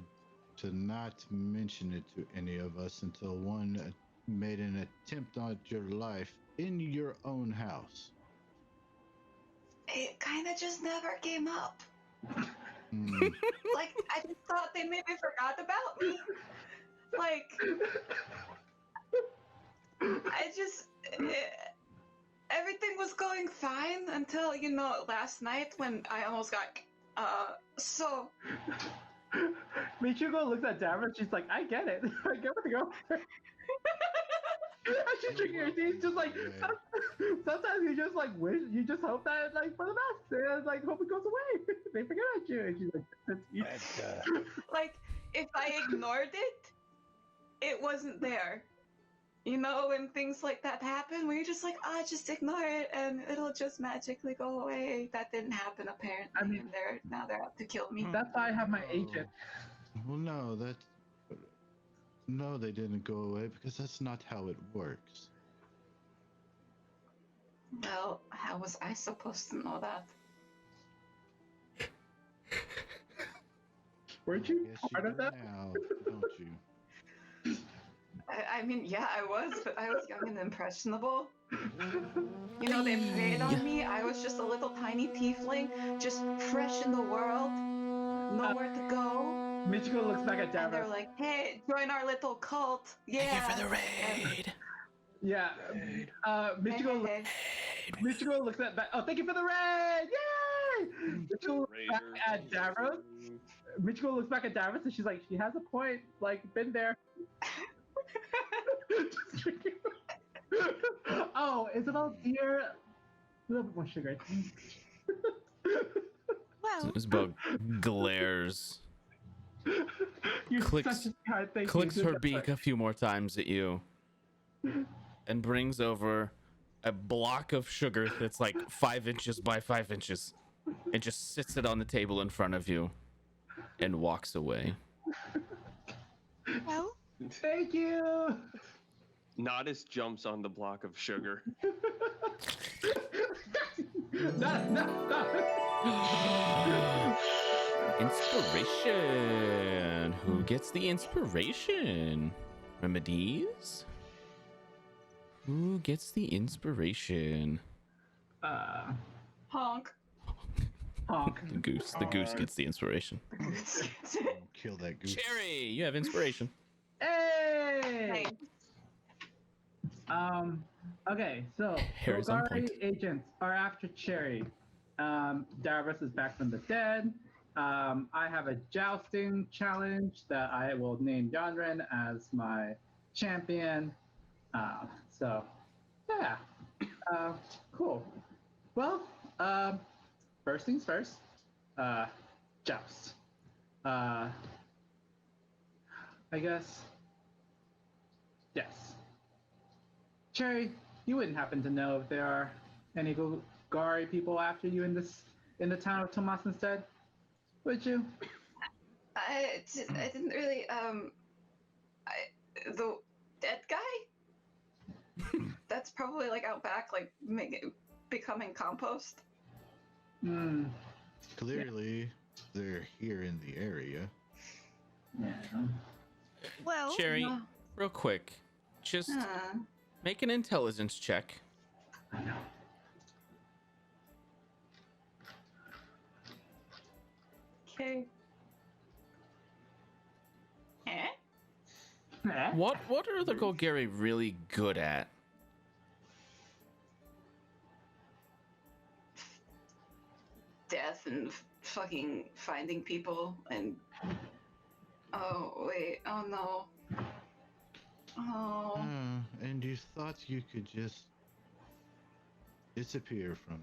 to not mention it to any of us until one made an attempt on your life in your own house. It kind of just never came up. Like, I just thought they maybe forgot about me. Like, everything was going fine until, you know, last night when I almost got, so... Michiko looks at Davros, she's like, I get it. I get where to go. She's drinking her tea, just like, sometimes you just like wish, you just hope that, like, for the best, and like, hope it goes away. They forget about you, and she's like, that's like, if I ignored it, it wasn't there. You know, when things like that happen, where you're just like, just ignore it, and it'll just magically go away. That didn't happen, apparently, I mean, and now they're out to kill me. That's why I have my agent. Well, no, they didn't go away because that's not how it works. Well, how was I supposed to know that? Weren't you part of that? Now, don't you? I mean, yeah, I was, but I was young and impressionable. You know, they preyed on me. I was just a little tiny tiefling, just fresh in the world, nowhere to go. Michiko looks back at Davros. And they're like, hey, join our little cult. Yeah. Thank you for the raid. Yeah. Michiko looks at back. Oh, thank you for the raid! Yay! Michiko looks back at Davros. Michiko looks back at Davros and she's like, she has a point. Like, been there. Oh, Isabel, dear. A little bit more sugar. Well, Isabel glares. Clicks her beak a few more times at you and brings over a block of sugar that's like 5 inches by 5 inches and just sits it on the table in front of you and walks away. Well, thank you. Nodis jumps on the block of sugar. Inspiration. Who gets the inspiration? Remedies? Who gets the inspiration? Honk. Honk. The goose. The goose gets the inspiration. Kill that goose. Cherry, you have inspiration. Hey! Okay, so Hair is on point. Golgari agents are after Cherry. Davros is back from the dead. I have a jousting challenge that I will name Yonren as my champion. So, yeah. Cool. Well, first things first. joust. I guess. Yes. Cherry, you wouldn't happen to know if there are any Golgari people after you in the town of Tomas instead, would you? I didn't really the dead guy. That's probably like out back, like becoming compost. Hmm. Clearly, they're here in the area. Yeah. Well, Cherry, real quick, just make an intelligence check. I know. Okay. What are the Golgari really good at? Death and fucking finding people and oh wait, oh no. Oh. And you thought you could just disappear from.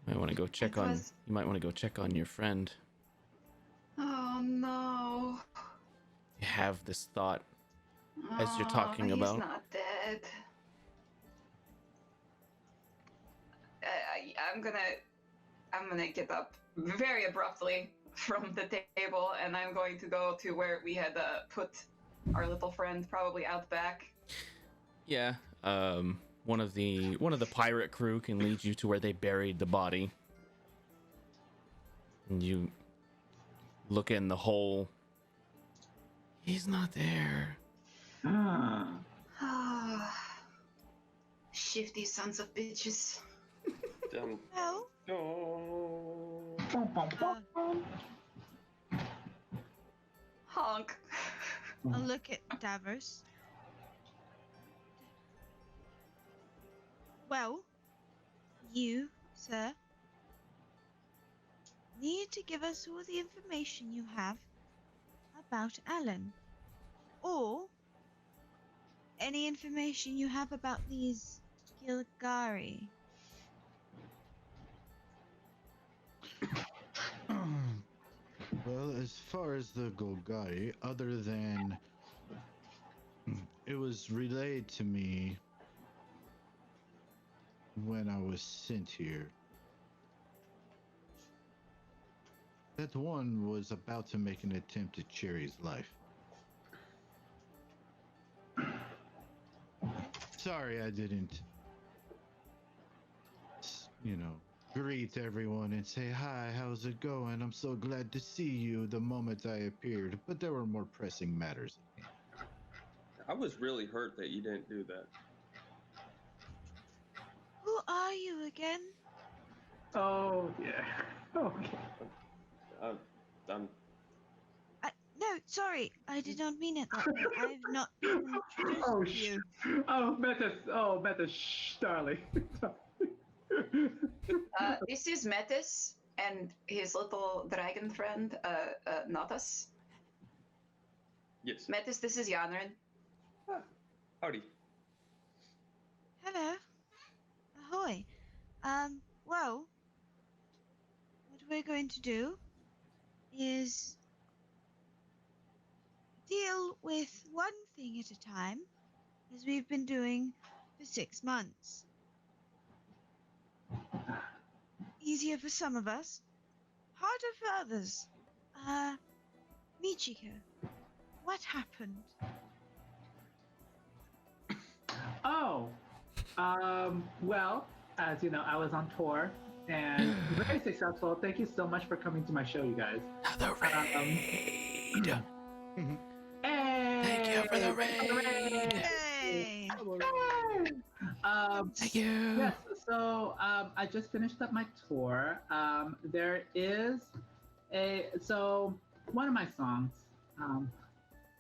You might want to go check on. You might want to go check on your friend. Oh no. You have this thought as you're talking he's about. He's not dead. I'm gonna get up very abruptly from the table, and I'm going to go to where we had put our little friend, probably out back. Yeah. One of the pirate crew can lead you to where they buried the body. And you look in the hole. He's not there. Shifty sons of bitches. Well. Honk. I'll look at Davros. Well, you, sir, need to give us all the information you have about Alan. Or any information you have about these Golgari. Well, as far as the Golgari, other than it was relayed to me when I was sent here, that one was about to make an attempt at Cherry's life. Sorry I didn't, greet everyone and say, "Hi, how's it going? I'm so glad to see you," the moment I appeared, but there were more pressing matters. I was really hurt that you didn't do that. Who are you again? Oh, yeah. Okay. No, sorry, I did not mean it that way. I have not been introduced to you. Metis, shh, darling. This is Metis and his little dragon friend, Notus. Yes. Metis, this is Yonren. Howdy. Hello. Ahoy. Well, what we're going to do is deal with one thing at a time, as we've been doing for 6 months. Easier for some of us, harder for others. Michiko, what happened? Oh, well, as you know, I was on tour and very successful. Thank you so much for coming to my show, you guys. The raid. Thank you for the raid. Hey. Thank you. Yes, so I just finished up my tour. There is one of my songs, one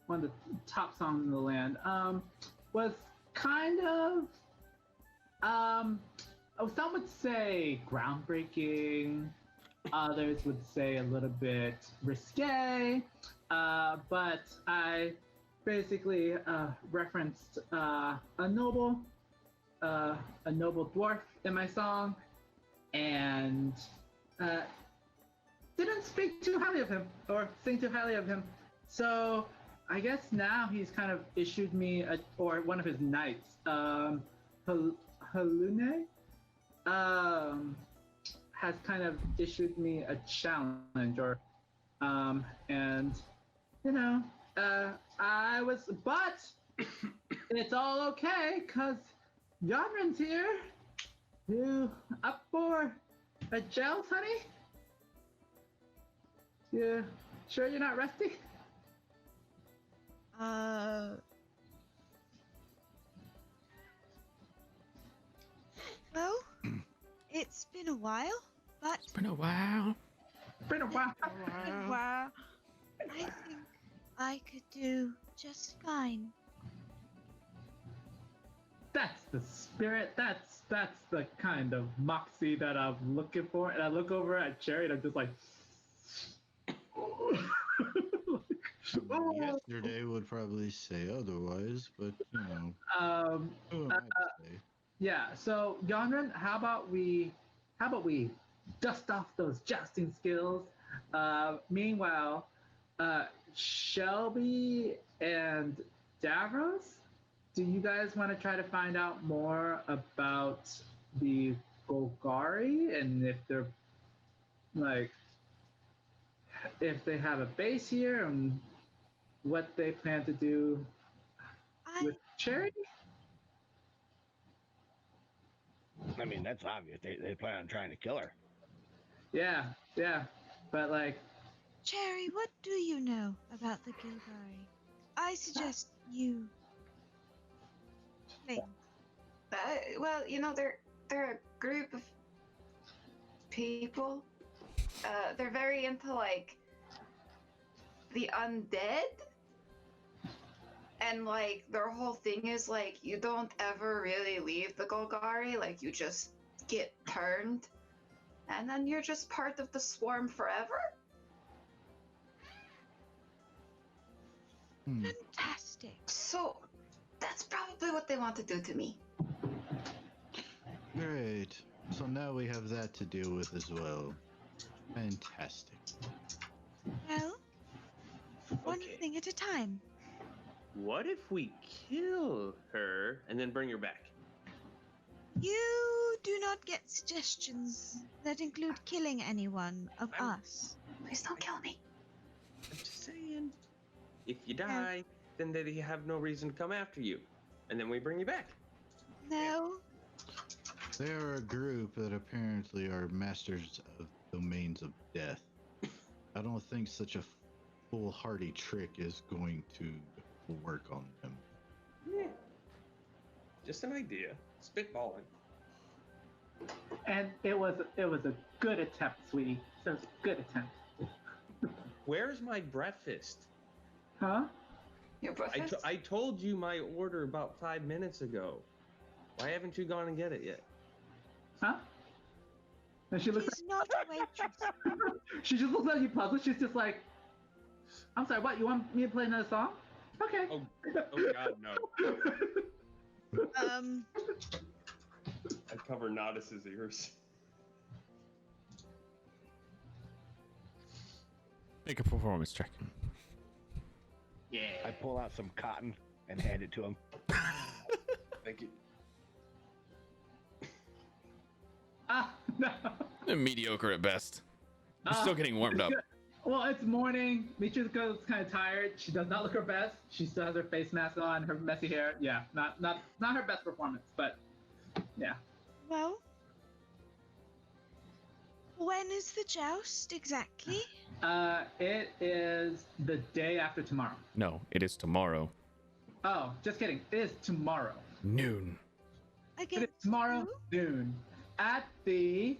of the top songs in the land, was kind of, some would say groundbreaking, others would say a little bit risque, but I basically referenced a noble dwarf in my song, and didn't speak too highly of him or think too highly of him. So I guess now he's kind of issued me or one of his knights, Halune, has kind of issued me a challenge, or and but it's all okay because Yonren's here. You up for a gel, honey? You sure you're not rusty? Well, it's been a while, but... It's been a while. Been a while. I think I could do just fine. That's the spirit. That's the kind of moxie that I'm looking for. And I look over at Cherry and I'm just like... Yesterday would probably say otherwise, but who am I to say? Yeah. So Yonryn, how about we dust off those jousting skills? Meanwhile, Shellby and Davros, do you guys want to try to find out more about the Golgari and if they're if they have a base here and what they plan to do with Cherry? I mean, that's obvious. They plan on trying to kill her. Yeah, but Cherry, what do you know about the Golgari? I suggest you think. Well, they're a group of people. They're very into the undead, and their whole thing is you don't ever really leave the Golgari. You just get turned, and then you're just part of the swarm forever. Fantastic. So that's probably what they want to do to me. Great. So now we have that to deal with as well. Fantastic. Well, one thing at a time. What if we kill her and then bring her back? You do not get suggestions that include killing anyone of us. Please don't kill me. I'm just saying. If you die, then they have no reason to come after you. And then we bring you back. No. They are a group that apparently are masters of domains of death. I don't think such a foolhardy trick is going to work on them. Yeah. Just an idea. Spitballing. And it was a good attempt, sweetie. So it's a good attempt. Where's my breakfast? Huh? Your breakfast? I told you my order about 5 minutes ago. Why haven't you gone and get it yet? Huh? And she looks. She's not a waitress. She just looks at you puzzled. She's just like, I'm sorry, what? You want me to play another song? Okay. Oh God, no. I cover Nodis's ears. Make a performance check. Yeah. I pull out some cotton and hand it to him. Thank you. No. Mediocre at best. You're still getting warmed up. Well, it's morning. Michiko's kind of tired. She does not look her best. She still has her face mask on, her messy hair. Yeah, not her best performance, but yeah. Well, when is the joust exactly? It is the day after tomorrow. No, it is tomorrow. Oh, just kidding. It is tomorrow. Noon. It is tomorrow noon at the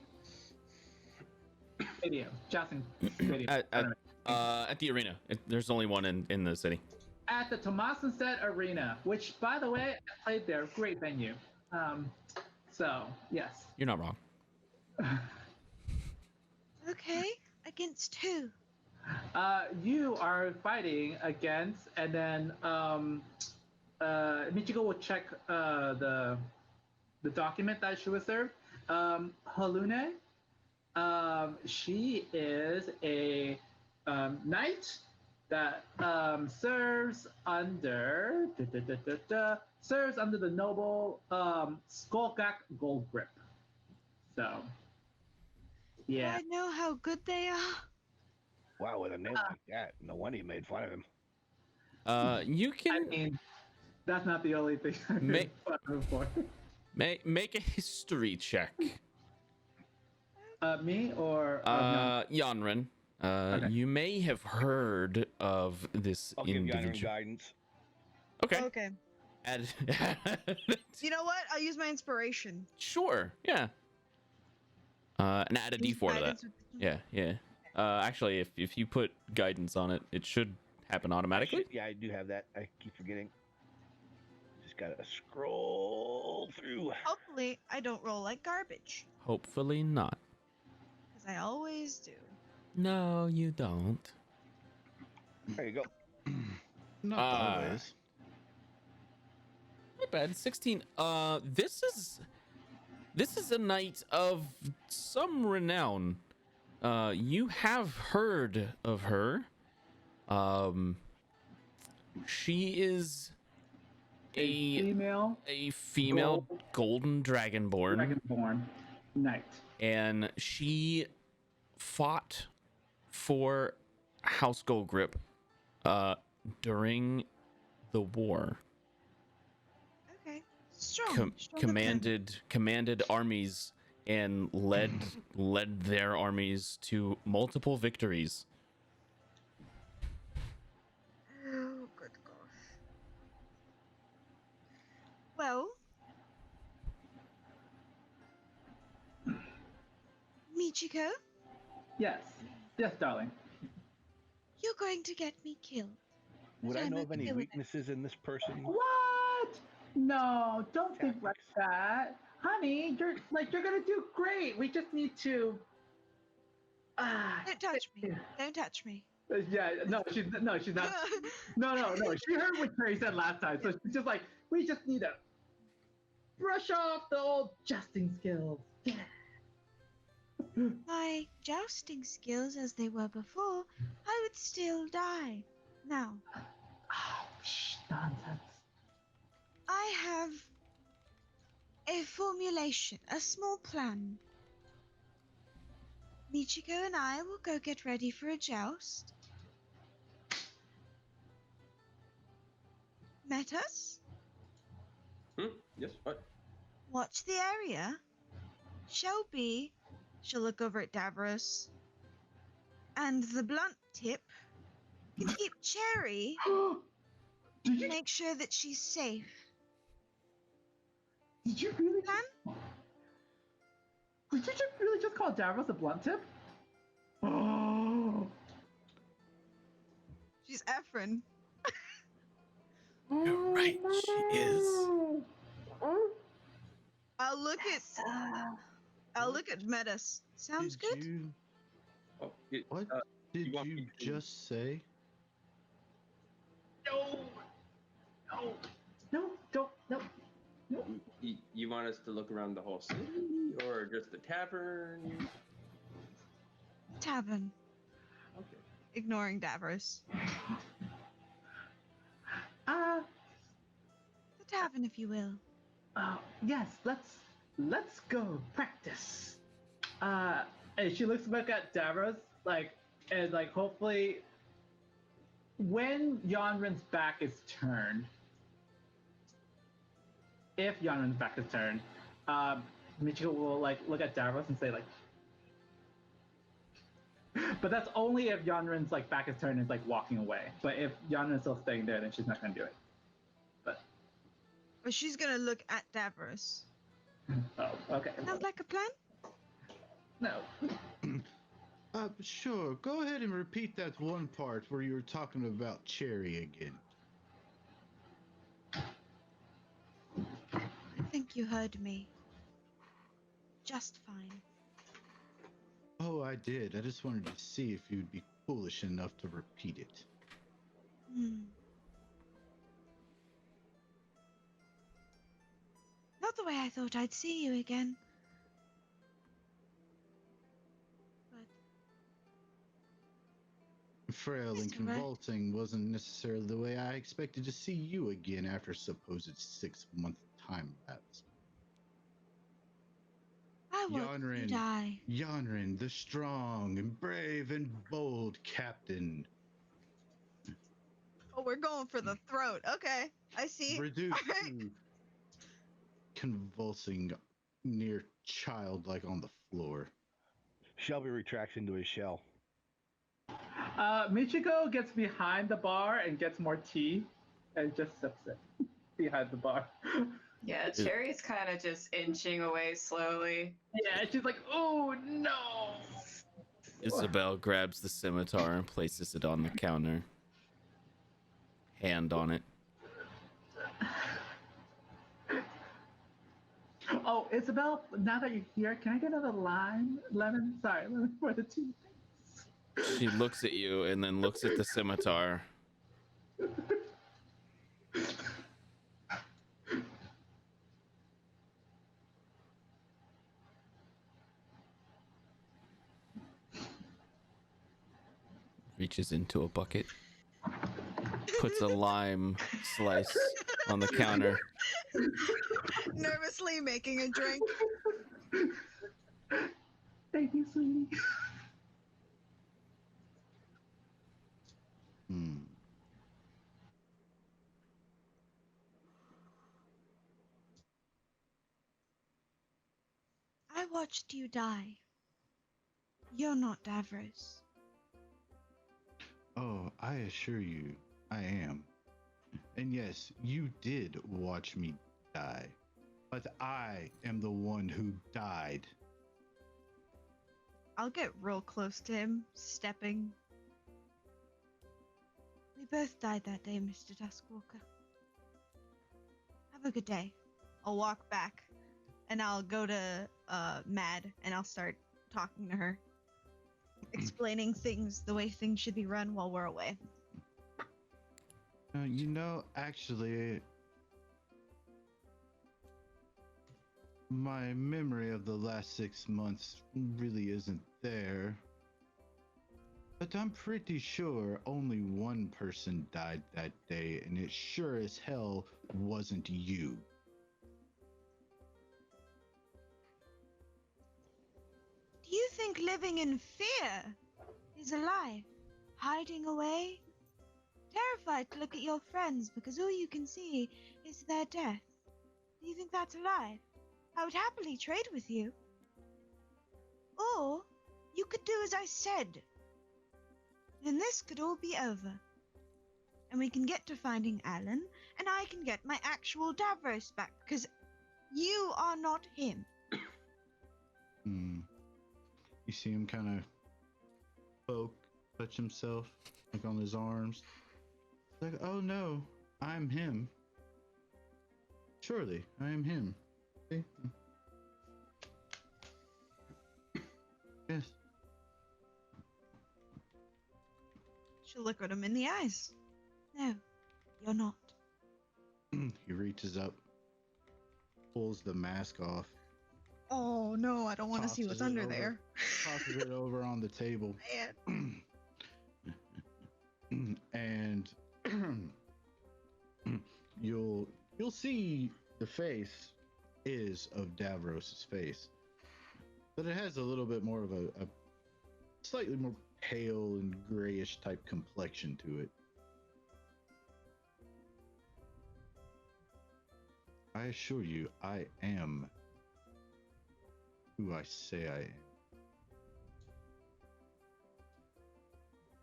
stadium, Jousting Stadium. At the arena. There's only one in the city. At the Tomasenstedt Arena, which, by the way, I played there. Great venue. So, yes. You're not wrong. Okay. Against who? You are fighting against, and then Michiko will check the document that she was served. Halune, She is a knight that serves under serves under the noble Skolkak Gold Grip. So, yeah. I know how good they are. Wow, with a name like that, no wonder you made fun of him. You can. I mean, that's not the only thing I made fun of him for. Make a history check. Me or Yonren. Okay. You may have heard of this I'll give individual. Yonren guidance. Okay. Okay. Add- You know what? I'll use my inspiration. Sure. Yeah. And add a Use D4 to that. guidance with this one? Yeah. Yeah. Actually, if you put guidance on it, it should happen automatically. Yeah, I do have that. I keep forgetting. Just gotta scroll through. Hopefully, I don't roll like garbage, Hopefully not. because I always do. No, you don't. There you go. Not always. Not bad. 16. This is a knight of some renown. You have heard of her. She is a female golden dragonborn knight, and she fought for House Goldgrip during the war. Okay. Strong. Commanded armies and led their armies to multiple victories. Oh, good gosh. Well, Michiko, Yes, darling. you're going to get me killed. Would I I'm know okay of any with it. weaknesses in this person? What? No, don't think like that, honey. You're gonna do great. We just need to. Don't touch me. Don't touch me. Yeah, no, she's not. No. She heard what Terry said last time, so she's just like, we just need to brush off the old jousting skills. Yeah. My jousting skills as they were before, I would still die. Now, Nonsense. I have a formulation, a small plan. Michiko and I will go get ready for a joust. Met us? Yes, what? Watch the area. Shellby, she'll look over at Davros. And the blunt tip can keep Cherry. Make sure that she's safe. Did you really? Plan? Did you really just call Davros a blunt tip? Oh. She's Efren. You're right, she is. I'll look at Metis. Sounds good? What did you just say? No. You want us to look around the whole city or just the tavern? Tavern. Okay. Ignoring Davros. The tavern, if you will. Yes, let's go practice. And she looks back at Davros, and hopefully when Yonren's back is turned, if Yonren's back is turned, Michiko will look at Davros and say but that's only if Yonren's back is turned and is walking away. But if Yonren's still staying there, then she's not gonna do it. But she's gonna look at Davros. Oh, okay. Sounds like a plan? No. Sure. Go ahead and repeat that one part where you were talking about Cherry again. I think you heard me. Just fine. Oh, I did. I just wanted to see if you'd be foolish enough to repeat it. Not the way I thought I'd see you again. frail and That's all right. convulsing wasn't necessarily the way I expected to see you again after supposed 6-month time lapse. I watched you die. Yonryn, the strong and brave and bold captain. Oh, we're going for the throat. Okay, I see. Reduced All right. to convulsing near childlike on the floor. Shellby retracts into his shell. Michiko gets behind the bar and gets more tea and just sips it behind the bar. Yeah, Cherry's kind of just inching away slowly. Yeah, she's like, oh no! Isabel grabs the scimitar and places it on the counter. Hand on it. Oh, Isabel, now that you're here, can I get another lemon for the tea? She looks at you and then looks at the scimitar. Reaches into a bucket. Puts a lime slice on the counter. Nervously making a drink. Thank you, sweetie. I watched you die. You're not Davros. Oh, I assure you, I am. And yes, you did watch me die. But I am the one who died. I'll get real close to him, stepping. We both died that day, Mr. Duskwalker. Have a good day. I'll walk back, and I'll go to Mad, and I'll start talking to her. Explaining things the way things should be run while we're away. Actually, my memory of the last 6 months really isn't there. But I'm pretty sure only one person died that day, and it sure as hell wasn't you. Do you think living in fear is alive? Hiding away? Terrified to look at your friends because all you can see is their death. Do you think that's alive? I would happily trade with you. Or you could do as I said. Then this could all be over. And we can get to finding Alan, and I can get my actual Davros back, because you are not him. You see him kind of touch himself, like on his arms. Like, oh no, I'm him. Surely, I am him. See? Yes. She'll look at him in the eyes. No, you're not. He reaches up, pulls the mask off. Oh no, I don't want to see what's under over, there. Tosses it over on the table. And you'll see the face is of Davros's face, but it has a little bit more of a slightly more pale and grayish type complexion to it. I assure you, I am who I say I am.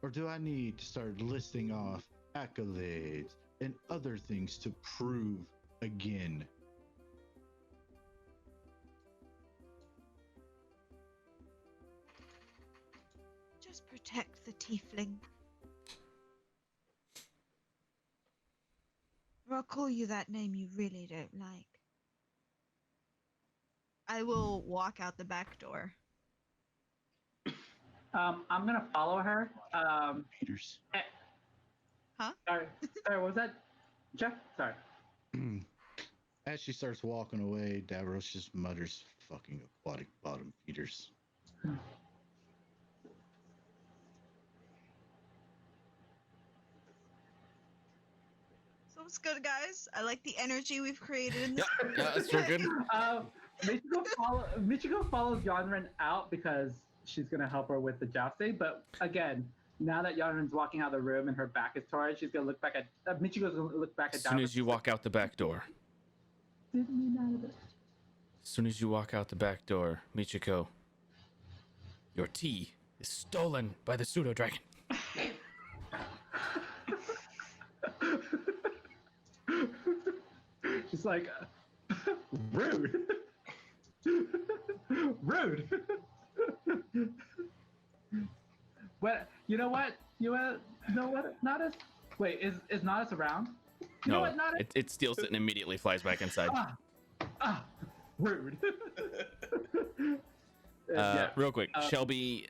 Or do I need to start listing off accolades and other things to prove again? Just protect the tiefling. Or I'll call you that name you really don't like. I will walk out the back door. I'm gonna follow her. Peters. Huh? Sorry, what was that? Jeff? Sorry. As she starts walking away, Davros just mutters, "Fucking aquatic bottom feeders." Looks good, guys. I like the energy we've created in this. Yeah, that's real good. Michiko follows Yonren out because she's gonna help her with the jousting. But again, now that Yonren's walking out of the room and her back is toward, she's gonna look back at Michiko's gonna look back at. As soon as you walk out the back door. Didn't mean none of it. As soon as you walk out the back door, Michiko, your tea is stolen by the pseudo dragon. She's like, rude. Rude. But you know what? You know what? Nadas? Wait, is Nadas around? You know what, Nadas? It steals it and immediately flies back inside. Rude. Real quick, Shellby,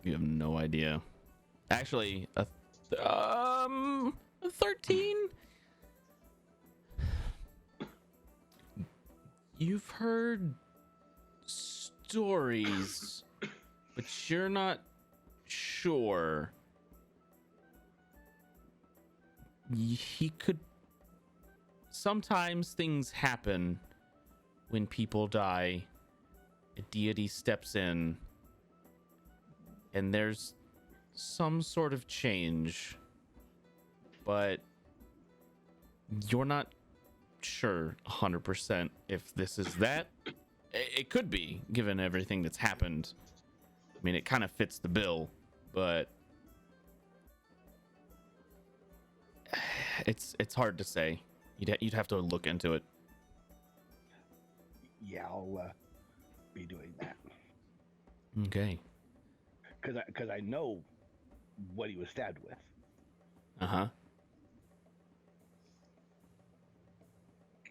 you have no idea. Actually, 13. You've heard stories, but you're not sure. He could. Sometimes things happen when people die. A deity steps in, and there's some sort of change, but you're not sure 100% if this is that. It could be, given everything that's happened. I mean, it kind of fits the bill, but it's hard to say. You'd have to look into it. Yeah, I'll be doing that. Okay. Because I know what he was stabbed with. Uh-huh.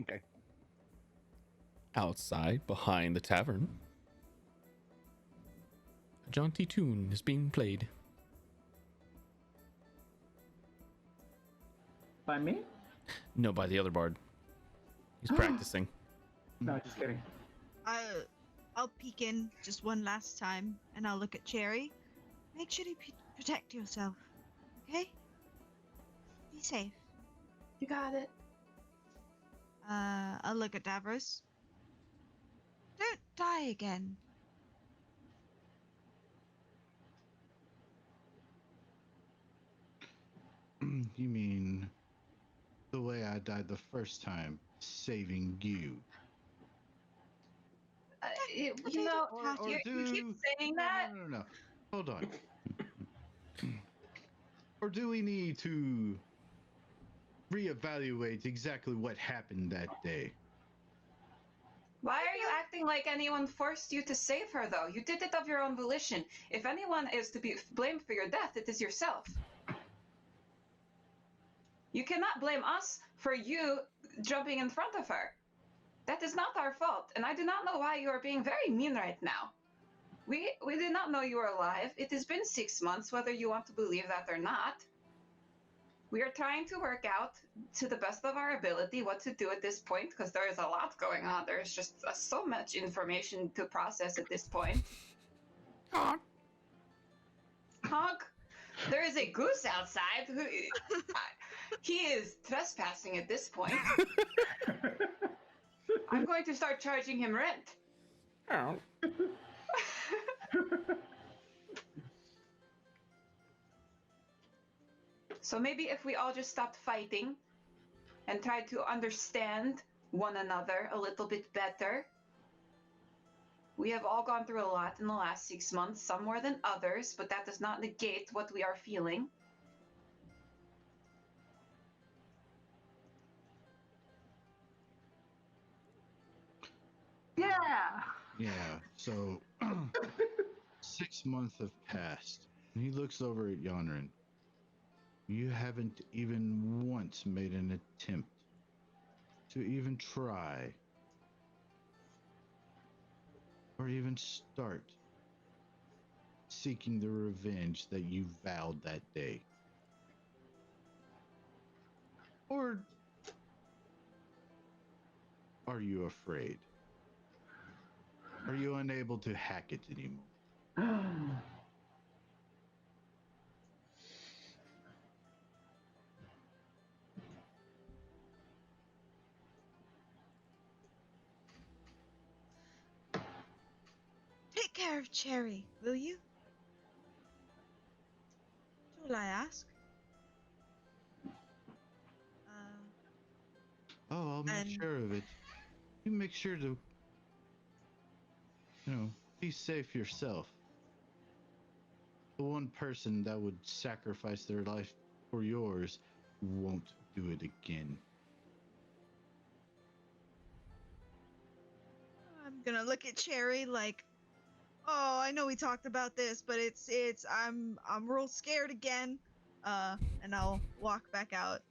Okay. Outside, behind the tavern, a jaunty tune is being played. By me? No, by the other bard. He's practicing. No, just kidding. I'll peek in just one last time, and I'll look at Cherry. Make sure you protect yourself, okay? Be safe. You got it. I'll look at Davros. Don't die again. You mean the way I died the first time, saving you? You know, you keep saying that. No. Hold on. Or do we need to reevaluate exactly what happened that day? Why are you acting like anyone forced you to save her, though? You did it of your own volition. If anyone is to be blamed for your death, it is yourself. You cannot blame us for you jumping in front of her. That is not our fault, and I do not know why you are being very mean right now. We did not know you were alive. It has been 6 months, whether you want to believe that or not. We are trying to work out, to the best of our ability, what to do at this point, because there is a lot going on. There's just so much information to process at this point. Honk. Honk. There is a goose outside who... he is trespassing at this point. I'm going to start charging him rent. Oh. So maybe if we all just stopped fighting and tried to understand one another a little bit better. We have all gone through a lot in the last 6 months, some more than others, but that does not negate what we are feeling. Yeah. So 6 months have passed, and he looks over at Yonryn. You haven't even once made an attempt to even try or even start seeking the revenge that you vowed that day. Or are you afraid? Are you unable to hack it anymore? care of Cherry, will you? Shall I ask? Oh, I'll make sure of it. You make sure to, be safe yourself. The one person that would sacrifice their life for yours won't do it again. I'm gonna look at Cherry like, oh, I know we talked about this, but I'm real scared again. And I'll walk back out.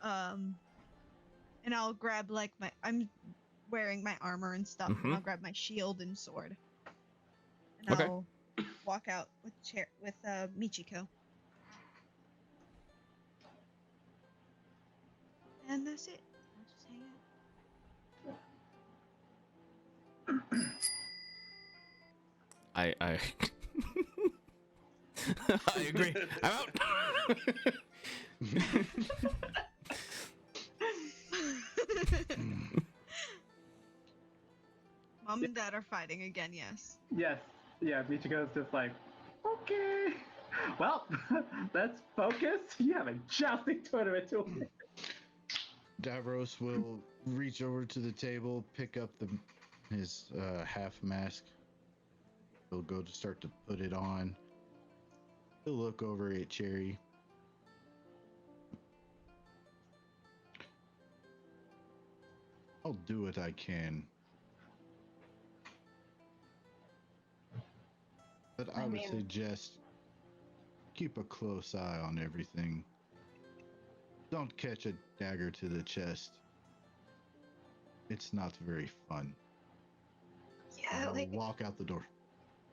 And I'll grab I'm wearing my armor and stuff, and I'll grab my shield and sword. And I'll walk out with Michiko. And that's it. I'll just hang out. I I agree. I'm out. Mom and Dad are fighting again, yes. Yes. Yeah, Michiko's just like, okay. Well, let's focus. You have a jousting tournament to win. Davros will reach over to the table, pick up his half mask. He'll go to start to put it on. He'll look over at Cherry. I'll do what I can. But I would suggest keep a close eye on everything. Don't catch a dagger to the chest. It's not very fun. Yeah, I'll walk out the door.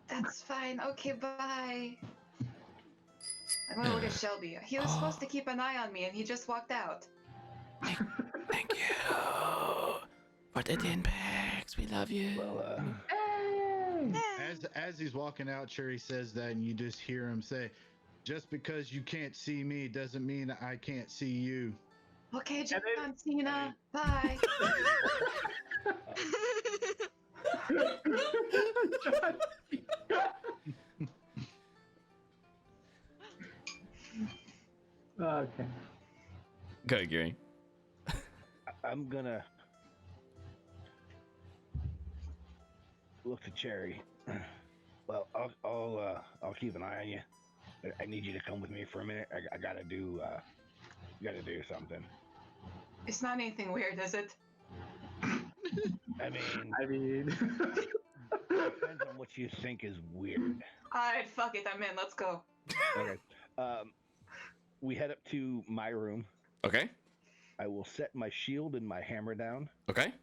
That's fine. Okay, bye. I'm gonna look at Shellby. He was supposed to keep an eye on me, and he just walked out. Thank you for the 10 packs. We love you. Well, As he's walking out, Cherry says that, and you just hear him say, "Just because you can't see me doesn't mean I can't see you." Okay, John Cena. Bye. Okay. Go ahead, Gary. I'm gonna look to Cherry. Well, I'll keep an eye on you. I need you to come with me for a minute. I gotta do something. It's not anything weird, is it? I mean, depends on what you think is weird. Alright, fuck it, I'm in. Let's go. Okay. We head up to my room. Okay. I will set my shield and my hammer down. Okay.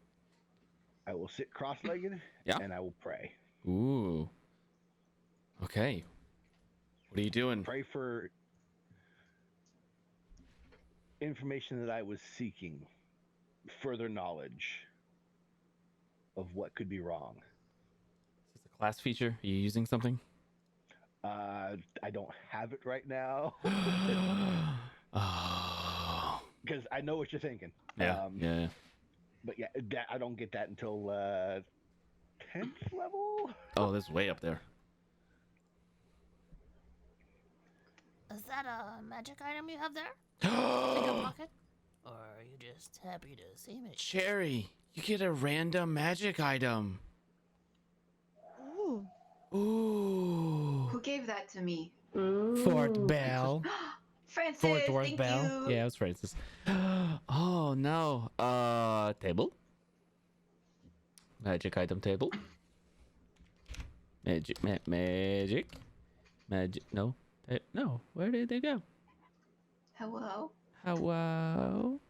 I will sit cross-legged. Yeah. And I will pray. Ooh. Okay. What are you doing? Pray for information that I was seeking, further knowledge of what could be wrong. Is this a class feature? Are you using something? I don't have it right now. Oh. Because I know what you're thinking. Yeah. Yeah. But yeah, I don't get that until 10th level. Oh, this is way up there. Is that a magic item you have there? In your pocket? Or are you just happy to see me? Cherry, you get a random magic item. Ooh. Ooh. Who gave that to me? Fort Bell. Francis, Fort Dwarf thank Bell. you. Yeah, it was Francis. Oh no. Table. Magic item table. Magic. No. No. Where did they go? Hello. Hello.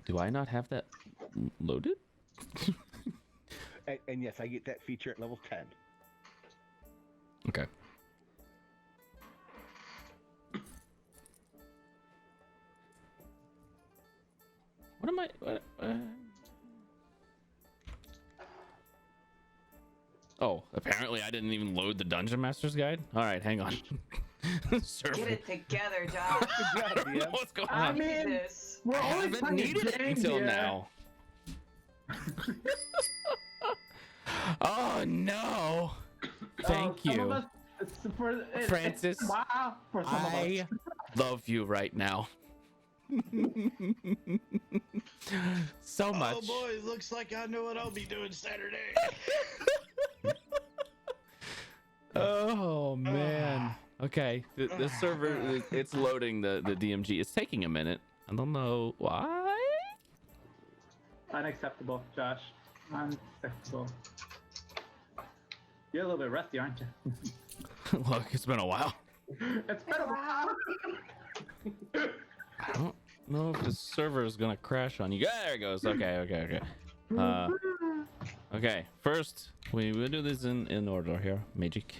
Do I not have that loaded? And yes, I get that feature at level 10. Okay. What am I? Oh, apparently I didn't even load the Dungeon Master's Guide. All right, hang on. Get it together, Josh. I don't know what's going on. I mean, this. we're I only haven't playing needed it games until here. now. Oh no! Thank Some of you, us, Francis. Wow, for some of I us. love you right now. So much. Oh boy, looks like I know what I'll be doing Saturday. Oh man. Okay, the server it's loading the DMG. It's taking a minute. I don't know why. Unacceptable, Josh. Unacceptable. You're a little bit rusty, aren't you? Look, it's been a while. It's been a while. I don't know if the server is gonna crash on you. There it goes. Okay. Okay. First, we will do this in order here. Magic.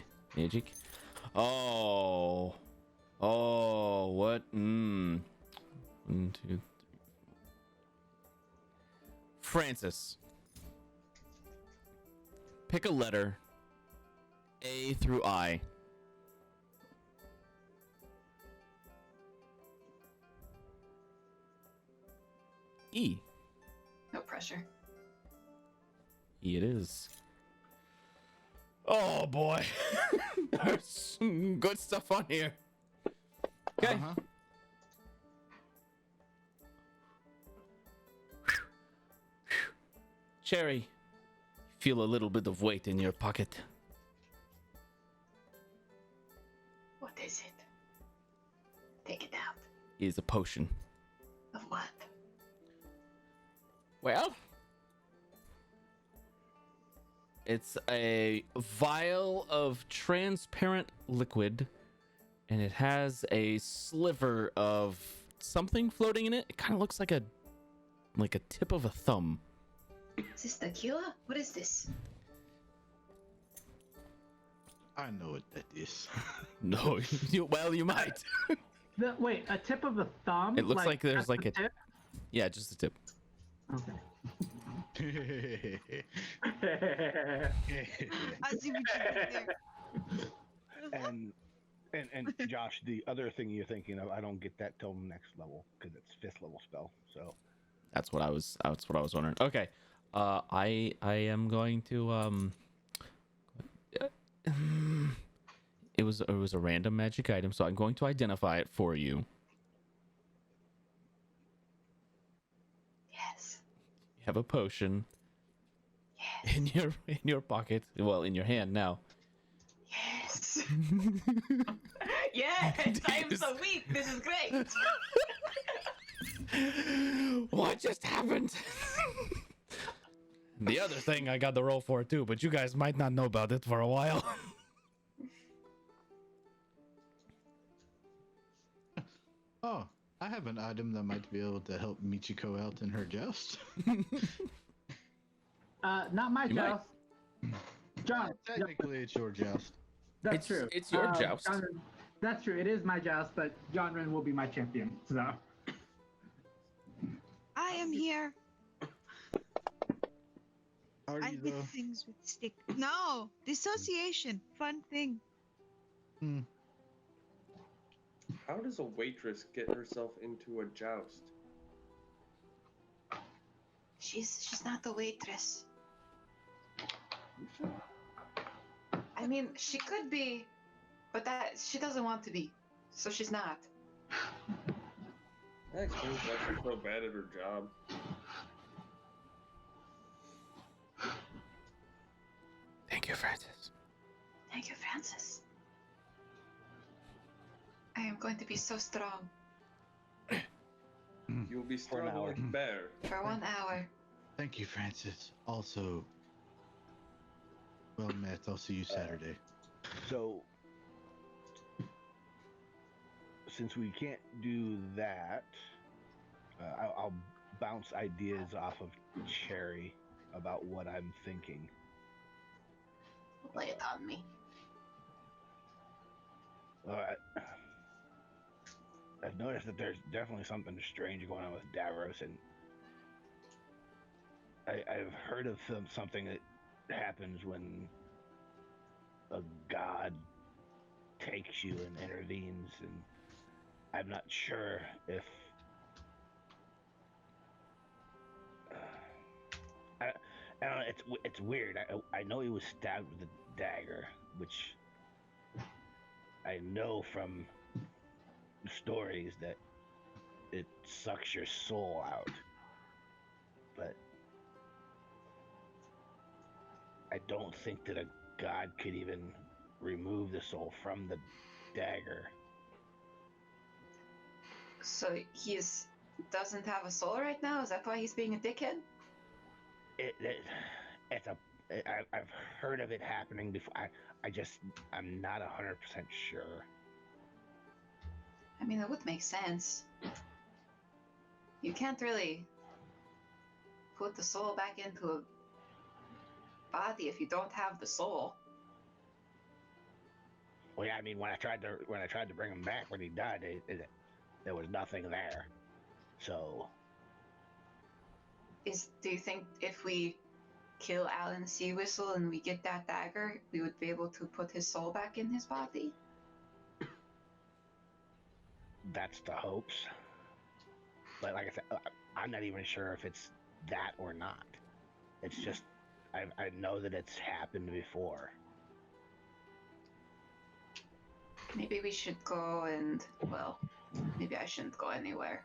Oh, what? 1, 2, 3. Francis, pick a letter, A through I. E. No pressure. E it is. Oh boy. There's some good stuff on here. Okay. Cherry, feel a little bit of weight in your pocket. What is it? Take it out. Is a potion. Of what? Well, it's a vial of transparent liquid, and it has a sliver of something floating in it. It kind of looks like a tip of a thumb. Is this tequila? What is this? I know what that is. No, you might. Wait, a tip of the thumb? It looks like there's that's like the a tip? Yeah, just a tip. Okay. I see what you did there. And Josh, the other thing you're thinking of, I don't get that till next level because it's 5th level spell. So That's what I was wondering. Okay. I am going to it was a random magic item, so I'm going to identify it for you. Yes. You have a potion. Yes. In your pocket. Well, in your hand now. Yes. Yes. I am so weak. This is great. What just happened? The other thing I got the roll for too, but you guys might not know about it for a while. Oh, I have an item that might be able to help Michiko out in her joust. Not my joust. John. Technically, it's your joust. That's true. It's your joust. That's true. It is my joust, but Yonryn will be my champion. So. I am here. Are I you hit though? things with stick. No, dissociation. Fun thing. How does a waitress get herself into a joust? She's not the waitress. I mean, she could be, but that she doesn't want to be, so she's not. That explains why she's so bad at her job. Thank you, Francis. Thank you, Francis. I am going to be so strong. You'll be For an strong hour. like a bear. For 1 hour. Thank you, Francis. Also, well met. I'll see you Saturday. So, since we can't do that, I'll bounce ideas off of Cherry about what I'm thinking. Lay it on me. Alright. I've noticed that there's definitely something strange going on with Davros, and I've heard of something that happens when a god takes you and intervenes, and I'm not sure if It's weird. I know he was stabbed with a dagger, which I know from the stories that it sucks your soul out. But I don't think that a god could even remove the soul from the dagger. So doesn't have a soul right now? Is that why he's being a dickhead? I've heard of it happening before. I'm not 100% sure. I mean, that would make sense. You can't really put the soul back into a body if you don't have the soul. Well, yeah, I mean, when I tried to bring him back when he died, there was nothing there. So, do you think if we kill Alan Seawhistle and we get that dagger, we would be able to put his soul back in his body? That's the hopes. But like I said, I'm not even sure if it's that or not. It's just I know that it's happened before. Maybe we should go and, well, maybe I shouldn't go anywhere.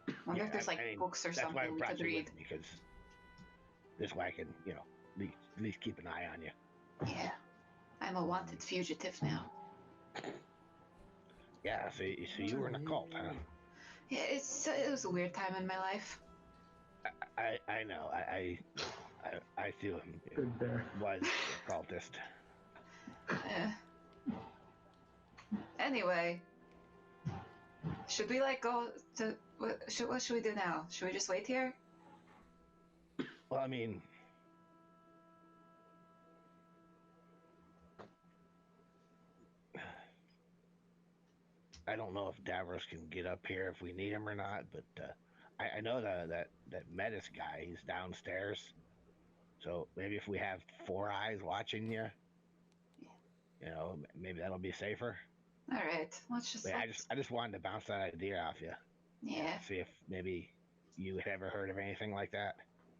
I wonder if there's books or something we could read. Because this way I can, at least keep an eye on you. Yeah, I'm a wanted fugitive now. Yeah, so you were in a cult, huh? Yeah, it was a weird time in my life. I know. I feel him. Good there. Was a cultist. Anyway, should we go to what should we do now? Should we just wait here? Well, I mean, I don't know if Davros can get up here if we need him or not, but I know that Metis guy, he's downstairs. So maybe if we have 4 eyes watching you, maybe that'll be safer. All right, let's just. I just wanted to bounce that idea off you. Yeah. See if maybe you had ever heard of anything like that.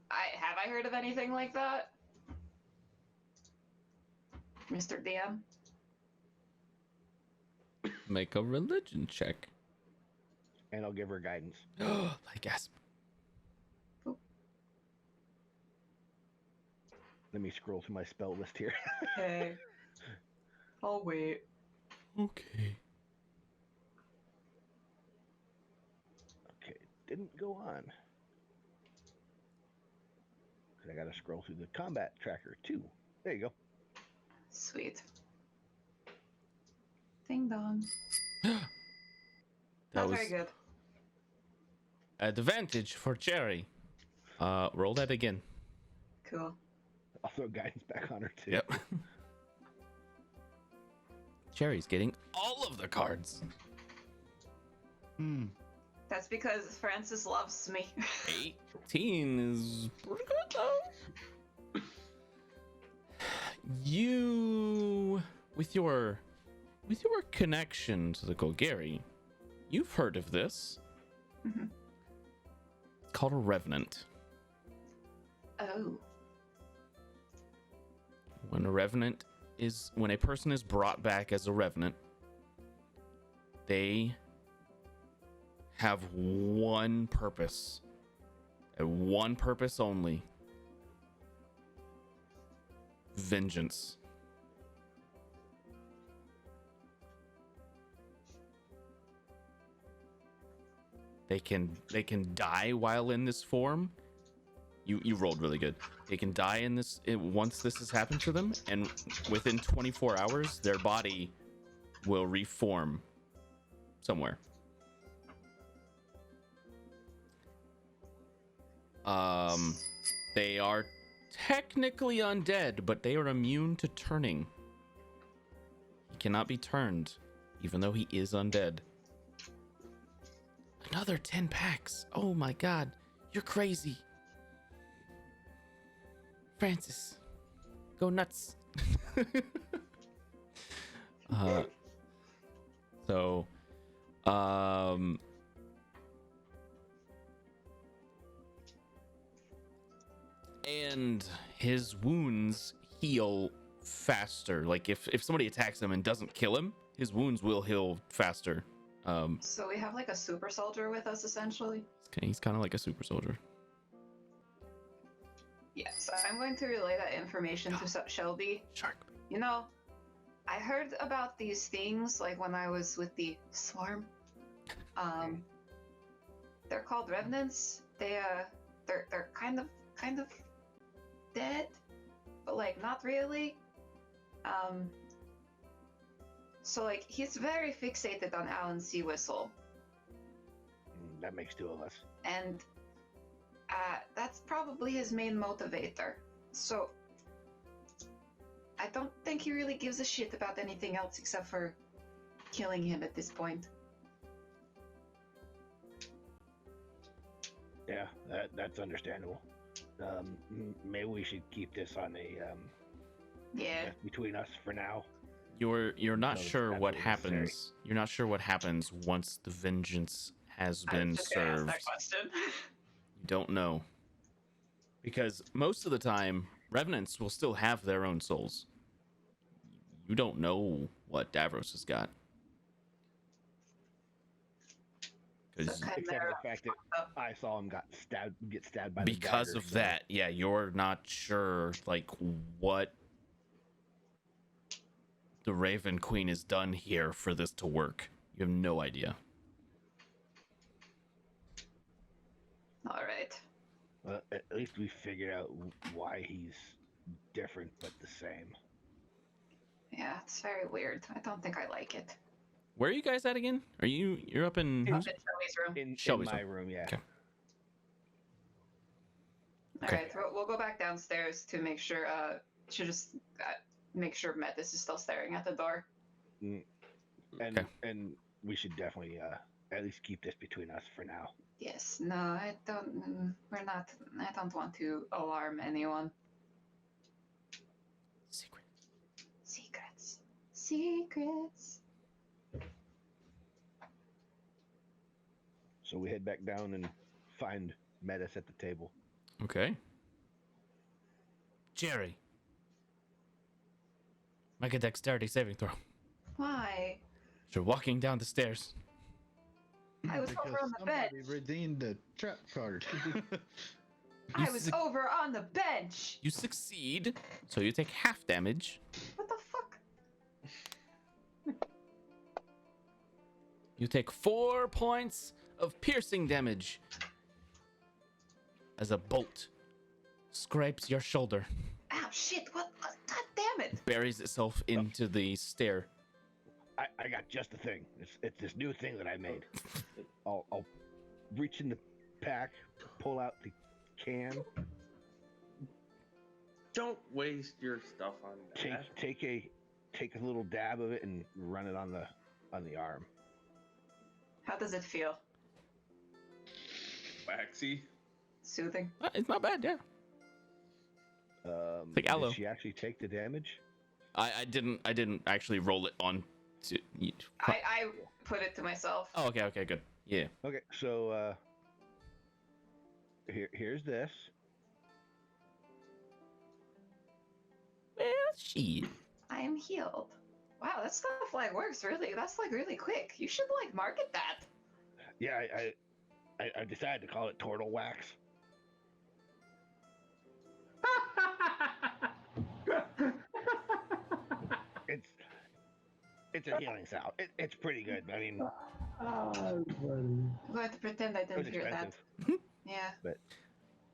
Have I heard of anything like that, Mr. DM? Make a religion check. And I'll give her guidance. Like gasp. Let me scroll through my spell list here. Okay. I'll wait. Okay. Okay, didn't go on. Because I got to scroll through the combat tracker too. There you go. Sweet. Ding dong. That was very good. Advantage for Cherry. Roll that again. Cool. I'll throw guidance back on her too. Yep. Cherry's getting all of the cards. That's because Francis loves me. 18 is pretty good though. You, with your connection to the Golgari, you've heard of this. Mm-hmm. It's called a revenant. Oh. When a person is brought back as a revenant, they have one purpose, and one purpose only: vengeance. They can die while in this form. You rolled really good. They can die in this once this has happened to them, and within 24 hours, their body will reform somewhere. They are technically undead, but they are immune to turning. He cannot be turned, even though he is undead. Another 10 packs. Oh my god, you're crazy. Francis, go nuts. So, and his wounds heal faster. Like if somebody attacks him and doesn't kill him, his wounds will heal faster. So we have like a super soldier with us, essentially. He's kind of like a super soldier. Yes, I'm going to relay that information to Shellby. Shark. You know, I heard about these things like when I was with the swarm. They're called revenants. They're kind of dead, but like not really. So like he's very fixated on Alan Sea Whistle. That makes two of us. And that's probably his main motivator. So I don't think he really gives a shit about anything else except for killing him at this point. Yeah, that's understandable. Maybe we should keep this on a between us for now. You're not sure what absolutely necessary. happens. You're not sure what happens once the vengeance has I been was just gonna ask served. that question. You don't know. Because most of the time, revenants will still have their own souls. You don't know what Davros has got. Except for the fact that I saw him get stabbed by Because the of that, yeah, you're not sure like what the Raven Queen has done here for this to work. You have no idea. All right. Well, at least we figured out why he's different but the same. Yeah, it's very weird. I don't think I like it. Where are you guys at again? You're up in Up in Shelby's room. In Shelby's my room, yeah. Okay. All right, we'll go back downstairs to make sure. To just make sure Metis is still staring at the door. And we should definitely at least keep this between us for now. Yes. No, I don't. We're not. I don't want to alarm anyone. Secrets. So we head back down and find Metis at the table. Okay. Jerry. Make a dexterity saving throw. Why? You're walking down the stairs. I was over on the bench. Somebody redeemed the trap card. I was over on the bench. You succeed, so you take half damage. What the fuck? You take 4 points of piercing damage as a bolt scrapes your shoulder. Ow, shit, what? God damn it. Buries itself into the stair. I got just the thing. It's this new thing that I made. I'll reach in the pack, pull out the can. Don't waste your stuff on that. Take a little dab of it and run it on the arm. How does it feel? Waxy. Soothing. It's not bad, yeah. Like aloe. Did she actually take the damage? I didn't actually roll it on. I put it to myself. Oh, okay, good. Yeah. Okay, so here's this. Well, shit. I am healed. Wow, that stuff like works really. That's like really quick. You should like market that. Yeah, I decided to call it turtle wax. It's a healing salve. It's pretty good. I mean, I'm going to pretend I it was didn't hear that. expensive. Yeah. But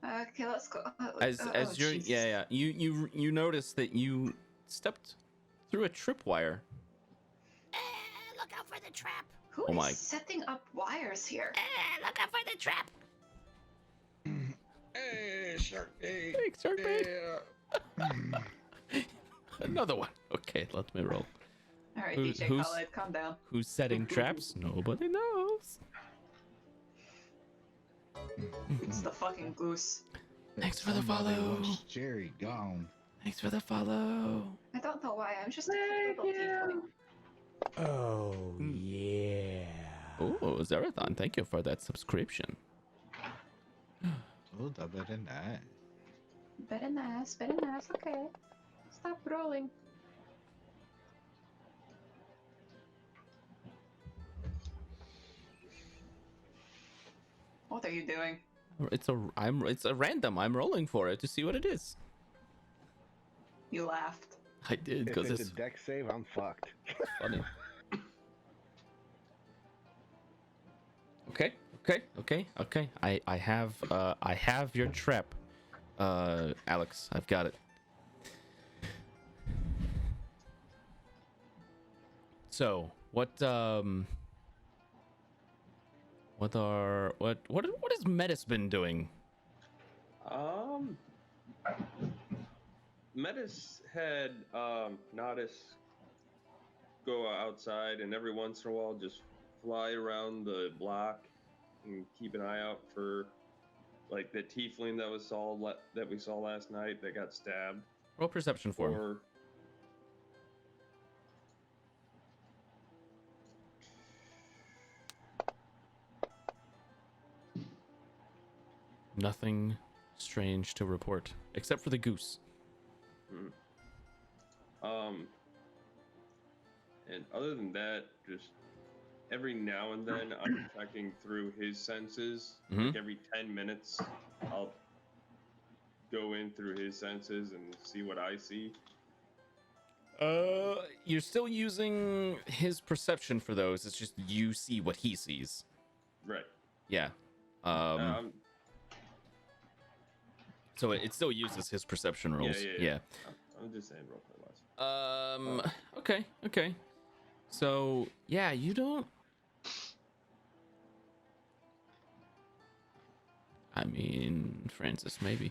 Okay, let's go. As you're Jesus. you notice that you stepped through a tripwire. Look out for the trap. Who Oh is my. setting up wires here? Look out for the trap. Hey, Shark Day. Thanks, Shark Day. Another one. Okay, let me roll. All right, Who- DJ who's- Khaled, calm down. Who's setting traps? Nobody knows. It's the fucking goose. Thanks for the Somebody follow. wants Jerry gone. Thanks for the follow. I don't know why. I'm just a little tiefling. Oh, yeah. Oh, Zerathon, thank you for that subscription. Oh, that better nice. Very nice, very nice. Okay. Stop rolling. What are you doing? It's a random. I'm rolling for it to see what it is. You laughed. I did If because it's it's a deck save, I'm fucked. funny. Okay. I have your trap, Alex. I've got it. So what has Metis been doing? Metis had Nodis go outside and every once in a while just fly around the block and keep an eye out for like the tiefling that we saw last night that got stabbed. Roll perception for me. Or Nothing strange to report except for the goose. And other than that, just every now and then I'm checking through his senses. Like every 10 minutes, I'll go in through his senses and see what I see. You're still using his perception for those. It's just you see what he sees. Right. Yeah. So it still uses his perception rolls. Yeah. I'm just saying roll for less. Okay. So yeah, you don't. I mean, Francis, maybe.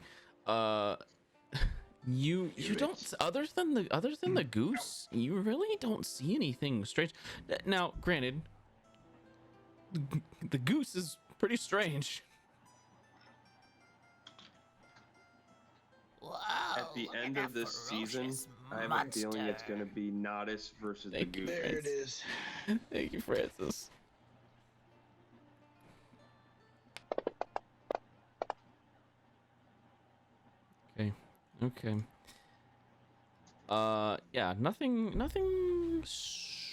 You don't. Other than the goose, you really don't see anything strange. Now, granted, the goose is pretty strange. Whoa, At the end of this season, I have monster. a feeling it's going to be Nodis versus Thank the you, goose. There it is. Thank you, Francis. Okay. Yeah, nothing strange.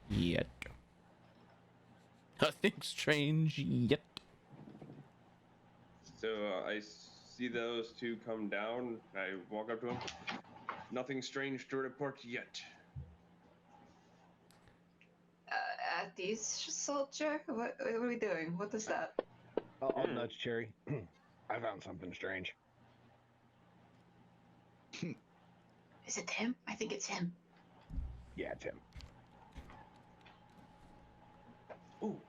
Yet. Nothing strange yet. So I see those two come down. I walk up to them. Nothing strange to report yet. At these soldier? What are we doing? What is that? I'll nudge Cherry. I found something strange. Is it him? I think it's him. Yeah, it's him. Ooh.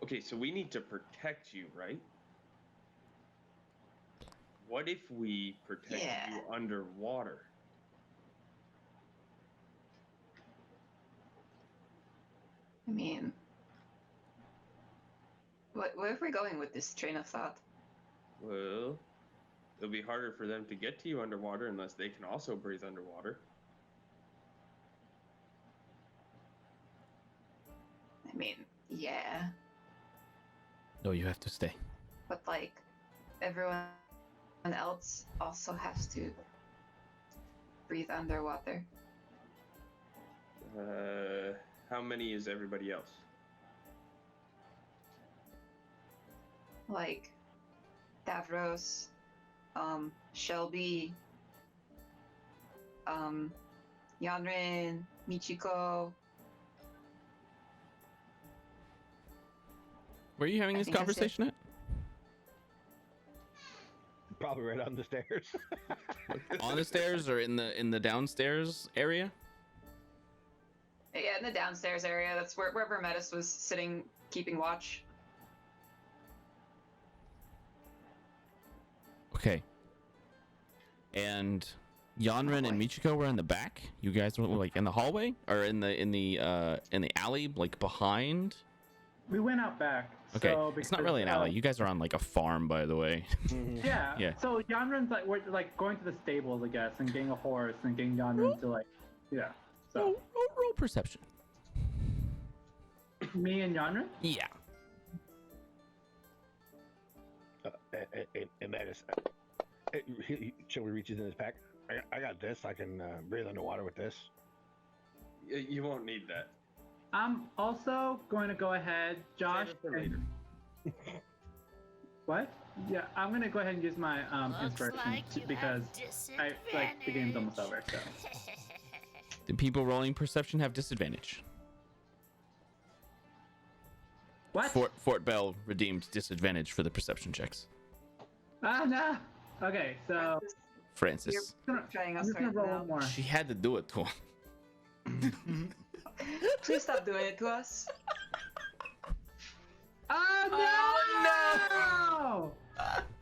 Okay, so we need to protect you, right? What if we protect you underwater? I mean, where are we going with this train of thought? Well, it'll be harder for them to get to you underwater unless they can also breathe underwater. I mean, yeah, No, you have to stay. but like, everyone else also has to breathe underwater. How many is everybody else? Like, Davros, Shellby, Yonren, Michiko. Where are you having I this think that's it. conversation at? Probably right on the stairs. On the stairs or in the downstairs area? Yeah, in the downstairs area. That's wherever Metis was sitting, keeping watch. Okay. And Yonren and Michiko were in the back. You guys were like in the hallway or in the alley, like behind. We went out back. Okay, So it's not because, really an alley. You guys are on like a farm, by the way. Yeah. Yeah. So Yonren's like we're like going to the stables, I guess, and getting a horse and getting Yonren to like, yeah. So Roll perception. me and Yonren. Yeah. Hey, Metis. Shellby reaches in his pack. I got this. I can breathe underwater with this. You won't need that. I'm also going to go ahead, Josh. Save it for later. What? Yeah, I'm going to go ahead and use my inspiration because I like the game's almost over. So. Do people rolling perception have disadvantage? What? Fort Bell redeemed disadvantage for the perception checks. Ah, no. Okay, so Francis. I'm just gonna roll one more. She had to do it to him. Please stop doing it to us. Oh no!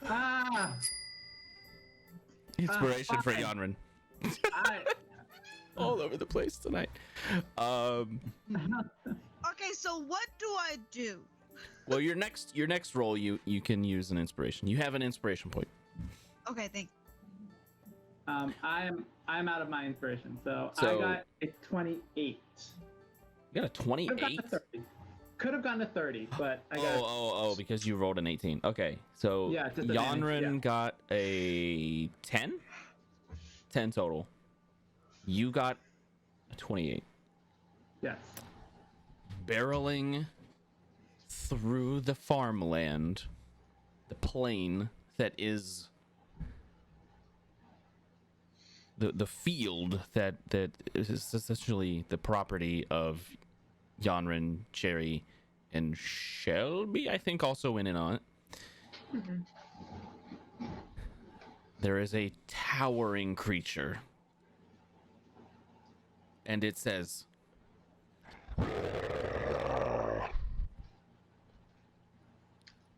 Ah! Inspiration for fine. Yonren. I... All over the place tonight. Okay, so what do I do? Well, your next roll, you can use an inspiration. You have an inspiration point. Okay, thanks. I'm out of my inspiration, so I So- got a 28. You got a 28. Could have gone to 30, but I got. Oh, because you rolled an 18. Okay, so Yeah, disadvantage, Yonren yeah. got a 10. 10 total. You got a 28. Yes. Barreling through the farmland, the plain that is the field that is essentially the property of Yonren, Cherry, and Shellby, I think, also in and on it. There is a towering creature, and it says,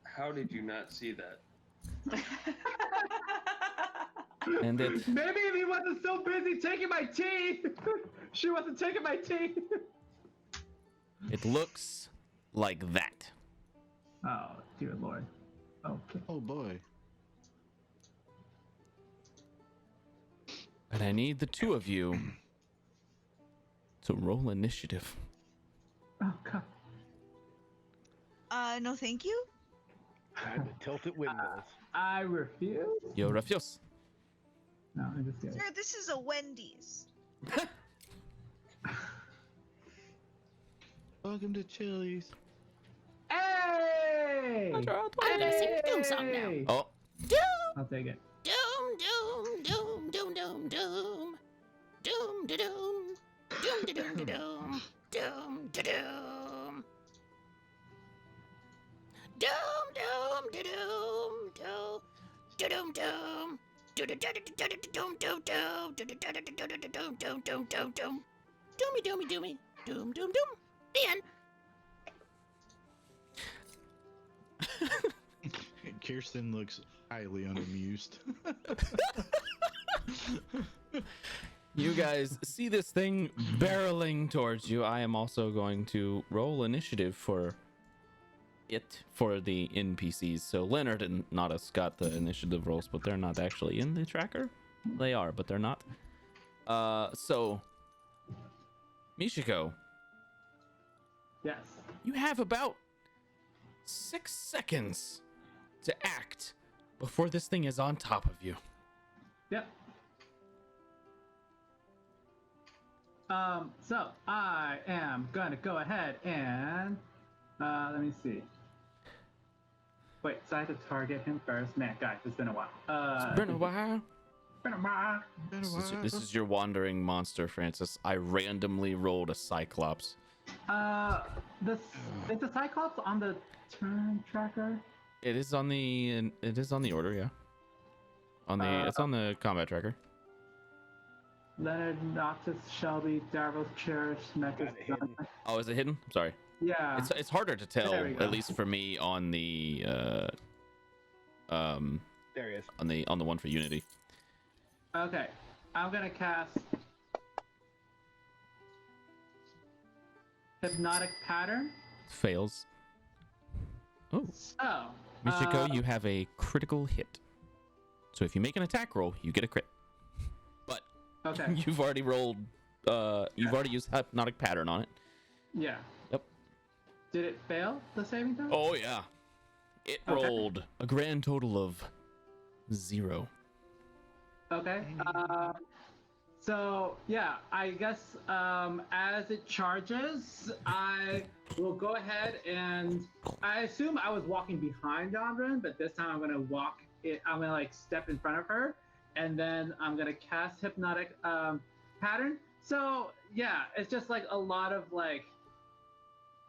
How did you not see that? and it Maybe if he wasn't so busy taking my tea, she wasn't taking my tea. it looks like that. Oh, dear Lord. Okay. Oh boy. And I need the two of you to roll initiative. Oh God. No, thank you. The tilted windmills. I refuse. Yo refuse. No, I'm just kidding. Sir, this is a Wendy's. Welcome to Chili's. Hey! I'm gonna sing the doom song now. Oh, I'll take it. Doom, doom, doom, doom, doom, doom. Doom, da doom. Doom, da doom, da doom. Doom, da doom. Doom, doom, da doom, doom. Da doom, doom. Do da da da da da doom, doom, doom. Do da da da da da doom, doom, doom, doom, doom. Doomy, doomy, doomy. Doom, doom, doom. The end. Kirsten looks highly unamused. you guys see this thing barreling towards you. I am also going to roll initiative for it for the NPCs. So Leonard and Nadas got the initiative rolls, but they're not actually in the tracker. They are, but they're not. So Michiko, Yes. you have about 6 seconds to act before this thing is on top of you. Yep. So I am gonna go ahead and let me see. Wait, so I have to target him first. Man, guys, it's been a while. It's been a while. Been a while. This is your wandering monster, Francis. I randomly rolled a Cyclops. Is the Cyclops on the turn tracker? It is on the order, yeah. It's on the combat tracker. Leonard, Noctis, Shellby, Davros, Cherish, Mech⁴⁵. Oh, is it hidden? I'm sorry. Yeah. It's harder to tell, There we go. at least for me, on the There he is. on the one for Unity. Okay, I'm gonna cast Hypnotic Pattern. Fails. Oh, Oh. Michiko, you have a critical hit. So if you make an attack roll, you get a crit. But Okay. you've already rolled. You've already used hypnotic pattern on it. Yeah. Yep. Did it fail the saving throw? Oh yeah. It Okay. rolled a grand total of 0. Okay. So yeah, I guess as it charges, I will go ahead and I assume I was walking behind Yonryn, but this time I'm gonna walk. I'm gonna like step in front of her, and then I'm gonna cast hypnotic pattern. So yeah, it's just like a lot of like.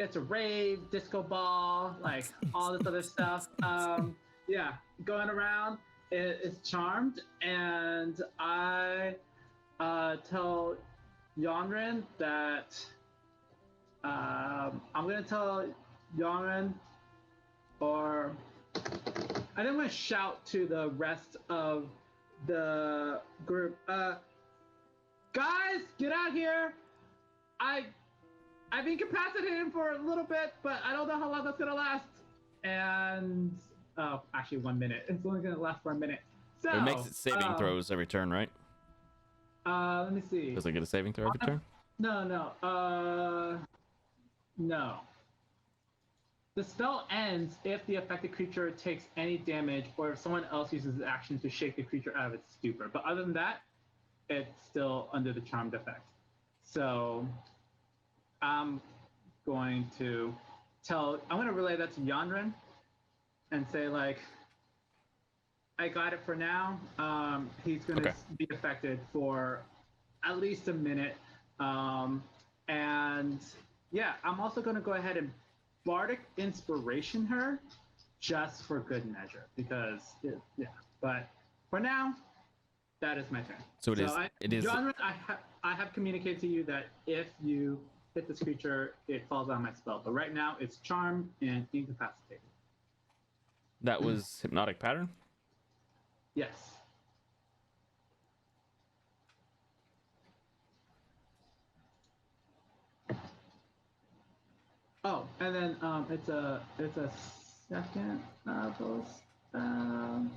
It's a rave, disco ball, like all this other stuff. Yeah, going around. It's charmed, and I tell Yonren that I'm gonna tell Yonren, or I didn't want to shout to the rest of the group. Guys, get out here! I've incapacitated him for a little bit, but I don't know how long that's gonna last. And actually 1 minute. It's only gonna last for a minute. So It makes it saving throws every turn, right? Let me see. Does it get a saving throw every turn? No. No. The spell ends if the affected creature takes any damage or if someone else uses the action to shake the creature out of its stupor. But other than that, it's still under the charmed effect. So I'm going to relay that to Yonren and say, like, I got it for now. He's going to be affected for at least a minute. And yeah, I'm also going to go ahead and Bardic Inspiration her just for good measure because, yeah. But for now, that is my turn. So it is. Yonren, I have communicated to you that if you hit this creature, it falls on my spell. But right now, it's charmed and incapacitated. That was hypnotic pattern? Yes. Oh, and then it's a second level spell,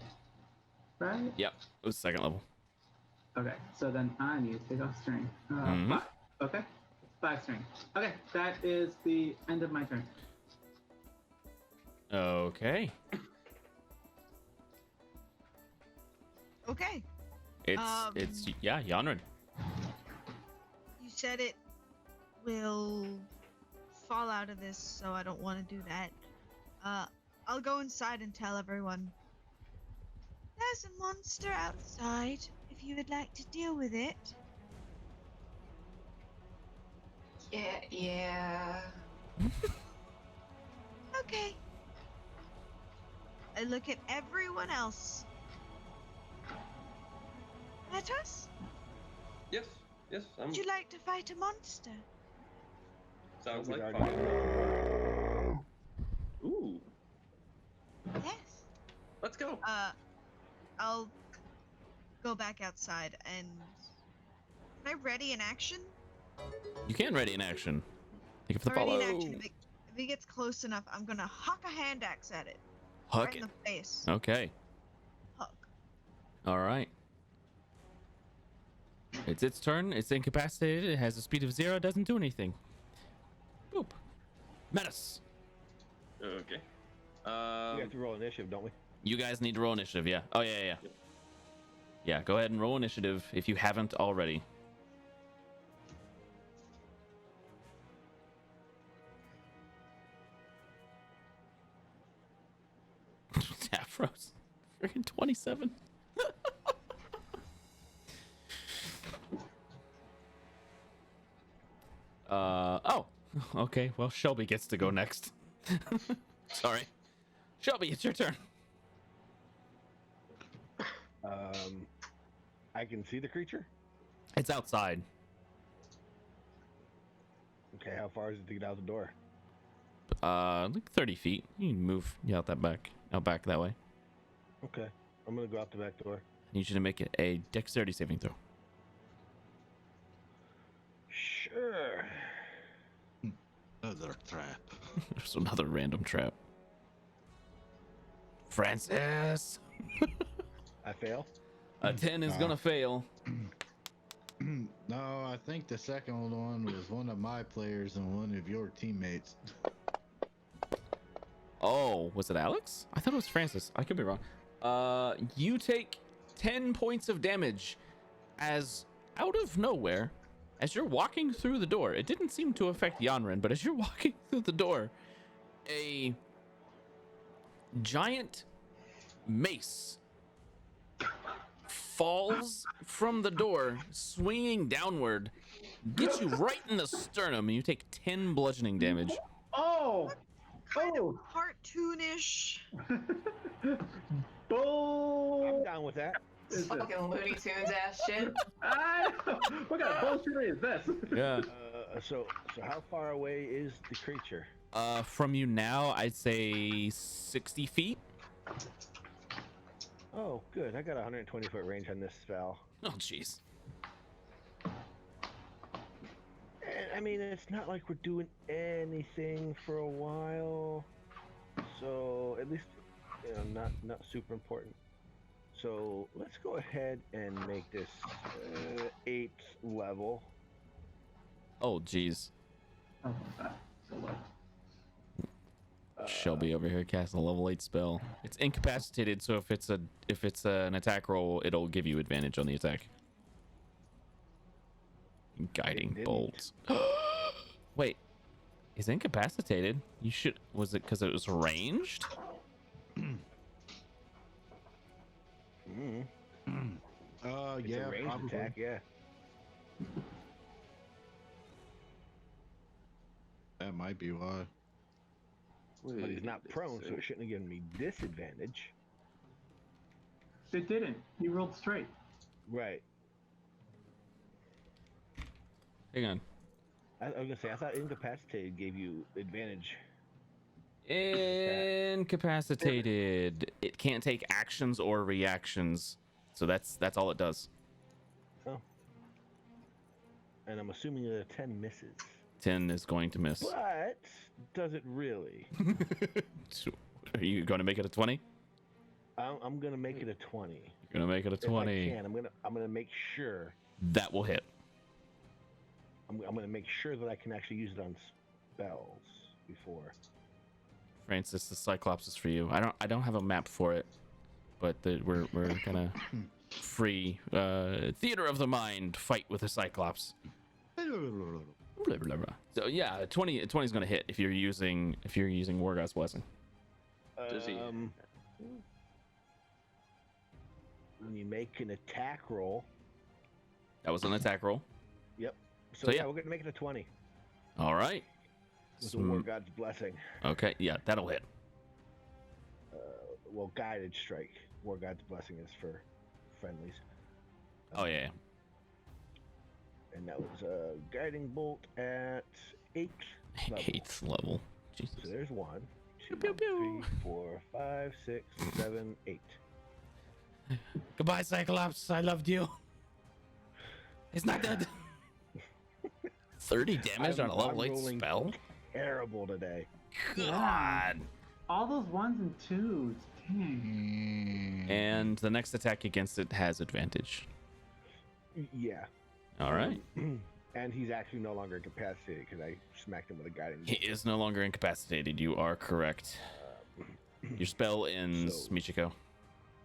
right? Yep, it was second level. Okay, so then I need to take off string. 5. Okay, 5 string. Okay, that is the end of my turn. Okay. Okay. It's Yonryn. You said it will fall out of this, so I don't want to do that. I'll go inside and tell everyone. There's a monster outside, if you would like to deal with it. Yeah. Okay. I look at everyone else. Matos, Yes. would you like to fight a monster? Sounds like fun. Ooh. Yes. Let's go. I'll go back outside and can I ready an action? You can ready an action. Think of the Ready follow. an action. If he gets close enough, I'm gonna huck a hand axe at it. Huck right it. in the face. Okay. Huck. All right. It's its turn. It's incapacitated. It has a speed of 0. Doesn't do anything. Boop. Menace. Okay. We have to roll initiative, don't we? You guys need to roll initiative, yeah. Oh, yeah. Yeah, go ahead and roll initiative if you haven't already. Davros. Freaking 27. Oh. Okay, well, Shellby gets to go next. Sorry. Shellby, it's your turn. I can see the creature? It's outside. Okay, how far is it to get out the door? Like 30 feet. You can move out back that way. Okay, I'm gonna go out the back door. I need you to make it a dexterity saving throw. Sure. Another trap. There's another random trap. Francis! I fail? A 10 is gonna fail. No, I think the second one was one of my players and one of your teammates. Oh, was it Alex? I thought it was Francis. I could be wrong. You take 10 points of damage as out of nowhere, as you're walking through the door. It didn't seem to affect Yonren, but as you're walking through the door, a giant mace falls from the door, swinging downward, gets you right in the sternum, and you take 10 bludgeoning damage. Oh! Oh! Cartoonish. Bull! I'm down with that. Fucking Looney Tunes ass shit. What kind of bullshit is this? Yeah. So how far away is the creature? From you now, I'd say 60 feet. Oh, good. I got 120 foot range on this spell. Oh, jeez. And, I mean, it's not like we're doing anything for a while, so at least, you know, not super important. So let's go ahead and make this 8th level. Oh, jeez. Oh, so low. Shellby over here casting a level 8 spell. It's incapacitated, so if it's an attack roll, it'll give you advantage on the attack. Guiding bolt. Wait, is incapacitated? You should. Was it because it was ranged? It's yeah, a ranged probably. attack, yeah. That might be why. But he's not prone, so it shouldn't have given me disadvantage. It didn't. You rolled straight. Right. Hang on. I was gonna say, I thought incapacitated gave you advantage. Incapacitated. It can't take actions or reactions, so that's all it does. Oh. And I'm assuming that a 10 misses. 10 is going to miss. But does it really? So, are you going to make it a 20? I'm gonna make it a 20. You're gonna make it a 20. If I can, I'm gonna make sure. That will hit. I'm gonna make sure that I can actually use it on spells before. Francis, the Cyclops is for you. I don't have a map for it, but we're kind of free theater of the mind fight with the Cyclops. So yeah, 20 is going to hit if you're using War God's Blessing. Does he? When you make an attack roll. That was an attack roll. Yep. So yeah, yeah. we're gonna make it a 20. All right. With the War God's Blessing. Okay, yeah, that'll hit. Well, guided strike. War God's Blessing is for friendlies. Oh yeah. And that was a guiding bolt at 8th level. 8th level. Jesus. So there's 1, 2, Pew, pew. 3, 4, 5, 6, 7, 8. Goodbye, Cyclops. I loved you. He's not dead. 30 damage on a level 8 spell? Terrible today. God. All those 1s and 2s. Dang. And the next attack against it has advantage. Yeah. All right. And he's actually no longer incapacitated because I smacked him with a guiding bolt. He is no longer incapacitated. You are correct. Your spell ends, Michiko.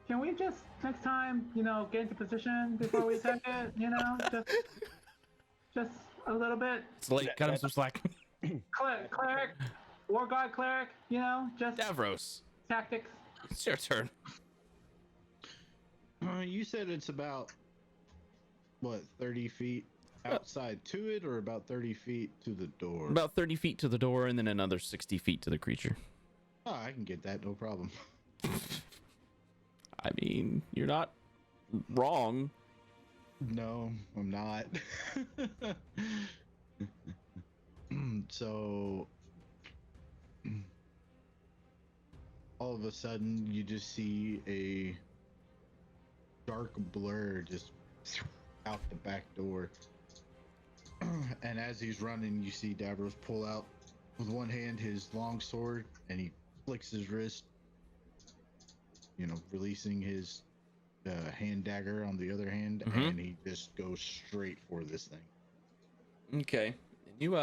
Can we just next time, get into position before we attack it? Just a little bit. It's late. Cut him some slack. Cleric, War God cleric. Just Davros. tactics. It's your turn. You said it's about 30 feet outside to it, or about 30 feet to the door? About 30 feet to the door, and then another 60 feet to the creature. Oh, I can get that, no problem. I mean, you're not wrong. No, I'm not. So, all of a sudden, you just see a dark blur just out the back door. And as he's running, you see Davros pull out with one hand his long sword, and he flicks his wrist, releasing his hand dagger on the other hand, and he just goes straight for this thing. Okay. You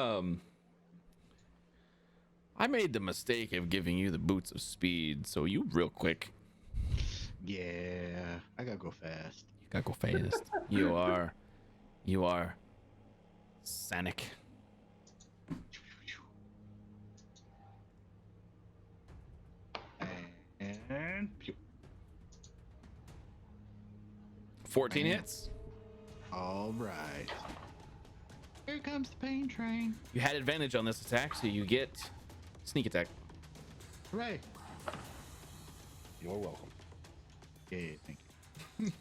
I made the mistake of giving you the boots of speed, so you real quick. Yeah, I gotta go fast. You gotta go fast. You are Sonic. And pew. 14 hits. All right. Here comes the pain train. You had advantage on this attack, so you get sneak attack. Hooray. You're welcome. Yeah, thank you.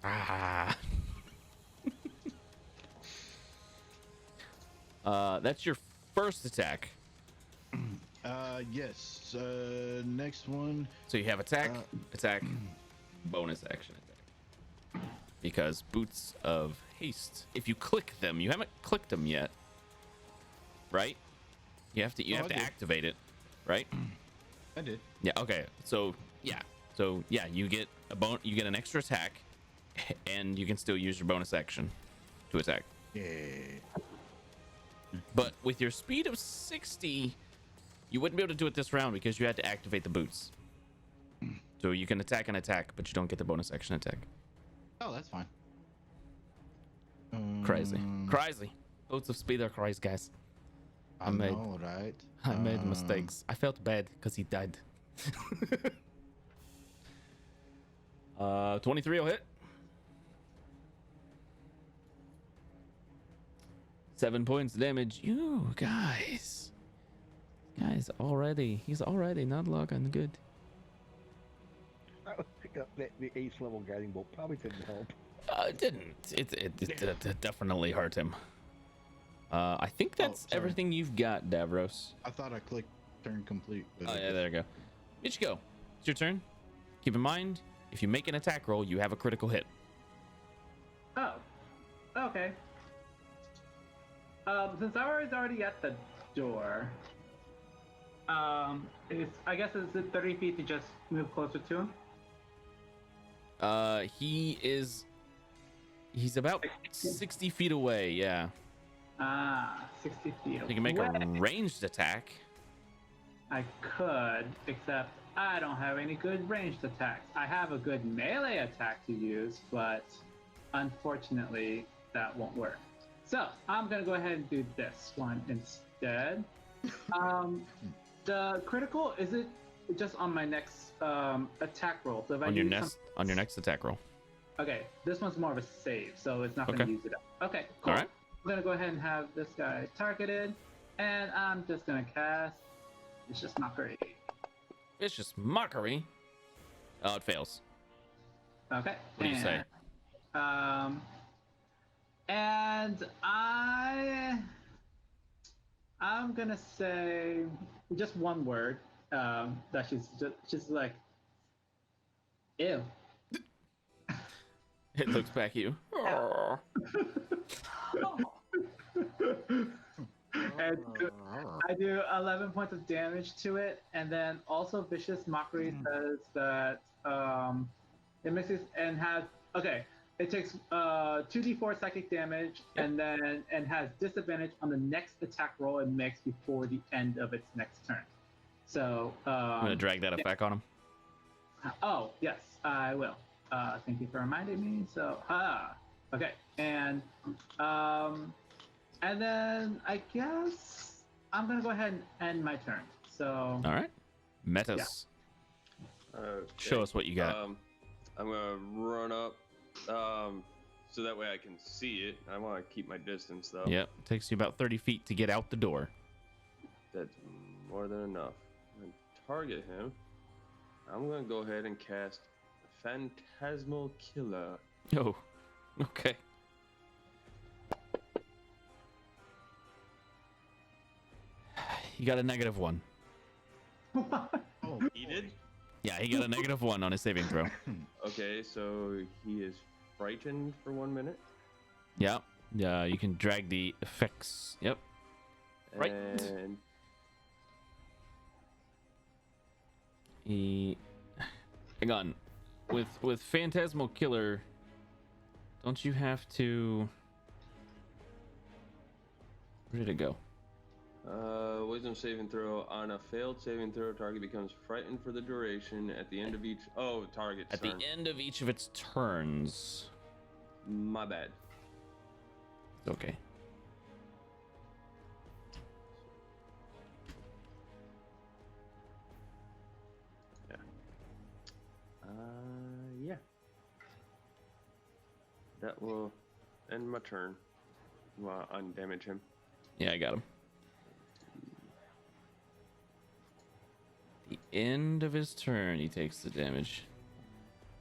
Ah. That's your first attack. Yes. Next one. So you have attack, attack, bonus action attack. Because boots of haste. If you click them, you haven't clicked them yet, right? You have to activate it, right? I did. Yeah. Okay. So yeah, you get you get an extra attack, and you can still use your bonus action to attack. Yeah. But with your speed of 60, you wouldn't be able to do it this round because you had to activate the boots. So you can attack and attack, but you don't get the bonus action attack. Oh, that's fine. Crazy. Boots of speed are crazy, guys. I know, right? I made mistakes. I felt bad because he died. 23 will hit. 7 points damage. You guys. He's already not looking good. I would pick up the 8th level guiding bolt. Probably didn't help. It didn't. It definitely hurt him. I think that's everything you've got, Davros. I thought I clicked turn complete. Oh, yeah, there you go. Michiko, it's your turn. Keep in mind, if you make an attack roll, you have a critical hit. Oh, okay. Since I was already at the door, I guess is it 30 feet to just move closer to him? He's about 60 feet away, yeah. 60 feet away. You can make a ranged attack. I could, except I don't have any good ranged attacks. I have a good melee attack to use, but unfortunately, that won't work. So I'm gonna go ahead and do this one instead. The critical, is it just on my next attack roll? So if On your next attack roll. Okay, this one's more of a save, so it's not gonna use it up. Okay, cool. All right. I'm gonna go ahead and have this guy targeted, and I'm just gonna cast Vicious Mockery. Vicious Mockery. Oh, it fails. Okay. What do you say? And I'm gonna say just one word. That she's just like, ew. It looks back at you. And I do 11 points of damage to it, and then also Vicious Mockery says that it misses and has it takes 2d4 psychic damage, and has disadvantage on the next attack roll it makes before the end of its next turn. So I'm gonna drag that effect on him. Oh yes, I will. Thank you for reminding me. So okay, and then I guess I'm gonna go ahead and end my turn. So all right, Metas. Okay. Show us what you got. I'm gonna run up, so that way I can see it. I want to keep my distance though. Yep, takes you about 30 feet to get out the door. That's more than enough. I'm gonna target him. I'm gonna go ahead and cast Phantasmal Killer. Oh, okay. He got a -1. He did? Yeah, he got a -1 on his saving throw. Okay, so he is frightened for 1 minute. Yep. Yeah, you can drag the effects. Yep. Frightened. And He hang on. With Phantasmal Killer, don't you have to? Where did it go? Wisdom saving throw. On a failed saving throw, target becomes frightened for the duration at the end of each. Oh, target's At turn. the end of each of its turns. My bad. It's okay. Yeah. Yeah. That will end my turn. Well, undamage him. Yeah, I got him. The end of his turn, he takes the damage.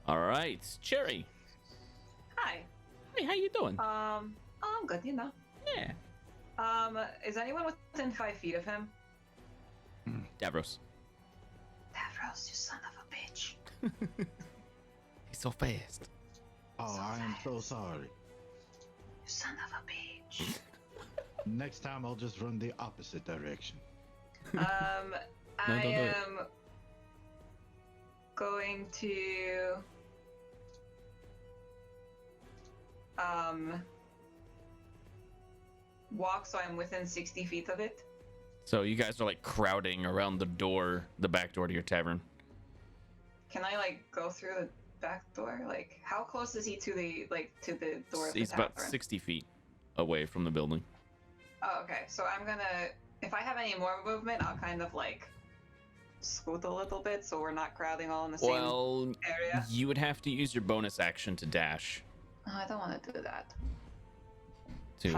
All right, Cherry. Hi. Hey, how you doing? I'm good, you know. Yeah. Is anyone within 5 feet of him? Davros. Davros, you son of a bitch. He's so fast. Oh, I am so sorry. You son of a bitch. Next time I'll just run the opposite direction. I am going to walk so I'm within 60 feet of it. So you guys are like crowding around the door, the back door to your tavern. Can I like go through the back door? Like, how close is he to the door of the He's tavern? about 60 feet away from the building. Oh, okay. So I'm gonna, if I have any more movement, I'll kind of like scoot a little bit so we're not crowding all in the same area. You would have to use your bonus action to dash. Oh, I don't want to do that. To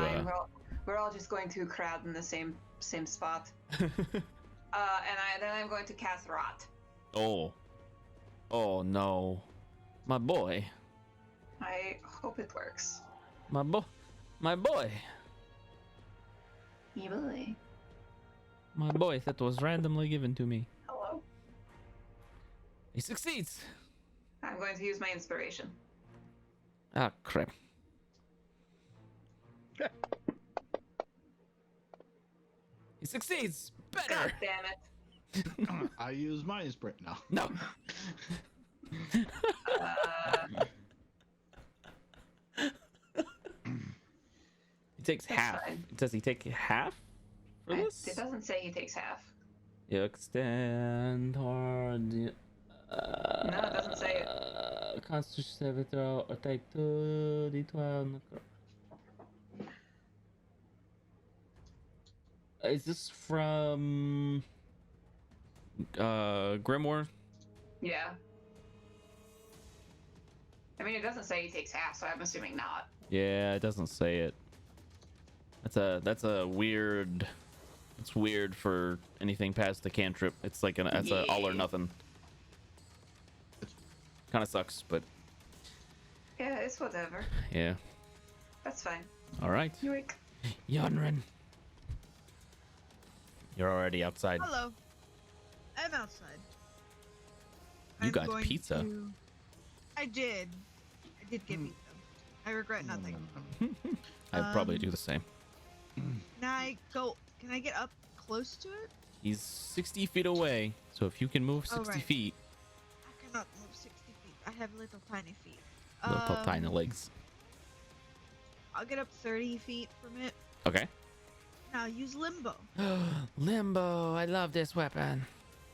We're all just going to crowd in the same spot. And then I'm going to cast Rot. Oh no, my boy. I hope it works. My boy. My boy. My boy that was randomly given to me. Hello. He succeeds. I'm going to use my inspiration. Ah, crap. He succeeds. Better. God damn it. I use my sprint now. No. He takes half. Fine. Does he take half for this? It doesn't say he takes half. You extend toward the. No, it doesn't say it. Constitution saving throw or take 2d12. Is this from Grimoire? Yeah. I mean, it doesn't say he takes half, so I'm assuming not. Yeah, it doesn't say it. That's a weird. It's weird for anything past the cantrip. It's like that's a all or nothing. Kind of sucks, but Yeah, it's whatever. yeah. That's fine. All right. Yoink. Yonren. You're already outside. Hello. I'm outside. You I'm got going pizza. I did get pizza. I regret nothing. I'd probably do the same. Can I get up close to it? He's 60 feet away, so if you can move 60 right. feet, I cannot move 60 feet. I have little tiny feet. little tiny legs. I'll get up 30 feet from it. Okay. Now use limbo. Limbo, I love this weapon.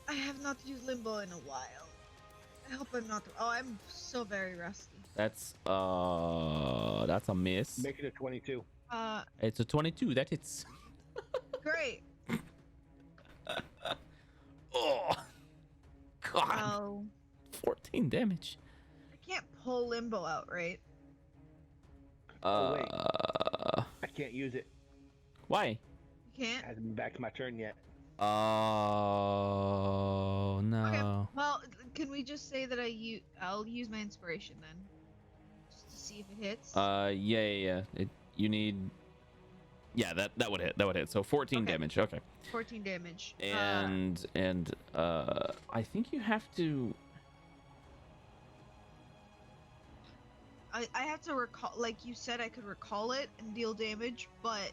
I have not used limbo in a while. I hope I'm not. Oh, I'm so very rusty. That's a miss. Make it a 22. It's a 22. That hits. Great. Oh, God. Well, 14 damage. I can't pull limbo out, right? Oh, wait. I can't use it. Why? You can't. Hasn't been back to my turn yet. Oh no. Okay. Well, can we just say that I'll use my inspiration then, just to see if it hits. Yeah. You need. Yeah, that would hit. That would hit. So 14 damage. Okay. 14 damage. And I think you have to. I have to recall, like you said, I could recall it and deal damage, but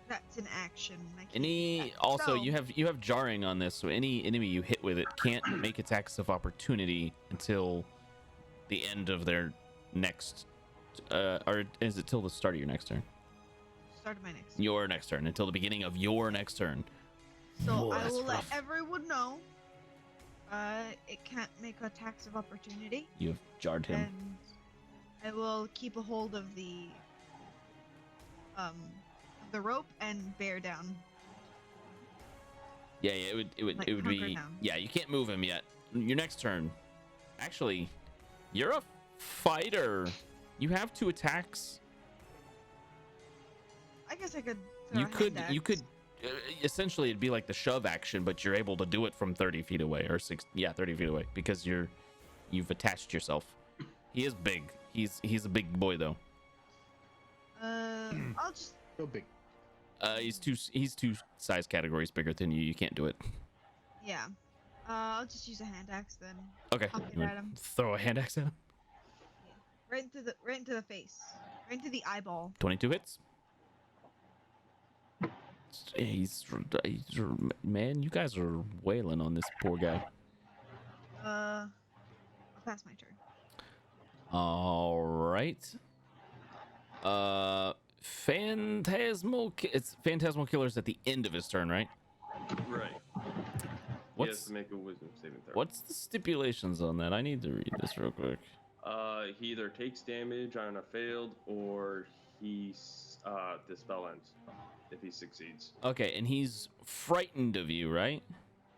That's an action. I can't do Any that. also So, you have jarring on this, so any enemy you hit with it can't make attacks of opportunity until the end of their next or is it till the start of your next turn? start of my next. Your next turn, until the beginning of your next turn. So Whoa, I that's will let rough. everyone know. It can't make attacks of opportunity, You've jarred him. and I will keep a hold of the rope and bear down. Yeah, it would Like, it would hunker be down. yeah, you can't move him yet. Your next turn. Actually, you're a fighter. You have 2 attacks. I guess I could. Throw You a could hand you axe. could essentially it'd be like the shove action, but you're able to do it from 30 feet away or 30 feet away because you've attached yourself. He is big. He's a big boy though. I'll just. So big. He's 2 size categories bigger than you. You can't do it. Yeah. I'll just use a hand axe then. Okay. Huck it You wanna at him. throw a hand axe at him. Right into the face. Right into the eyeball. 22 hits. He's man, you guys are wailing on this poor guy. I'll pass my turn. All right. Phantasmal Killer's at the end of his turn, right? Right. He What's has to make a wisdom saving throw. what's the stipulations on that? I need to read this real quick. He either takes damage on a failed, or the spell ends if he succeeds. Okay, and he's frightened of you, right?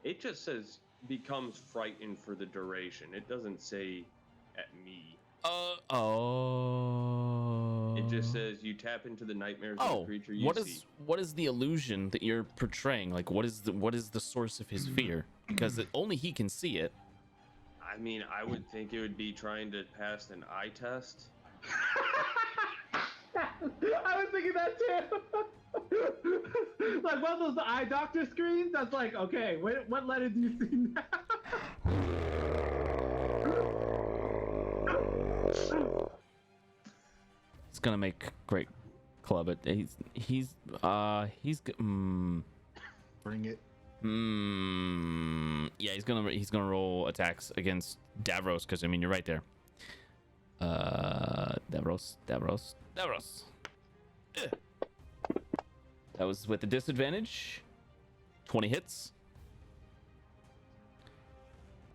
It just says becomes frightened for the duration. It doesn't say at me. It just says you tap into the nightmares of the creature you see. What is the illusion that you're portraying? Like, what is the source of his fear? Because only he can see it. I mean, I would think it would be trying to pass an eye test. I was thinking that too. Like one of those eye doctor screens. That's like, okay, what letter do you see now? It's gonna make great club. He's Bring it. Yeah, he's gonna roll attacks against Davros because I mean you're right there. Davros. Ugh. That was with the disadvantage. 20 hits.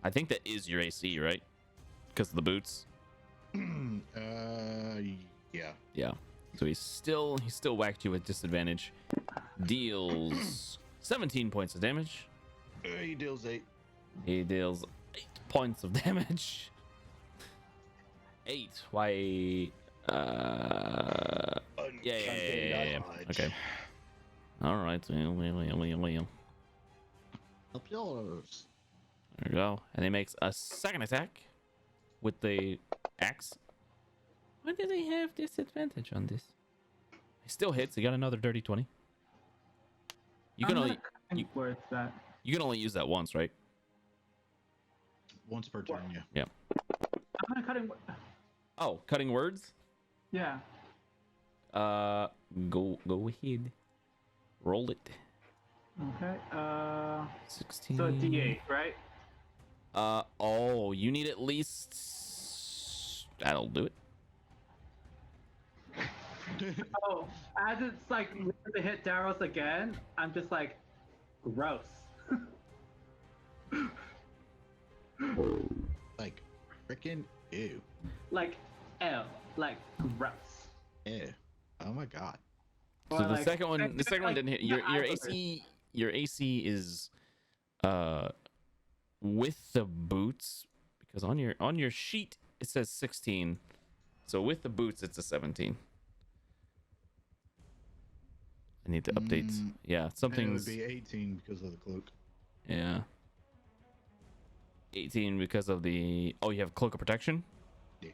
I think that is your AC, right? Because of the boots. Yeah. Yeah. So he's still whacked you with disadvantage. Deals 17 points of damage. He deals 8. He deals 8 points of damage. 8. Why? Yeah. Okay. All right. Well. Up yours. There we go. And he makes a second attack with the axe. Why do they have disadvantage on this? He still hits. He got another dirty 20. You can only you can only use that once, right? Once per turn, yeah. Yeah. I'm gonna cutting. Oh, cutting words? Yeah. Go ahead. Roll it. Okay. 16. So D8, right? Oh, you need at least. That'll do it. Oh, as it's like to hit Davros again, I'm just like, gross. Like, freaking ew. Like, ew. Like, gross. Ew. Oh my god. So the second one didn't hit. Your AC is with the boots, because on your sheet it says 16. So with the boots it's a 17. I need to update. Yeah, something's. It would be 18 because of the cloak. Yeah. 18 because of the. Oh, you have cloak of protection? Yeah.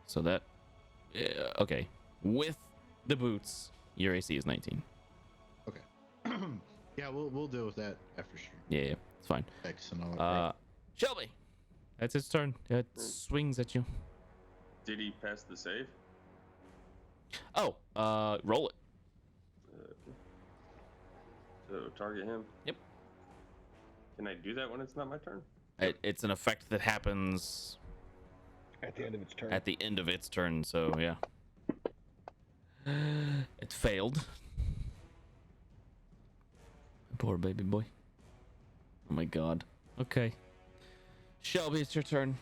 So that. Okay. With the boots, your AC is 19. Okay. Yeah, we'll deal with that after sure. Yeah, it's fine. X and all that. Shellby. That's its turn. It swings at you. Did he pass the save? Oh, roll it. So target him. Yep. Can I do that when it's not my turn? It's an effect that happens At the end of its turn. at the end of its turn, so yeah. It failed. Poor baby boy. Oh my god. Okay. Shellby, it's your turn.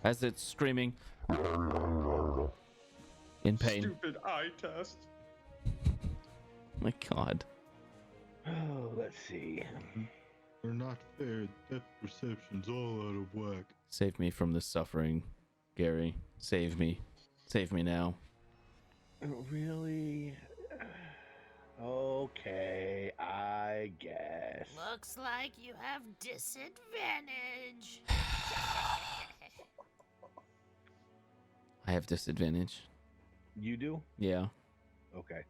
As it's screaming in pain. Stupid eye test. My god. Oh, let's see. They're not fair. Depth perception's all out of whack. Save me from this suffering, Gary. Save me. Save me now. Really? Okay, I guess. Looks like you have disadvantage. I have disadvantage. You do? Yeah. Okay.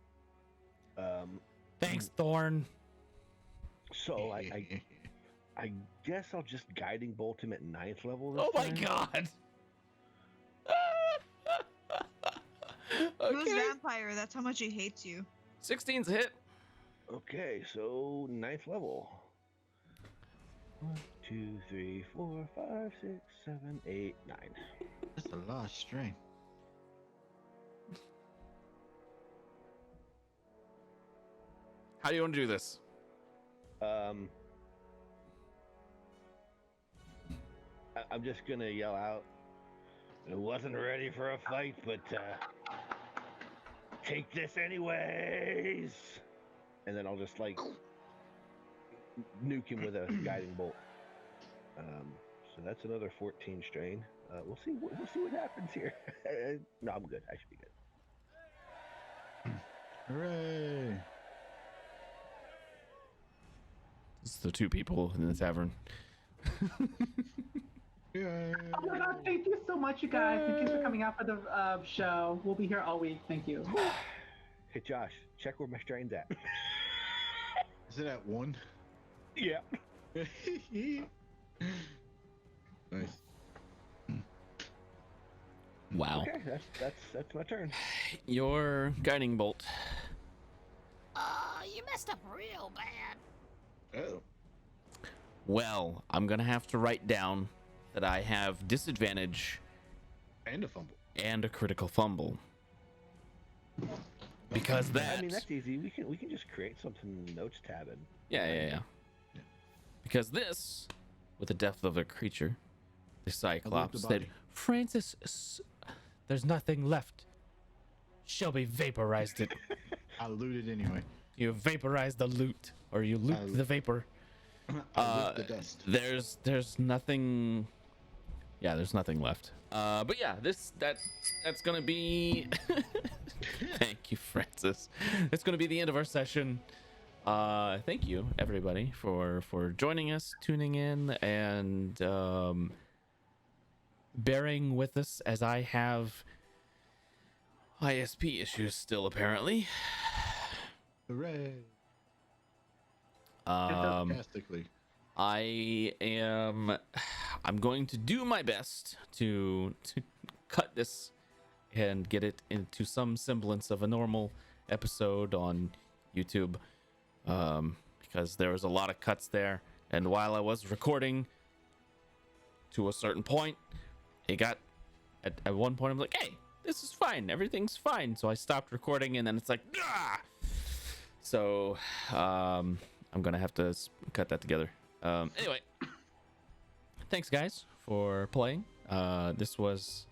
Thanks, Thorn. So I guess I'll just guiding bolt him at 9th level. This Oh my time. god. Who's Okay. vampire? That's how much he hates you. 16's a hit. Okay, so 9th level. 1, 2, 3, 4, 5, 6, 7, 8, 9. That's a lot of strength. How do you want to do this? I'm just gonna yell out. I wasn't ready for a fight, but take this anyways. And then I'll just like nuke him with a guiding bolt. So that's another 14 strain. We'll see. We'll see what happens here. No, I'm good. I should be good. Hooray! It's the two people in the tavern. Yeah. Oh my god, thank you so much, you guys. Thank you for coming out for the show. We'll be here all week. Thank you. Hey Josh, check where my strain's at. Is it at 1? Yeah. Nice. Wow. Okay, that's my turn. Your guiding bolt. You messed up real bad. Oh. Well, I'm gonna have to write down that I have disadvantage And a fumble. and a critical fumble. Because that. I mean, that's easy. We can just create something in the notes tab and. Yeah. Because this, with the depth of a creature, the Cyclops, that Francis, there's nothing left. Shellby vaporized it. I looted anyway. You vaporized the loot, or you loot the vapor. I loot the dust. There's nothing. Yeah, there's nothing left. But yeah, that's gonna be. Thank you, Francis. It's gonna be the end of our session. Thank you, everybody, for joining us, tuning in, and bearing with us as I have ISP issues still, apparently. Hooray! Fantastically. I'm going to do my best to cut this and get it into some semblance of a normal episode on YouTube, because there was a lot of cuts there, and while I was recording to a certain point, it got at one point I'm like, hey, this is fine, everything's fine, so I stopped recording, and then it's like, ah! So I'm gonna have to cut that together. Anyway, thanks guys for playing. This was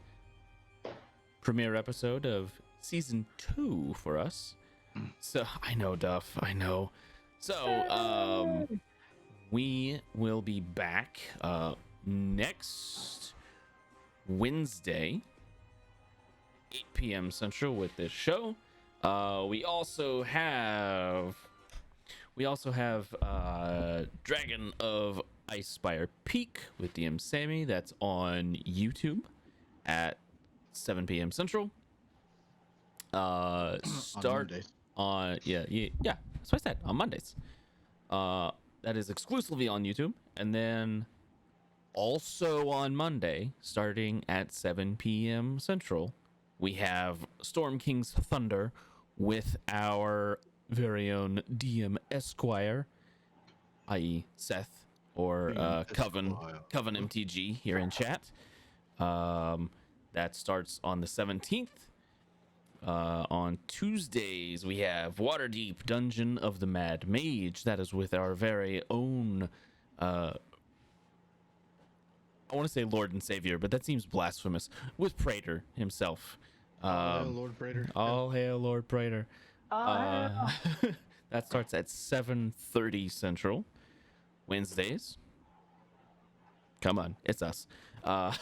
premiere episode of season 2 for us. So I know, Duff, I know. So we will be back next Wednesday, 8 p.m. Central, with this show. We also have Dragon of Icespire Peak with DM Sammy. That's on YouTube at 7 p.m. Central. Start on yeah. That's what I said, on Mondays. That is exclusively on YouTube, and then Also on Monday, starting at 7 p.m. Central, we have Storm King's Thunder with our very own DM Esquire, i.e. Seth, or Coven MTG here in chat. That starts on the 17th. On Tuesdays, we have Waterdeep Dungeon of the Mad Mage. That is with our very own, I want to say Lord and Savior, but that seems blasphemous, with Praetor himself. All hail Lord Praetor. All hail Lord Praetor. That starts at 7:30 Central. Wednesdays. Come on, it's us. 8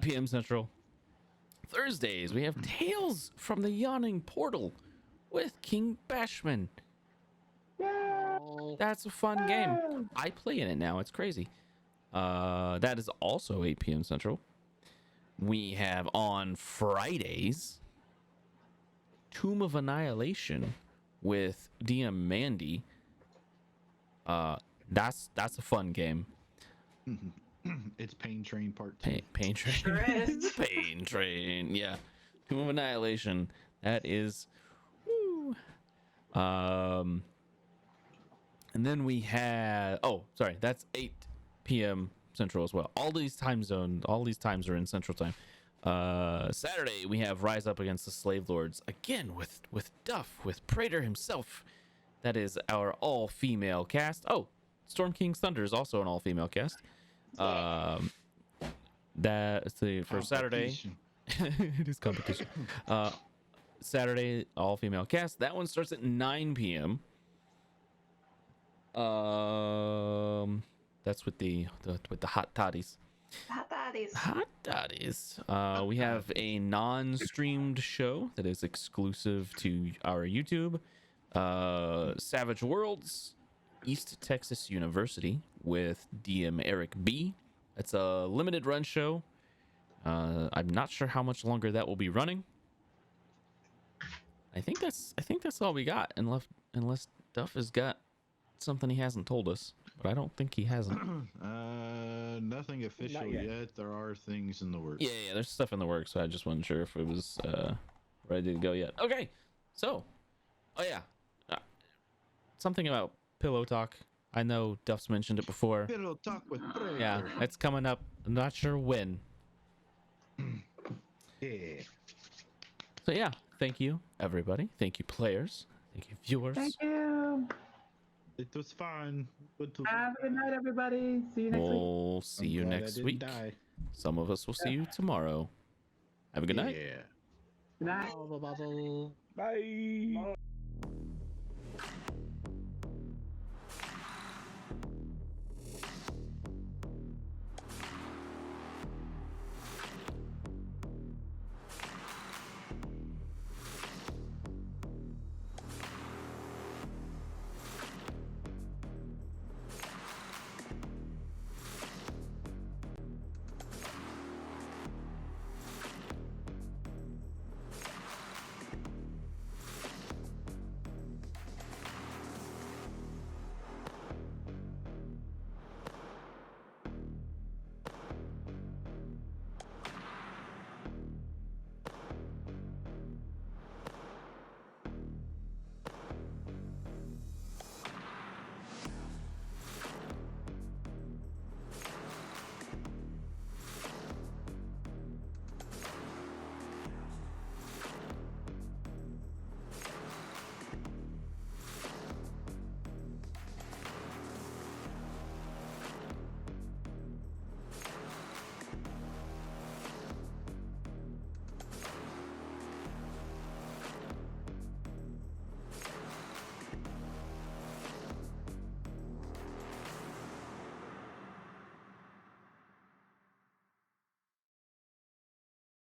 p.m. Central. Thursdays, we have Tales from the Yawning Portal with King Bashman. That's a fun game. I play in it now. It's crazy. That is also 8 p.m. Central. We have on Fridays Tomb of Annihilation with DM Mandy. That's a fun game. It's Pain Train Part 2. Pain Train. Sure is. Pain Train. Yeah. Tomb of Annihilation. That is. Woo. And then we had. Oh, sorry. That's 8 p.m. Central as well. All these times are in Central Time. Saturday we have Rise Up Against the Slave Lords again with Duff, with Praetor himself. That is our all-female cast. Oh, Storm King's Thunder is also an all-female cast. That's for Saturday. It is competition. Saturday, all-female cast. That one starts at 9 p.m. That's with the hot toddies. Hot daddies. Hot daddies. We have a non-streamed show that is exclusive to our YouTube. Savage Worlds, East Texas University with DM Eric B. It's a limited run show. I'm not sure how much longer that will be running. I think that's all we got, unless Duff has got something he hasn't told us, but I don't think he hasn't. Nothing official yet. There are things in the works. Yeah, there's stuff in the works. So I just wasn't sure if it was ready to go yet. Okay, so, something about pillow talk. I know Duff's mentioned it before. Pillow talk with Praetor. Yeah, it's coming up. I'm not sure when. Yeah. So yeah, thank you everybody. Thank you players. Thank you viewers. Thank you. It was fun. Have a good night, everybody. See you next week. We'll see you next week. Some of us will see you tomorrow. Have a good night. Yeah. Good night. Bye.